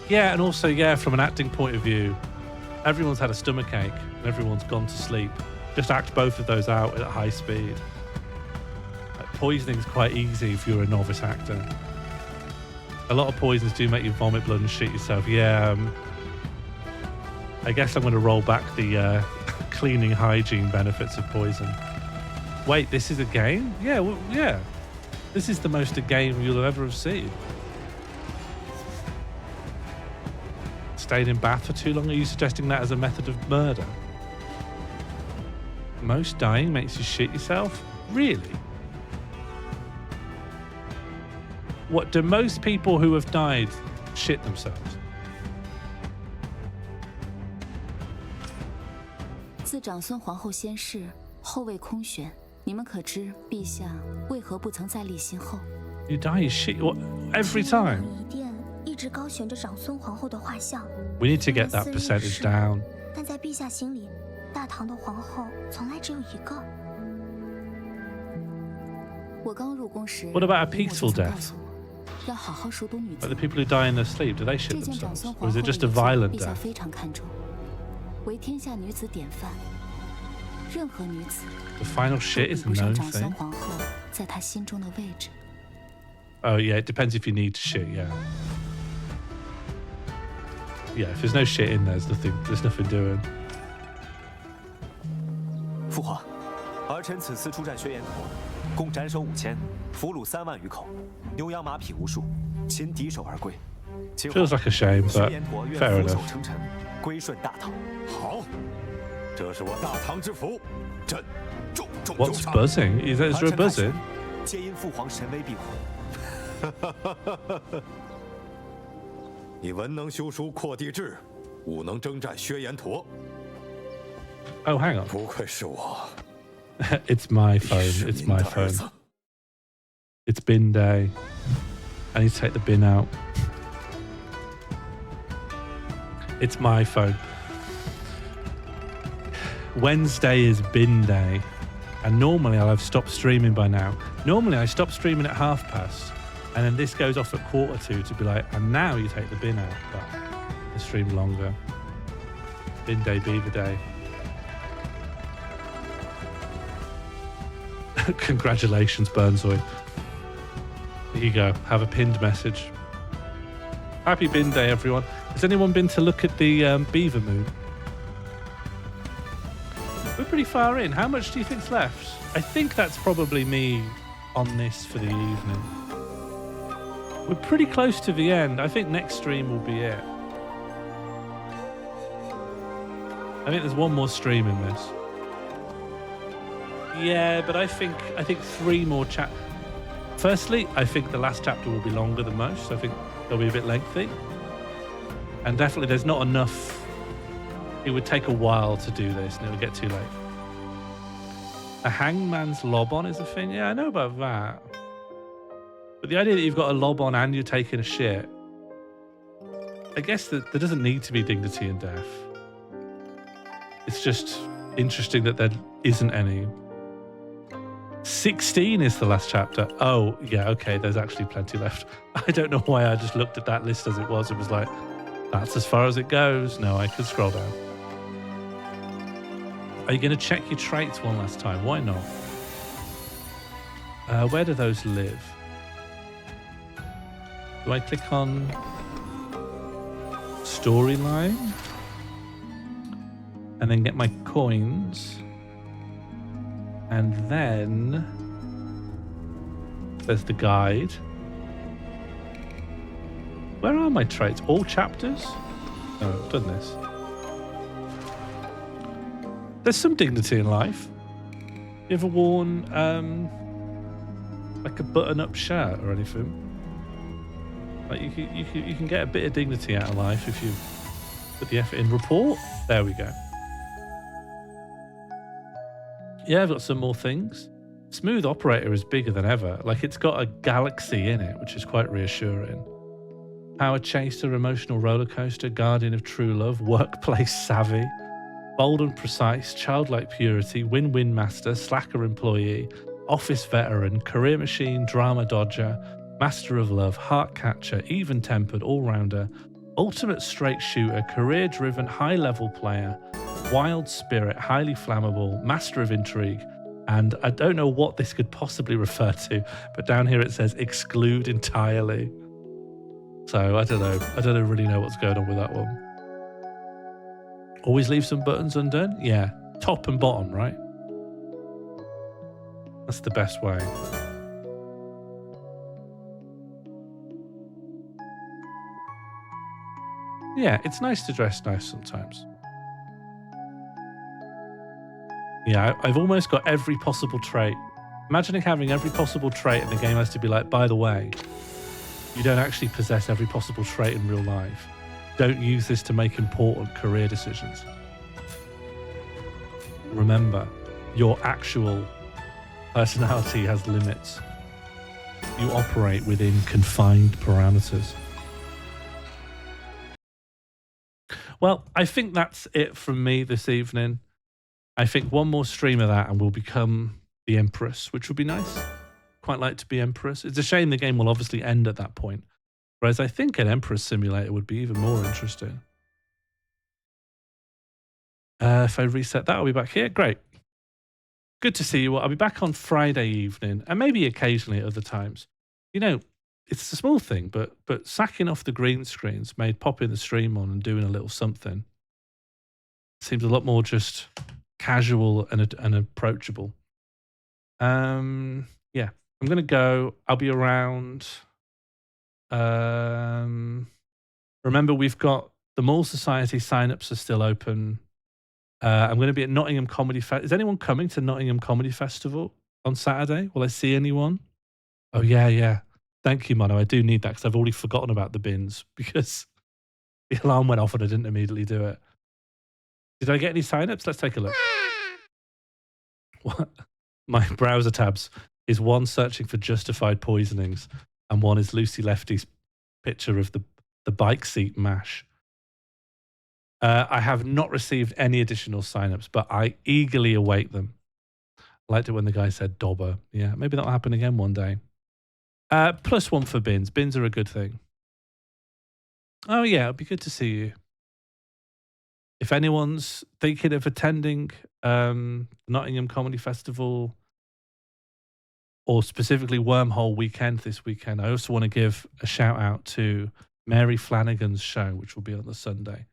Yeah, and also, yeah, from an acting point of view, everyone's had a stomachache and everyone's gone to sleep. Just act both of those out at high speed. Like, poisoning's quite easy if you're a novice actor. A lot of poisons do make you vomit blood and shit yourself. Yeah, I guess I'm going to roll back the cleaning hygiene benefits of poison. Wait, this is a game? Yeah, well, yeah. This is the most a game you'll ever have seen. Stayed in bath for too long? Are you suggesting that as a method of murder? Most dying makes you shit yourself? Really? What, do most people who have died shit themselves? 自长孙皇后先逝，后位空悬。你们可知陛下为何不曾再立新后？ You die, you shit what, every time. 仪殿一直高悬着长孙皇后的画像。 We need to get that percentage down. 但在陛下心里，大唐的皇后从来只有一个。我刚入宫时， What about a peaceful death? 要好好熟读女子。 Like the people who die in their sleep, do they shit 这件长 themselves? 孙 Or 皇 is 后 it 的 just a 遗作 violent 陛下 death? 非常看重，为天下女子典范。任何女子 The final shit is a 不上 known 长孙 thing. 皇后在她心中的位置。 Oh yeah, it depends if you need to shit, yeah. Yeah, if there's no shit in there, there's nothing doing. 父皇，儿臣此次出战薛延陀，共斩首5000，俘虏3万余口，牛羊马匹无数，擒敌手而归。 Feels like a shame, 薛 but 延陀愿 fair 俯首 enough. 称臣，归顺大唐。好，这是我大唐之福，朕重重有 What's 赏。 buzzing? Is there a buzzing? 皆因父皇神威庇护。你文能修书扩地志，武能征战薛延陀。 Oh, hang on. 不愧是我。 It's my phone. It's my phone. It's bin day. I need to take the bin out. It's my phone. Wednesday is bin day. And normally I'll have stopped streaming by now. Normally I stop streaming at past. And then this goes off at 1:45 to be like, and now you take the bin out. But I stream longer. Bin day, beaver day. Congratulations, Burnsoy. Here you go. Have a pinned message. Happy bin day, everyone. Has anyone been to look at the beaver moon? We're pretty far in. How much do you think's left? I think that's probably me on this for the evening. We're pretty close to the end. I think next stream will be it. I think there's one more stream in this. Yeah, but I think 3 more Firstly, I think the last chapter will be longer than most. So I think they'll be a bit lengthy. And definitely there's not enough. It would take a while to do this and it would get too late. A hangman's lob on is a thing? Yeah, I know about that. But the idea that you've got a lob on and you're taking a shit, I guess that there doesn't need to be dignity in death. It's just interesting that there isn't any. 16 is the last chapter. Oh, yeah, okay, there's actually plenty left. I don't know why I just looked at that list as it was. It was like, that's as far as it goes. No, I could scroll down. Are you going to check your traits one last time? Why not? Where do those live? Do I click on storyline? And then get my coins? And then there's the guide. Where are my traits? All chapters? No, I've done this. There's some dignity in life. You ever worn like a button-up shirt or anything? Like you can get a bit of dignity out of life if you put the effort in. Report. There we go. Yeah, I've got some more things. Smooth Operator is bigger than ever. Like, it's got a galaxy in it, which is quite reassuring. Power Chaser, Emotional Roller Coaster, Guardian of True Love, Workplace Savvy, Bold and Precise, Childlike Purity, Win-Win Master, Slacker Employee, Office Veteran, Career Machine, Drama Dodger, Master of Love, Heart Catcher, Even-Tempered, All-Rounder, Ultimate Straight Shooter, Career-Driven, High-Level Player, Wild Spirit, Highly Flammable, Master of Intrigue, and I don't know what this could possibly refer to, but down here it says Exclude Entirely. So I don't know. I don't really know what's going on with that one. Always leave some buttons undone? Yeah. Top and bottom, right? That's the best way. Yeah, it's nice to dress nice sometimes. Yeah, I've almost got every possible trait. Imagining having every possible trait and the game has to be like, by the way, you don't actually possess every possible trait in real life. Don't use this to make important career decisions. Remember, your actual personality has limits. You operate within confined parameters. Well, I think that's it from me this evening. I think one more stream of that and we'll become the Empress, which would be nice. Quite like to be Empress. It's a shame the game will obviously end at that point. Whereas I think an Empress simulator would be even more interesting. If I reset that, I'll be back here. Great. Good to see you all. I'll be back on Friday evening and maybe occasionally at other times. You know, it's a small thing, but sacking off the green screens made popping the stream on and doing a little something seems a lot more just casual and approachable. Yeah, I'm going to go. I'll be around. Remember, we've got the Mall Society sign-ups are still open. I'm going to be at Nottingham Comedy Festival. Is anyone coming to Nottingham Comedy Festival on Saturday? Will I see anyone? Oh, yeah. Thank you, Mono. I do need that because I've already forgotten about the bins because the alarm went off and I didn't immediately do it. Did I get any sign-ups? Let's take a look. What? My browser tabs is one searching for justified poisonings and one is Lucy Lefty's picture of the bike seat mash. I have not received any additional signups, but I eagerly await them. I liked it when the guy said Dobber. Yeah, maybe that'll happen again one day. +1 for bins. Bins are a good thing. Oh, yeah, it'd be good to see you. If anyone's thinking of attending Nottingham Comedy Festival or specifically Wormhole Weekend this weekend, I also want to give a shout out to Mary Flanagan's show, which will be on the Sunday.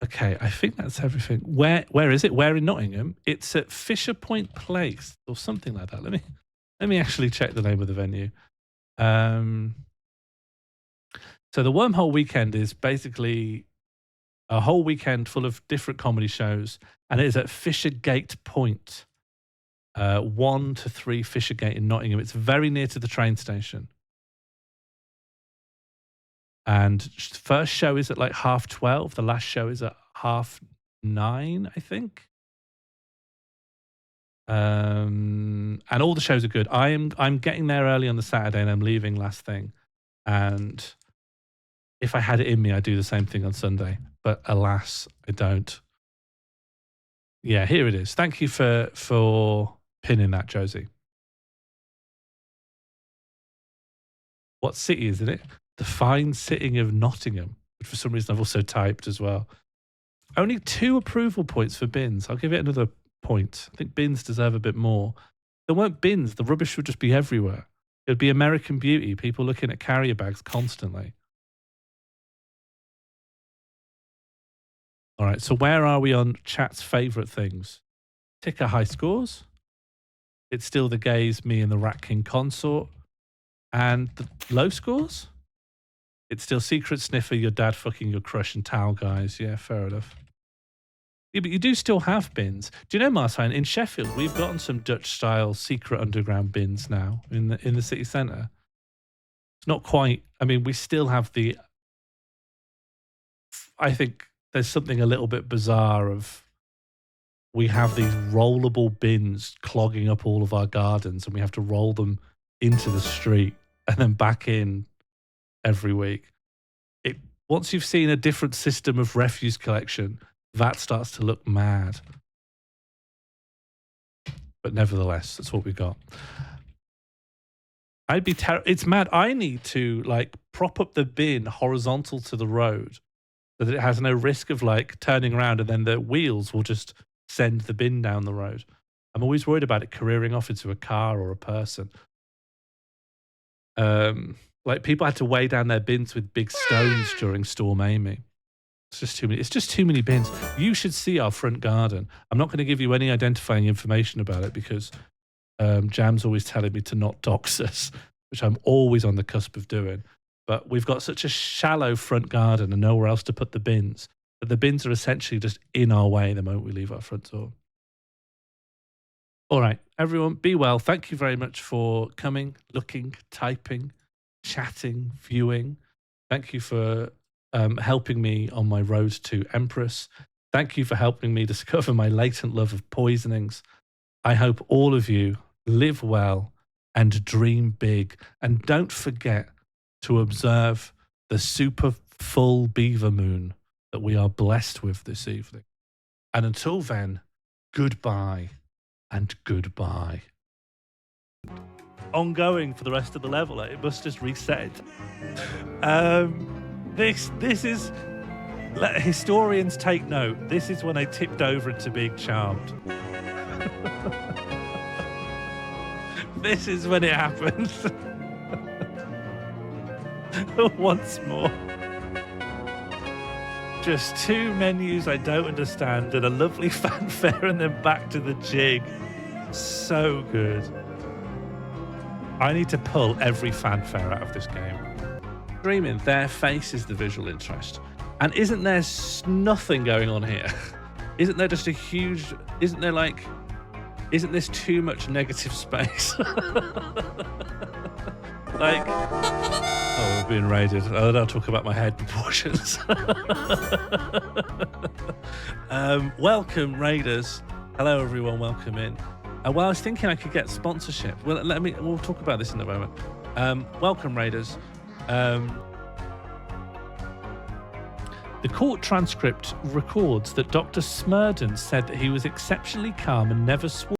Okay, I think that's everything. Where is it? Where in Nottingham? It's at Fisher Point Place or something like that. Let me actually check the name of the venue. So the Wormhole Weekend is basically a whole weekend full of different comedy shows, and it is at Fishergate Point, 1 to 3 Fishergate in Nottingham. It's very near to the train station. And first show is at like 12:30. The last show is at 9:30, I think. And all the shows are good. I'm getting there early on the Saturday and I'm leaving last thing. And if I had it in me, I'd do the same thing on Sunday. But alas, I don't. Yeah, here it is. Thank you for pinning that, Josie. What city is it? The fine city of Nottingham, which for some reason I've also typed as well. Only 2 approval points for bins. I'll give it another point. I think bins deserve a bit more. There weren't bins. The rubbish would just be everywhere. It would be American Beauty, people looking at carrier bags constantly. All right, so where are we on chat's favourite things? Ticker high scores. It's still the gays, me and the Rat King consort. And the low scores? It's still Secret Sniffer, your dad fucking your crush, and Towel Guys. Yeah, fair enough. Yeah, but you do still have bins. Do you know, Martijn, in Sheffield, we've gotten some Dutch-style secret underground bins now in the city centre. It's not quite... I mean, we still have the... I think there's something a little bit bizarre of... We have these rollable bins clogging up all of our gardens and we have to roll them into the street and then back in every week. Once you've seen a different system of refuse collection, that starts to look mad. But nevertheless, that's what we got. I'd be it's mad. I need to like prop up the bin horizontal to the road so that it has no risk of like turning around and then the wheels will just send the bin down the road. I'm always worried about it careering off into a car or a person. Like people had to weigh down their bins with big stones during Storm Amy. It's just too many. It's just too many bins. You should see our front garden. I'm not going to give you any identifying information about it because Jam's always telling me to not dox us, which I'm always on the cusp of doing. But we've got such a shallow front garden and nowhere else to put the bins that the bins are essentially just in our way the moment we leave our front door. All right, everyone, be well. Thank you very much for coming, looking, typing, chatting, viewing. Thank you for helping me on my road to Empress. Thank you for helping me discover my latent love of poisonings. I hope all of you live well and dream big. And don't forget to observe the super full beaver moon that we are blessed with this evening. And until then, goodbye and goodbye. Ongoing for the rest of the level. It must just reset. This is, let historians take note. This is when I tipped over into being charmed. This is when it happens. Once more. Just two menus I don't understand and a lovely fanfare and then back to the jig. So good. I need to pull every fanfare out of this game. Dreaming, their face is the visual interest. And isn't there nothing going on here? Isn't there just a huge... Isn't this too much negative space? Like... Oh, we're being raided. I'll talk about my head proportions. Welcome, raiders. Hello, everyone. Welcome in. Well, I was thinking I could get sponsorship. Well, we'll talk about this in a moment. Welcome, raiders. The court transcript records that Dr. Smurden said that he was exceptionally calm and never swore.